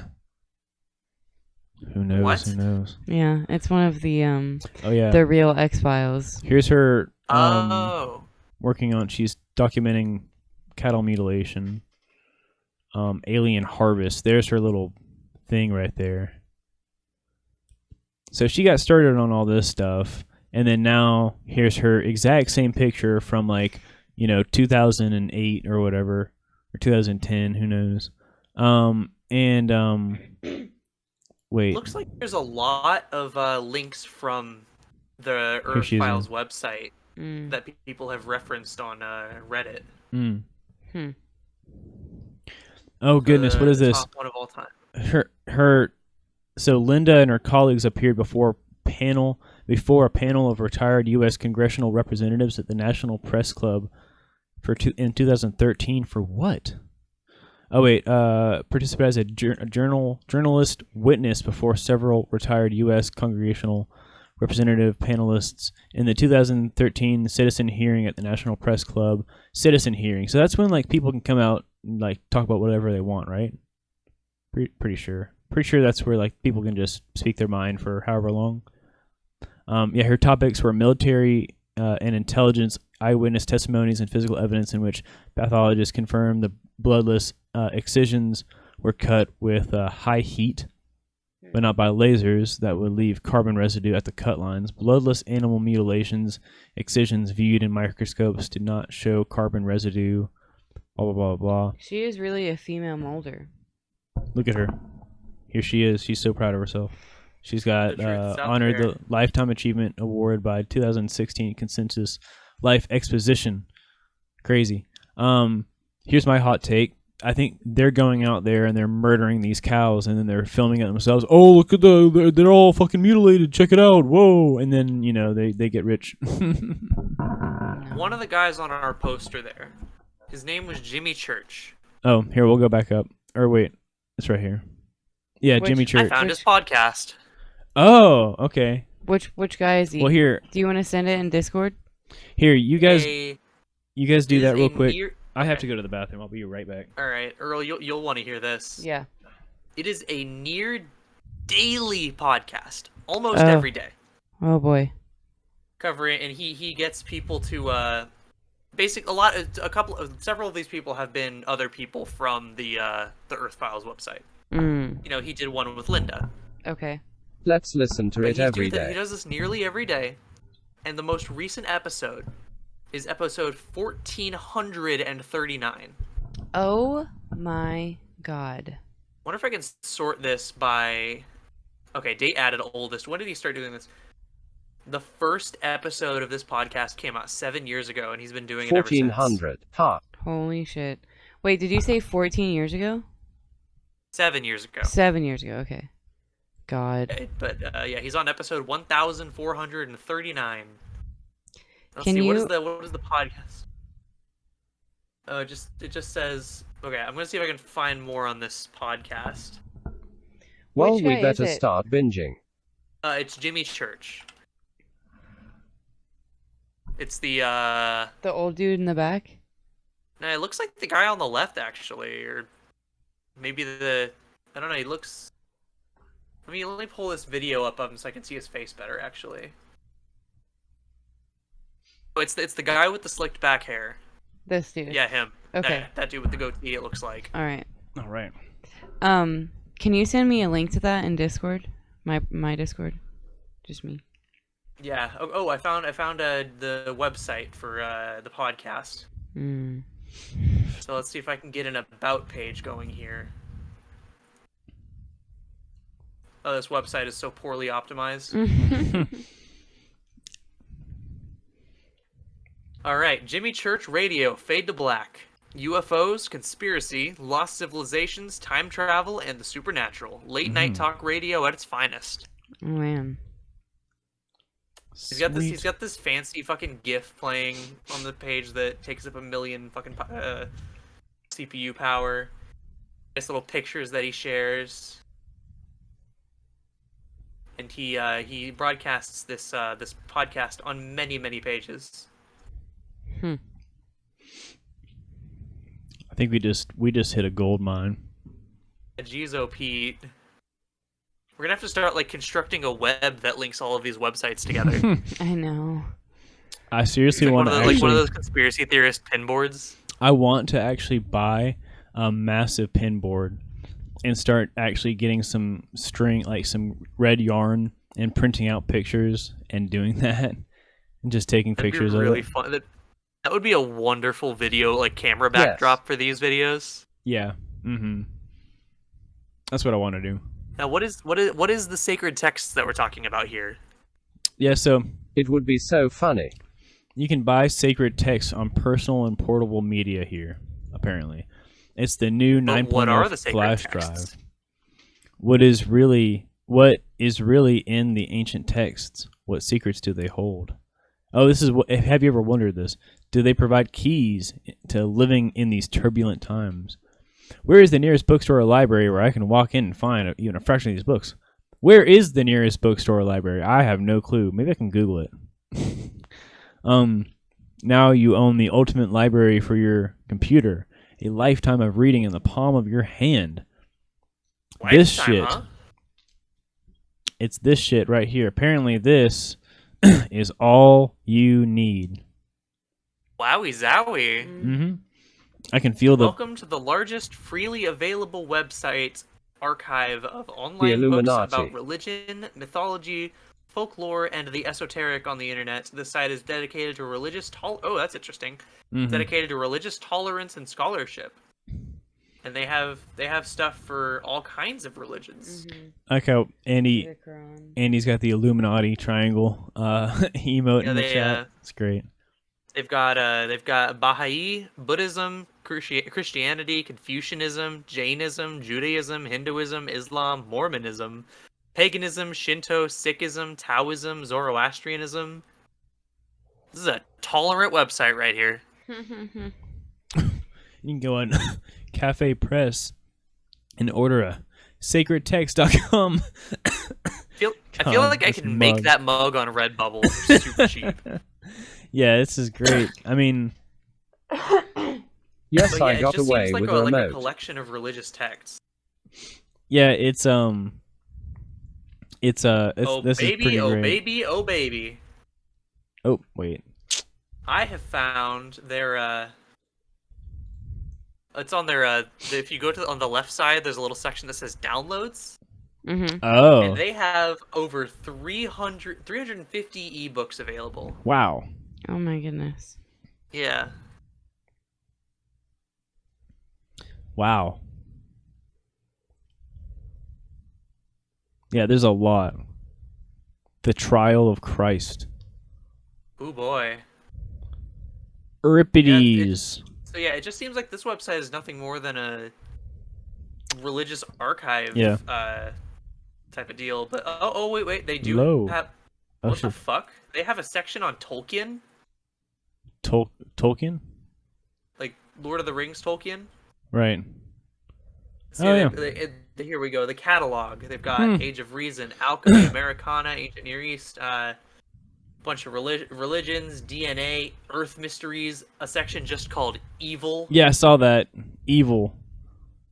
Who knows? What? Who knows? Yeah, it's one of the Oh yeah. the real X-Files. Here's her Oh. working on. She's documenting cattle mutilation. Alien harvest. There's her little thing right there. So she got started on all this stuff, and then now here's her exact same picture from 2008 or whatever, or 2010. Who knows? Wait. Looks like there's a lot of links from the Here Earth she is Files in. website that people have referenced on Reddit. Oh goodness, what is this? Top one of all time. So Linda and her colleagues appeared before a panel of retired U.S. congressional representatives at the National Press Club in 2013 for what? Oh wait, participated as a journalist witness before several retired U.S. congressional representative panelists in the 2013 citizen hearing at the National Press Club. Citizen hearing. So that's when people can come out and talk about whatever they want, right? Pretty sure. Pretty sure that's where people can just speak their mind for however long. Her topics were military and intelligence, eyewitness testimonies, and physical evidence in which pathologists confirmed the bloodless excisions were cut with high heat, but not by lasers that would leave carbon residue at the cut lines. Bloodless animal mutilations, excisions viewed in microscopes did not show carbon residue. Blah, blah, blah, blah. She is really a female molder. Look at her. Here she is. She's so proud of herself. She's got honored the Lifetime Achievement Award by 2016 Consensus Life Exposition. Crazy. Here's my hot take. I think they're going out there and they're murdering these cows, and then they're filming it themselves. Oh, look at they're all fucking mutilated. Check it out. Whoa. And then, they get rich. One of the guys on our poster there, his name was Jimmy Church. Oh, here, we'll go back up. Or wait, it's right here. Yeah, Jimmy Church. I found his podcast. Oh, okay. Which guy is he? Well, here. Do you want to send it in Discord? Here, you guys do that real quick. I have Okay. to go to the bathroom. I'll be right back. All right, Earl, you'll want to hear this. Yeah. It is a near daily podcast, almost every day. Oh boy. Covering, and he gets people to several of these people have been other people from the Earth Files website. He did one with Linda. Okay. Let's listen to it every day. He does this nearly every day, and the most recent episode is episode 1439. Oh my god. Wonder if I can sort this by... Okay, date added oldest. When did he start doing this? The first episode of this podcast came out 7 years ago, and he's been doing it ever since. 1400. Ha. Holy shit. Wait, did you say 14 years ago? 7 years ago. 7 years ago, okay. God. But yeah, he's on episode 1439. Let's Can see, you... what is the podcast? It just says... Okay, I'm gonna see if I can find more on this podcast. Well, we better start binging. It's Jimmy Church. It's the old dude in the back? No, it looks like the guy on the left, actually, or maybe I don't know. He looks. Let me pull this video up of him so I can see his face better, actually. Oh, it's the guy with the slicked back hair. This dude. Yeah, him. Okay. That dude with the goatee. It looks like. All right. All right. Can you send me a link to that in Discord? My Discord. Just me. Yeah. Oh, I found the website for the podcast. So let's see if I can get an about page going here. Oh, this website is so poorly optimized. All right, Jimmy Church Radio, Fade to Black. UFOs, conspiracy, lost civilizations, time travel, and the supernatural. Late night talk radio at its finest. Oh man. He's got this fancy fucking GIF playing on the page that takes up 1 million fucking CPU power. Nice little pictures that he shares. And he broadcasts this podcast on many pages. I think we just hit a gold mine. Jeezo Pete. We're gonna have to start like constructing a web that links all of these websites together. I know. I seriously Like want to like one actually. of those conspiracy theorist pin boards. I want to actually buy a massive pin board and start actually getting some string, like some red yarn, and printing out pictures and doing that, and just taking That'd pictures be really of it. fun. That would be a wonderful video, like camera backdrop for these videos. Yeah. Mm-hmm. That's what I want to do. Now, what is the sacred texts that we're talking about here? Yeah, so it would be so funny. You can buy sacred texts on personal and portable media here, apparently. It's the new 9.0 flash drive. What is really in the ancient texts? What secrets do they hold? Oh, this is what. Have you ever wondered this? Do they provide keys to living in these turbulent times? Where is the nearest bookstore or library where I can walk in and find even a fraction of these books? Where is the nearest bookstore or library? I have no clue. Maybe I can Google it. Now you own the ultimate library for your computer. A lifetime of reading in the palm of your hand. This shit. Huh? It's this shit right here. Apparently this is all you need. Wowie zowie. Mm-hmm. I can feel Welcome to the largest freely available website archive of The online books Illuminati. about religion, mythology, folklore, and the esoteric on the internet. This site is dedicated to religious oh, that's interesting. Mhm. Dedicated to religious tolerance and scholarship. And they have stuff for all kinds of religions. Mm-hmm. like how Andy's got the Illuminati triangle emote in the chat. It's great. They've got Baha'i, Buddhism, Christianity, Confucianism, Jainism, Judaism, Hinduism, Islam, Mormonism, paganism, Shinto, Sikhism, Taoism, Zoroastrianism. This is a tolerant website right here. You can go on Cafe Press and order a sacredtext.com. I feel like I can make that mug on Redbubble for super cheap. Yeah, this is great. I mean, Yes, But I yeah, it got just away seems like with a, a like a remote. collection of religious texts. yeah, it's Oh this is baby, pretty oh great. baby, oh baby. Oh wait, I have found their it's on their if you go to on the left side, there's a little section that says downloads. Mm-hmm. Oh. And they have over 350 ebooks available. Wow. Oh my goodness. Yeah. Wow. Yeah, there's a lot. The Trial of Christ. Ooh boy. Euripides. So yeah, it just seems like this website is nothing more than a religious archive Yeah. Type of deal. But wait, they do Low. have Oh, what the shit. fuck? They have a section on Tolkien? Tolkien? Like Lord of the Rings Tolkien? Right. See, Oh, yeah. Here we go. The catalog. They've got Hmm. Age of Reason, Alchemy, Americana, Ancient Near East, bunch of religions, DNA, Earth Mysteries, a section just called Evil. Yeah, I saw that. Evil.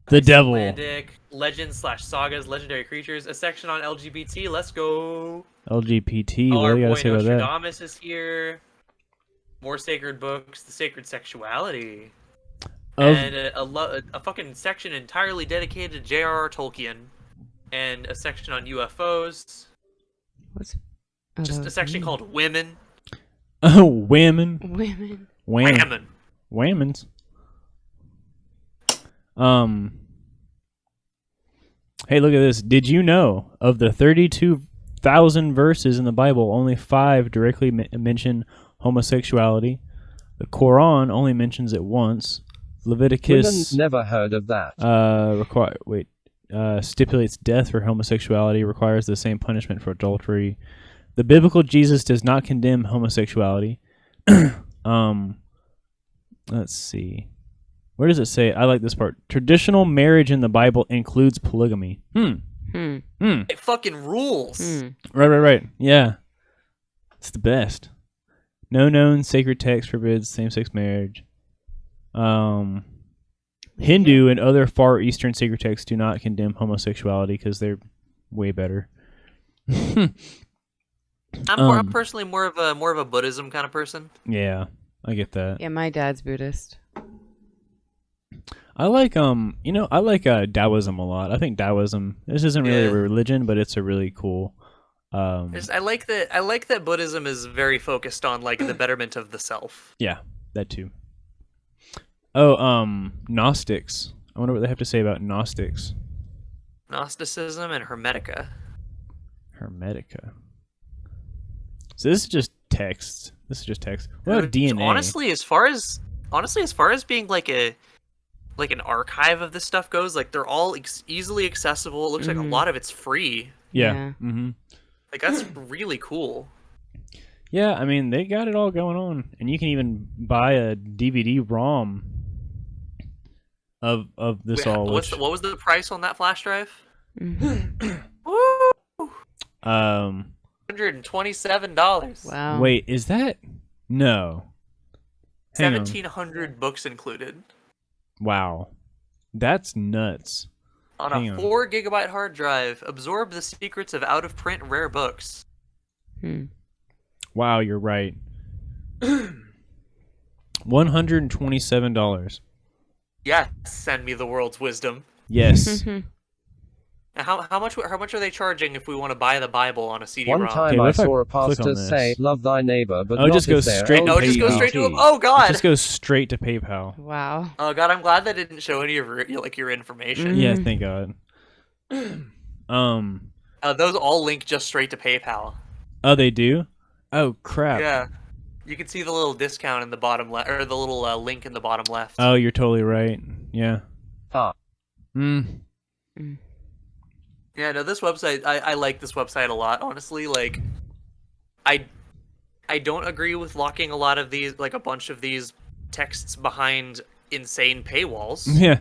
The devil. Icelandic, Legends/Sagas, Legendary Creatures, a section on LGBT. Let's go. LGBT. Oh, What our do you boy gotta say about that? Nostradamus is here. More sacred books, the sacred sexuality. Of- And a fucking section entirely dedicated to J.R.R. Tolkien. And a section on UFOs. What's Just a section called Women. Oh, women. Women. Whammon. Whammons. Hey, look at this. Did you know of the 32,000 verses in the Bible, only 5 directly mention homosexuality? The Quran only mentions it once. Leviticus Never heard of that. stipulates death for homosexuality, requires the same punishment for adultery. The biblical Jesus does not condemn homosexuality. Let's see. Where does it say? I like this part. Traditional marriage in the Bible includes polygamy. It fucking rules. Right. Yeah. It's the best. No known sacred text forbids same-sex marriage. Hindu and other Far Eastern sacred texts do not condemn homosexuality because they're way better. I'm personally more of a Buddhism kind of person. Yeah, I get that. Yeah, my dad's Buddhist. I like I like Taoism a lot. I think Taoism, this isn't really a religion, but it's a really cool I like that Buddhism is very focused on like the betterment of the self. yeah, that too. Oh, Gnostics. I wonder what they have to say about Gnostics. Gnosticism and Hermetica. Hermetica. So this is just text. What about DNA? Honestly, as far as being like an archive of this stuff goes, like they're all easily accessible. It looks like a lot of it's free. Yeah. Mm-hmm. Like that's really cool. Yeah, I mean they got it all going on, and you can even buy a DVD-ROM of this all. What was the price on that flash drive? $127. Wow. Wait, is that no? 1,700 books included. Wow, that's nuts. On a 4 gigabyte hard drive, absorb the secrets of out-of-print rare books. Wow, you're right. $127. Yes, send me the world's wisdom. Yes. How much are they charging if we want to buy the Bible on a CD-ROM? One time I saw a pastor say, "Love thy neighbor," but not just go if they're straight. No, just go straight to him. Oh God! Just go straight to PayPal. Wow. Oh God, I'm glad that didn't show any of your information. Yeah, thank God. Those all link just straight to PayPal. Oh, they do? Oh crap. Yeah, you can see the little discount in the bottom left, or the little link in the bottom left. Oh, you're totally right. Yeah. Yeah, no, this website, I like this website a lot, honestly. Like, I don't agree with locking a lot of these, like a bunch of these texts behind insane paywalls. Yeah.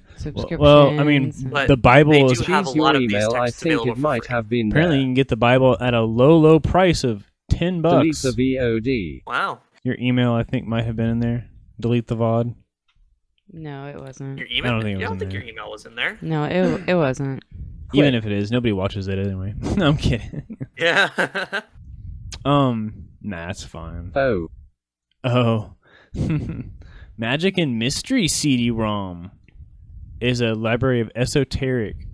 Well, I mean, but the Bible is. do have a lot of these email. I texts think available it for might free. have been Apparently, there. you can get the Bible at a low price of $10. Delete the VOD. Wow. Your email, I think, might have been in there. Delete the VOD. No, it wasn't. Your email? I don't think it was you don't in think there. your email was in there? No, it wasn't. Even if it is, nobody watches it anyway. No, I'm kidding. Yeah. Nah, it's fine. Oh. Magic and Mystery CD-ROM is a library of esoteric,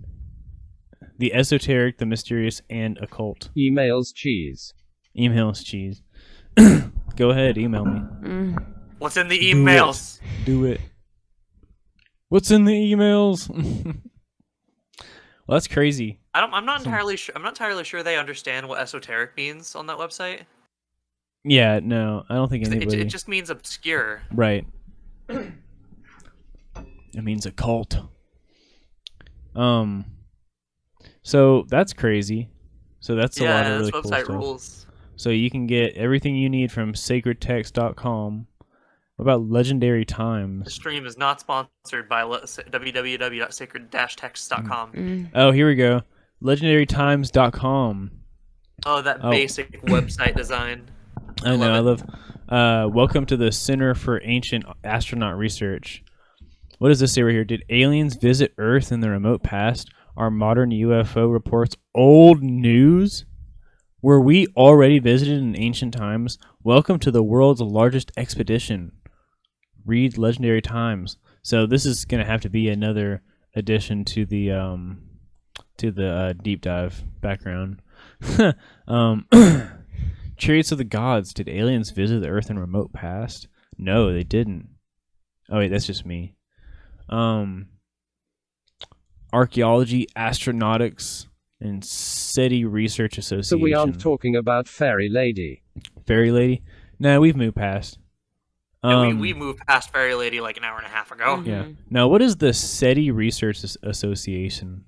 the esoteric, the mysterious, and occult. Emails cheese. Emails cheese. Go ahead, email me. What's in the emails? Do it. What's in the emails? Well, that's crazy. I'm not entirely sure. I'm not entirely sure they understand what esoteric means on that website. Yeah, no, I don't think anybody. It just means obscure. Right. It means occult. So that's crazy. So that's a lot of really cool website stuff. rules. So you can get everything you need from sacredtext.com. What about Legendary Times? The stream is not sponsored by www.sacred-text.com. Oh, here we go. LegendaryTimes.com. Oh, that basic website design. I know, I love. Welcome to the Center for Ancient Astronaut Research. What does this say right here? Did aliens visit Earth in the remote past? Are modern UFO reports old news? Were we already visited in ancient times? Welcome to the world's largest expedition. Read Legendary Times. So this is going to have to be another addition to the deep dive background. Chariots of the Gods. Did aliens visit the Earth in remote past? No, they didn't. Oh wait, that's just me. Archaeology, astronautics, and SETI Research Association. So we aren't talking about Fairy Lady. Fairy Lady? No, we've moved past. We moved past Fairy Lady like an hour and a half ago. Yeah. Now, what is the SETI Research Association?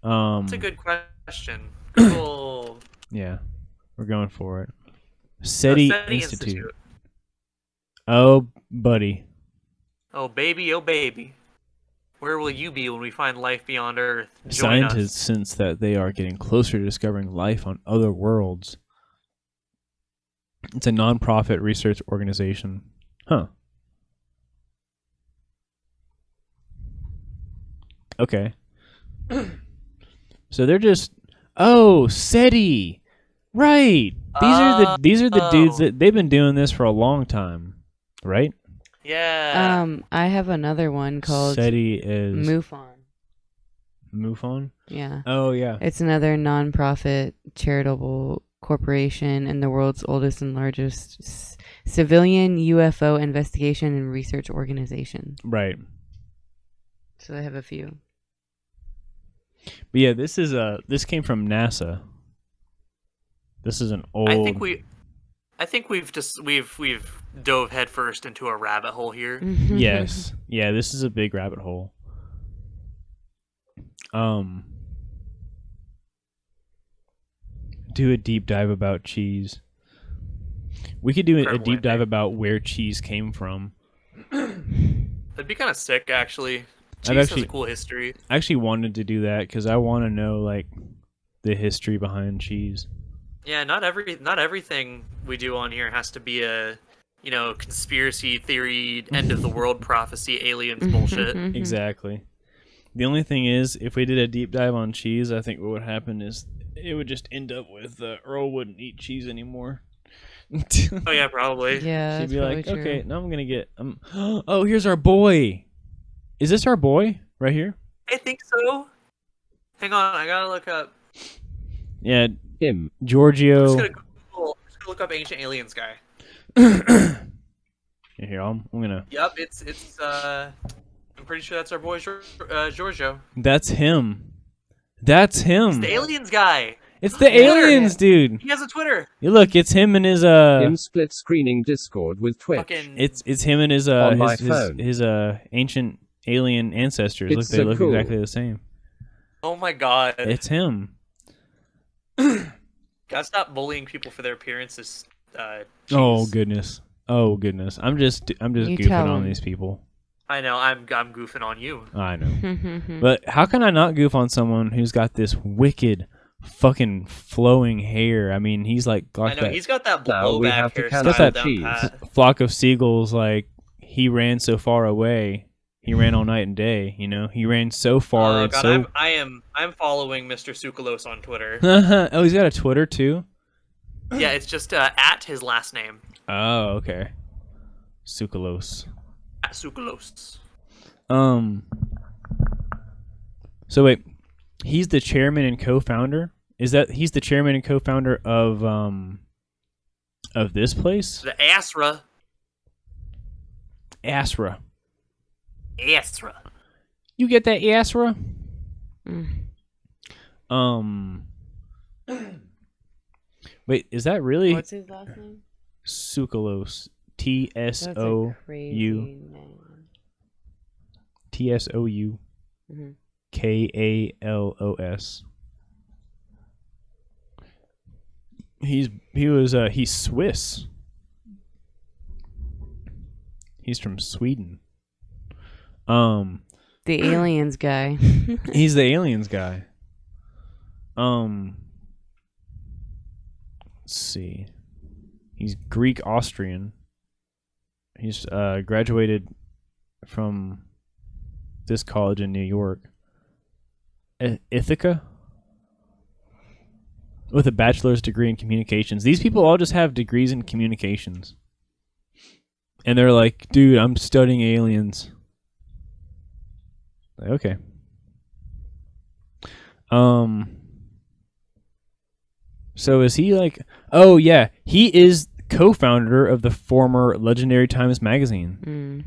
That's a good question. Google. Yeah, we're going for it. SETI, SETI Institute. Oh, buddy. Oh, baby, oh, baby. Where will you be when we find life beyond Earth? Join Scientists us. sense that they are getting closer to discovering life on other worlds. It's a non-profit research organization. Huh. Okay. So they're just... Oh, SETI. Right. These are the dudes that they've been doing this for a long time, right? Yeah. I have another one called SETI is MUFON. MUFON? Yeah. Oh yeah. It's another non-profit charitable corporation and the world's oldest and largest civilian UFO investigation and research organization. Right. So they have a few. But yeah, this came from NASA. This is an old. I think we've dove headfirst into a rabbit hole here. Yes. Yeah, this is a big rabbit hole. Do a deep dive about cheese. We could do a deep dive about where cheese came from. That'd be kind of sick, actually. Cheese has a cool history. I actually wanted to do that because I want to know like the history behind cheese. Yeah, not everything we do on here has to be a, conspiracy theory, end of the world prophecy, aliens bullshit. Exactly. The only thing is, if we did a deep dive on cheese, I think what would happen is it would just end up with Earl wouldn't eat cheese anymore. Oh yeah, probably. Yeah, she'd that's be probably like, true. okay, now I'm gonna get. Oh, here's our boy. Is this our boy right here? I think so. Hang on, I gotta look up. Yeah, him. Giorgio. I'm just gonna look up ancient aliens guy. Here, I'm gonna. Yep, it's I'm pretty sure that's our boy Giorgio. That's him. That's him. It's the aliens guy. It's the aliens, dude. He has a Twitter. You look, it's him and his Him split screening Discord with Twitch. It's him and his On my phone. his ancient alien ancestors. It's Look, they so look cool. exactly the same. Oh my god. It's him. Gotta stop bullying people for their appearances. Oh goodness. Oh goodness. I'm just You goofing tell on him. these people. I know. I'm goofing on you. I know. But how can I not goof on someone who's got this wicked fucking flowing hair? I mean, he's like I know. that. He's got that Now we have blowback to hairstyle count that down cheese. pat. flock of seagulls. Like he ran so far away. He ran all night and day. He ran so far. Oh and god, so. I'm following Mr. Sukalos on Twitter. Oh, he's got a Twitter too. Yeah, it's just at his last name. Oh, okay. Sukalos. At Sukalos. So wait, he's the chairman and co-founder. He's the chairman and co-founder of this place? The Asra. Asra. Asra. You get that, Asra? Wait, is that really What's his last name? Sukalos? That's a crazy name. TSOU Mhm. KALOS. He's Swiss. He's from Sweden. The aliens guy. He's the aliens guy. Let's see. He's Greek Austrian. He's graduated from this college in New York. Ithaca? With a bachelor's degree in communications. These people all just have degrees in communications. And they're like, dude, I'm studying aliens. Like, okay. So is he like... Oh, yeah. He is co-founder of the former Legendary Times magazine.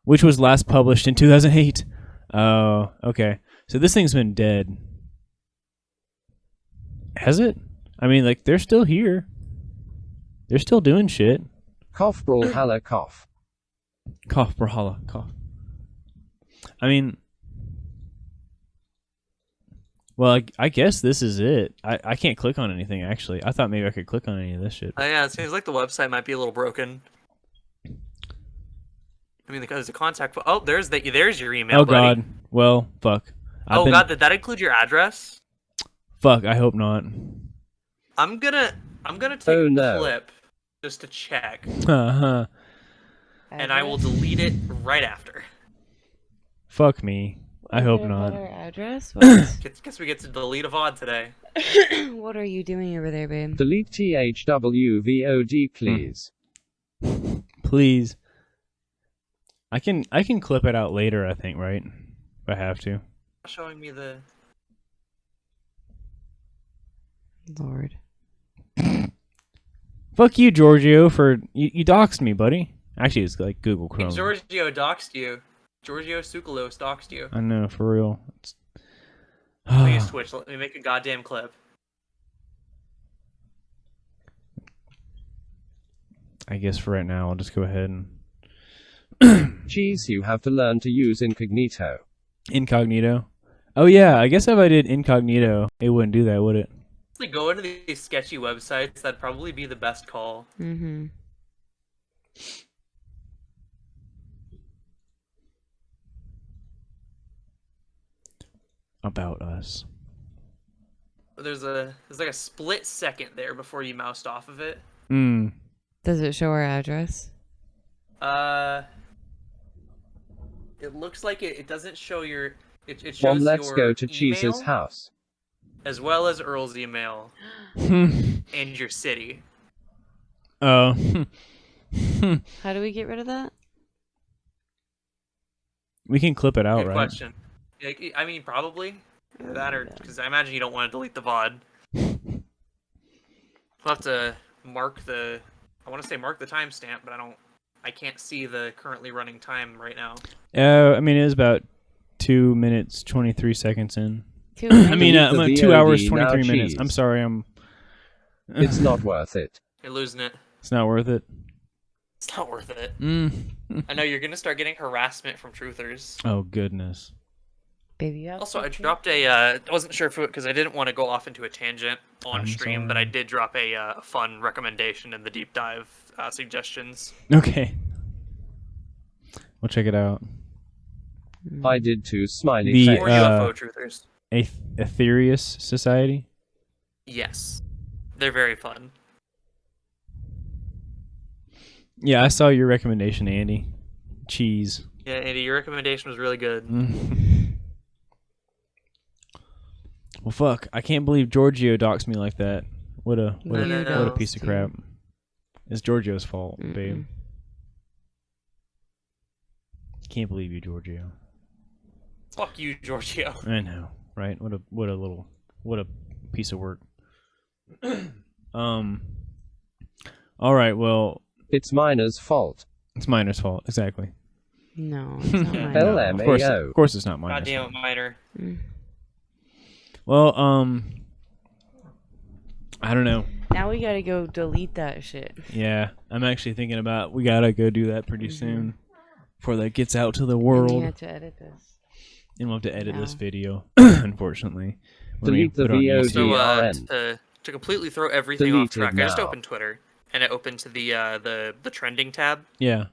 Which was last published in 2008. Oh, okay. So this thing's been dead. Has it? I mean, like, they're still here. They're still doing shit. Cough, brawlhalla, cough. Cough, brawlhalla, cough. I mean... Well, I guess this is it. I can't click on anything, actually. I thought maybe I could click on any of this shit. Oh yeah, it seems like the website might be a little broken. I mean, because the contact. Oh, there's your email. Oh, buddy. God. Well, fuck. God, did that include your address? Fuck, I hope not. I'm gonna take a clip just to check, and I will delete it right after. Fuck me. I hope What not. about our address? What? Guess we get to delete a VOD today. What are you doing over there, babe? Delete THWVOD, please. Please. I can clip it out later, I think, right? If I have to. Showing me the... Lord. Fuck you, Giorgio, for... You doxed me, buddy. Actually, it's like Google Hey, Chrome. Giorgio doxed you. Giorgio Tsoukalos doxed you. I know, for real. Please, Twitch, let me make a goddamn clip. I guess for right now, I'll just go ahead and... Jeez, you have to learn to use incognito. Incognito? Oh yeah, I guess if I did incognito, it wouldn't do that, would it? Like, go into these sketchy websites, that'd probably be the best call. Mm-hmm. About us. There's like a split second there before you moused off of it. Hmm. Does it show our address? It looks like it doesn't show your... It shows Well, let's your go to email, Cheese's house. as well as Earl's email, and your city. Oh. How do we get rid of that? We can clip it out, Good right? question. Like, I mean, probably. That or... Because I imagine you don't want to delete the VOD. We'll have to mark the... I want to say mark the timestamp, but I can't see the currently running time right now. I mean, it was about 2 minutes, 23 seconds in. 2 minutes? I mean, Delete the 2 hours, VOD, 23 now minutes. cheese. I'm sorry, It's not worth it. You're losing it. It's not worth it. It's not worth it. Mm. I know you're going to start getting harassment from truthers. Oh, goodness. Baby, you have Also, I something? dropped I wasn't sure if it, because I didn't want to go off into a tangent on I'm stream, but I sorry. did drop a fun recommendation in the deep dive suggestions. Okay. We'll check it out. I did too, smiley The, face. More UFO truthers. Aetherius Society? Yes. They're very fun. Yeah, I saw your recommendation, Andy. Cheese. Yeah, Andy, your recommendation was really good. Well, fuck. I can't believe Giorgio doxed me like that. What a You what a doxed piece of you. crap. It's Giorgio's fault, Mm-mm. babe. Can't believe you, Giorgio. Fuck you, Giorgio. I know, right? What a piece of work. All right, well, It's Miner's fault. it's Miner's fault, exactly. No, it's not mine. Hell, No, LMAO. of course it's not Miner's Goddamn fault. it, Miner. Mm. Well, I don't know. Now we gotta go delete that shit. Yeah, I'm actually thinking about we gotta go do that pretty soon before that gets out to the And world. you have to edit this. And we'll have to edit this Yeah. video, unfortunately. when we Delete the put it on VOD. YouTube. So to completely throw everything off Deleted track, I just now. opened Twitter and it opened to the trending tab. Yeah.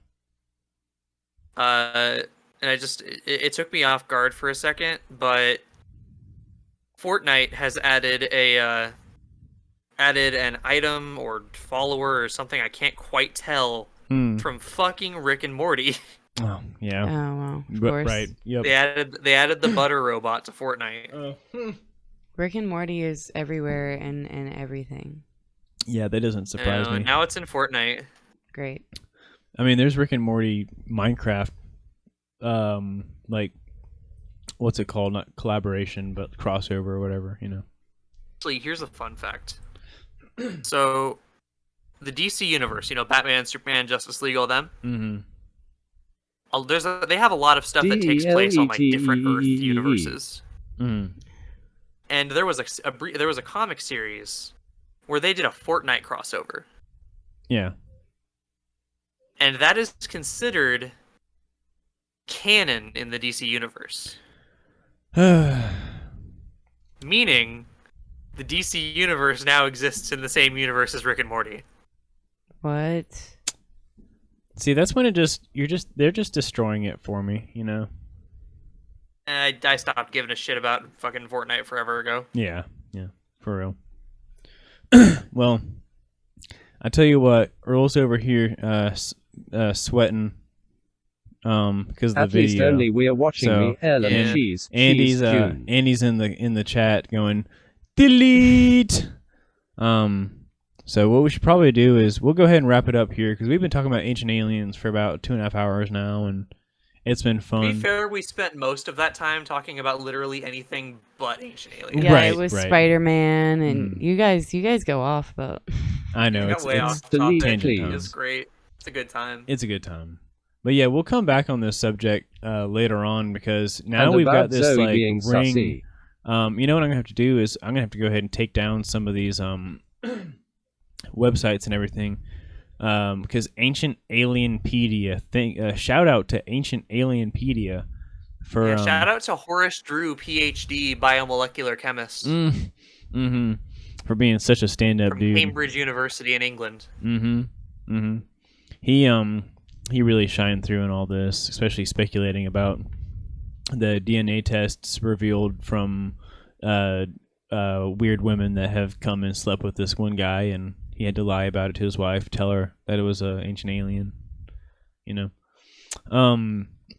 And it took me off guard for a second, but Fortnite has added an item or follower or something I can't quite tell from fucking Rick and Morty. Oh yeah. Oh well, of But- course. right. Yep. They added the butter robot to Fortnite. Rick and Morty is everywhere and everything. Yeah, that doesn't surprise me. Now it's in Fortnite. Great. I mean, there's Rick and Morty Minecraft, like, what's it called? Not collaboration, but crossover or whatever, you know. Actually, here's a fun fact. So, the DC universe, Batman, Superman, Justice League, all them. Mm-hmm. They have a lot of stuff that takes place on like different Earth universes. Mm. And there was a comic series where they did a Fortnite crossover, Yeah. and that is considered canon in the DC universe. Meaning, the DC universe now exists in the same universe as Rick and Morty. What? See, that's when they're just destroying it for me, you know. And I stopped giving a shit about fucking Fortnite forever ago. Yeah, for real. Well, I tell you what, Earl's over here sweating because of the At least video. only we are watching So, the Earl and yeah. Cheese. Andy's June. Andy's in the chat going delete. So what we should probably do is we'll go ahead and wrap it up here because we've been talking about Ancient Aliens for about 2.5 hours now, and it's been To fun. be fair, we spent most of that time talking about literally anything but Ancient Aliens. Yeah, Right, it was right. Spider-Man, and you guys go off, but I know We got it's way off delete, topic. please. It was great. It's a good time. It's a good time. But yeah, we'll come back on this subject later on because now And we've got about this Zoe like being ring. sussy. You know what I'm gonna have to do is I'm gonna have to go ahead and take down some of these websites and everything. Because Ancient Alienpedia, shout out to Ancient Alienpedia for Yeah, shout out to Horace Drew, PhD, biomolecular chemist for being such a stand-up from dude. Cambridge University in England. He really shined through in all this, especially speculating about the DNA tests revealed from weird women that have come and slept with this one guy, and he had to lie about it to his wife, tell her that it was an ancient alien. You know.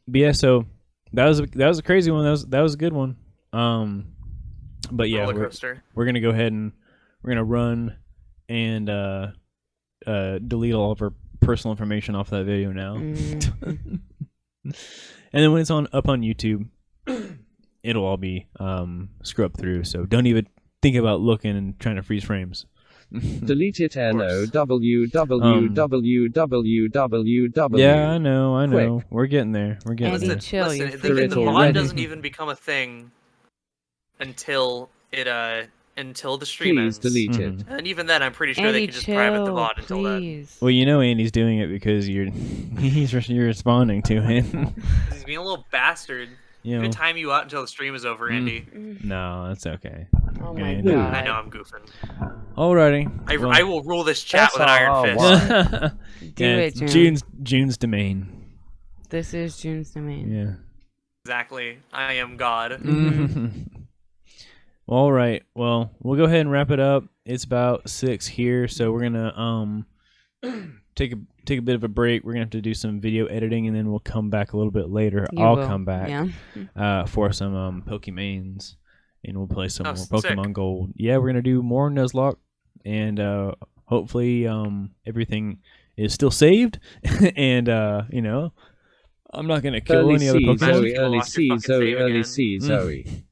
But yeah, so that was a crazy one. That was a good one. But yeah, Roller coaster. we're gonna go ahead and we're gonna run and delete all of our personal information off that video now. And then when it's up on YouTube, it'll all be scrubbed through. So don't even think about looking and trying to freeze frames. Delete it www. Yeah, I know. Quick. We're getting there. Andy, there. chill. Listen, You're the freaking mod already. doesn't even become a thing until the stream Please ends. delete it. And even then, I'm pretty sure Andy, they can just private the chill, mod until then. please. Well, you know Andy's doing it because you're responding to him. He's being a little bastard. You I'm know. gonna time you out until the stream is over, Andy. No, that's okay. Oh Okay, my Andy. god. I know I'm goofing. Alrighty. I will rule this chat with an iron fist. Do Yeah, it, it's June. June's domain. This is June's domain. Yeah. Exactly. I am God. All right. Well, we'll go ahead and wrap it up. It's about 6 here, so we're gonna take a bit of a break. We're gonna have to do some video editing, and then we'll come back a little bit later. You I'll will, come back yeah. for some Pokemanes, and we'll play some Oh, more Pokemon sick. Gold. Yeah, we're gonna do more Nuzlocke, and hopefully everything is still saved, and you know, I'm not gonna kill Early any other C, Pokemon. Zoe, early Lost your C, fucking Zoe, save early again. C, Zoe.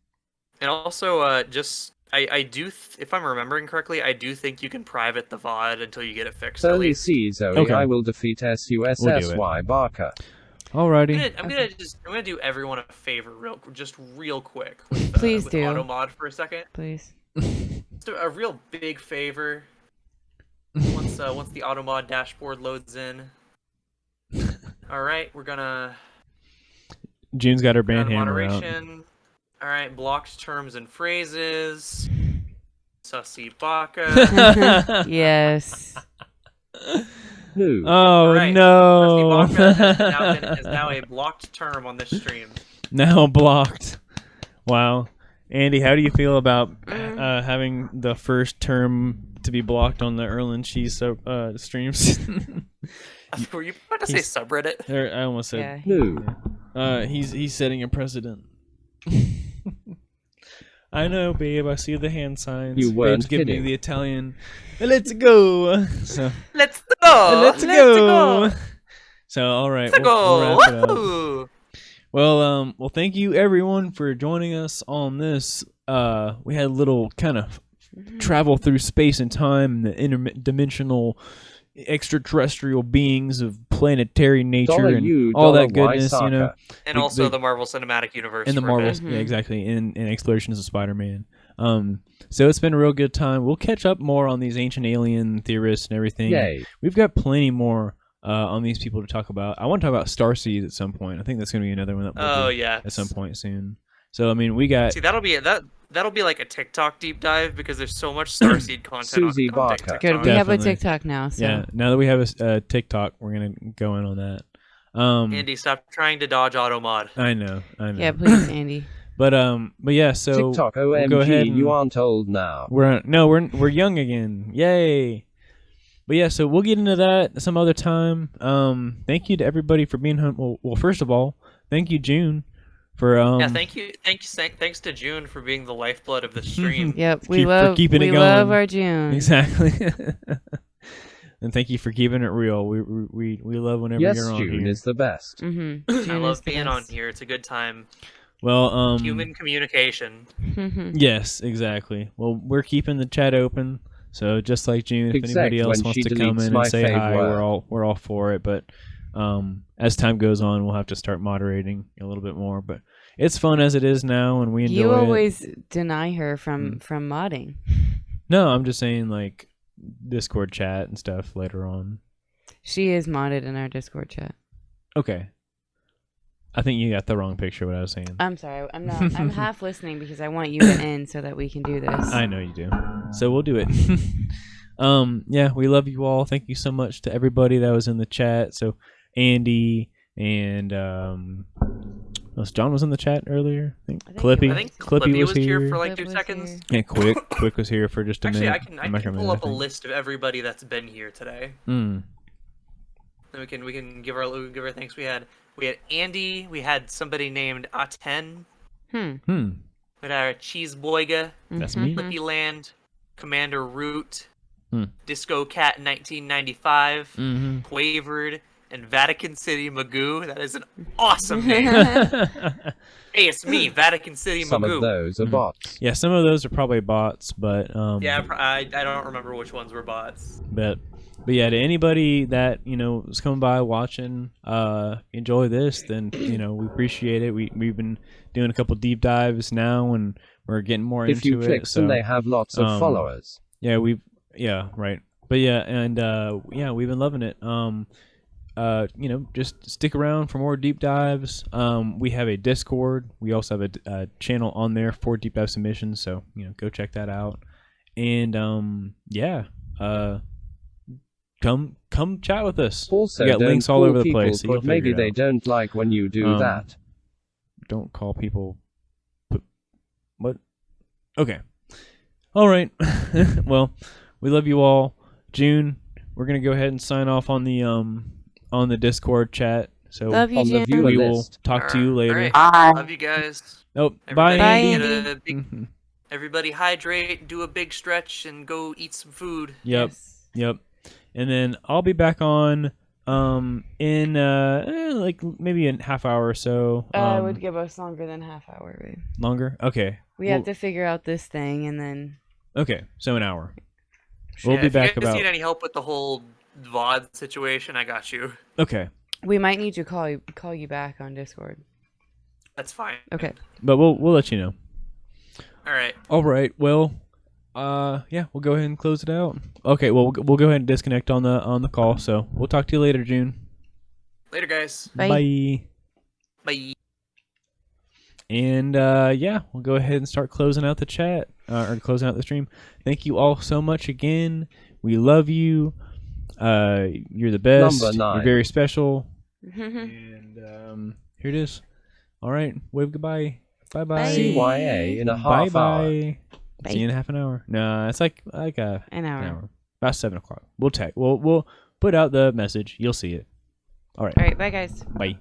And also, just I do, if I'm remembering correctly, I do think you can private the VOD until you get it fixed. At Early least. C, Zoe. Okay. I will defeat SUSSY Barker. Alrighty. I'm gonna do everyone a favor, real quick. With, Please with do. auto mod for a second. Please. Just a real big favor. Once the auto mod dashboard loads in. All right, we're gonna. June's got her Go band to hammer out. moderation. All right, blocked terms and phrases. Sussy Baka. Yes. Who? Oh Right. no! Sussy Baka is now a blocked term on this stream. Now blocked. Wow, Andy, how do you feel about having the first term to be blocked on the Earl and Cheese streams? Were you about to say subreddit? I almost said. Yeah. Who? He's setting a precedent. I know, babe. I see the hand signs. You weren't Babe's giving me kidding. the Italian. Let's go. So Let's go. let's go. So all right, Let's we'll go. wrap it up. Woohoo. Well, thank you everyone for joining us on this. We had a little kind of travel through space and time, the interdimensional extraterrestrial beings of planetary nature Dollar and U, all dollar that goodness, Y, you know. soccer. And also the Marvel Cinematic Universe. And the for a Marvels, bit. yeah, exactly, and Explorations of Spider-Man. So it's been a real good time. We'll catch up more on these ancient alien theorists and everything. Yay. We've got plenty more on these people to talk about. I want to talk about Starseed at some point. I think that's going to be another one that we'll Oh do yeah. at some point soon. So I mean, we got See, that'll be like a TikTok deep dive because there's so much Starseed content Susie on Barker. TikTok. Good. We have a Definitely. TikTok now. So. yeah. Now that we have a TikTok, we're gonna go in on that. Andy, stop trying to dodge auto mod. I know. Yeah, please, Andy. But yeah. So TikTok, we'll go ahead OMG, and you aren't old now. we're young again. Yay. But yeah, so we'll get into that some other time. Thank you to everybody for being home. Well, first of all, thank you, June, for thanks to June for being the lifeblood of the stream. Yep, for keeping it going. love our June. Exactly. And thank you for keeping it real. We love whenever you're on June here. is the best. I love being on here. It's a good time. Well, human communication. Yes, exactly. Well, we're keeping the chat open, so just like June, if anybody else wants to come in and say hi, we're all for it. But as time goes on, we'll have to start moderating a little bit more. But it's fun as it is now, and we enjoy it. You always deny her from modding. No, I'm just saying like Discord chat and stuff later on. She is modded in our Discord chat. Okay. I think you got the wrong picture of what I was saying. I'm sorry. I'm not. I'm half listening because I want you to end so that we can do this. I know you do. So we'll do it. Yeah, we love you all. Thank you so much to everybody that was in the chat. So Andy and John was in the chat earlier. I think Clippy was here for like 2 seconds. Yeah, Quick was here for just a minute. Actually, I can pull up a list of everybody that's been here today. Mm. Then we can give our thanks. We had Andy. We had somebody named Aten. We had our Cheese Boyga. That's me. Flippy Land, Commander Root, Disco Cat 1995, Quavered, and Vatican City Magoo. That is an awesome name. Hey, it's me, Vatican City Magoo. Some of those are bots. Yeah, some of those are probably bots, but yeah, I don't remember which ones were bots. But yeah, to anybody that is coming by watching, enjoy this, then we appreciate it. We've been doing a couple deep dives now, and we're getting more into it. If you click so, and they have lots of followers. Yeah, right. But yeah, and we've been loving it. Just stick around for more deep dives. We have a Discord. We also have a channel on there for deep dive submissions. So go check that out. And come chat with us. Also, we got links all over the place. So maybe they don't like when you do that. Don't call people. What? Okay. All right. Well, we love you all. June, we're gonna go ahead and sign off on the Discord chat. So love you, June. We will talk to you later. Right. Bye. Love you guys. Oh, bye, Andy. Everybody hydrate, do a big stretch, and go eat some food. Yep. And then I'll be back on in like maybe a half hour or so. It would give us longer than half hour, babe. Longer? Okay. We have to figure out this thing and then. Okay, so an hour. Yeah, We'll be back if you guys about. need any help with the whole VOD situation, I got you. Okay. We might need to call you back on Discord. That's fine. Okay. But we'll let you know. All right. All right. Well, we'll go ahead and close it out. Okay. Well, we'll go ahead and disconnect on the call. So we'll talk to you later, June. Later, guys. Bye. Bye. And we'll go ahead and start closing out the chat or closing out the stream. Thank you all so much again. We love you. You're the best. Number 9. You're very special. And here it is. All right. Wave goodbye. Bye-bye. CYA in a half hour. Bye. See you in half an hour. No, it's like an hour. About 7 o'clock. We'll put out the message. You'll see it. All right. All right. Bye, guys. Bye.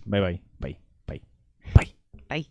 Bye. Bye.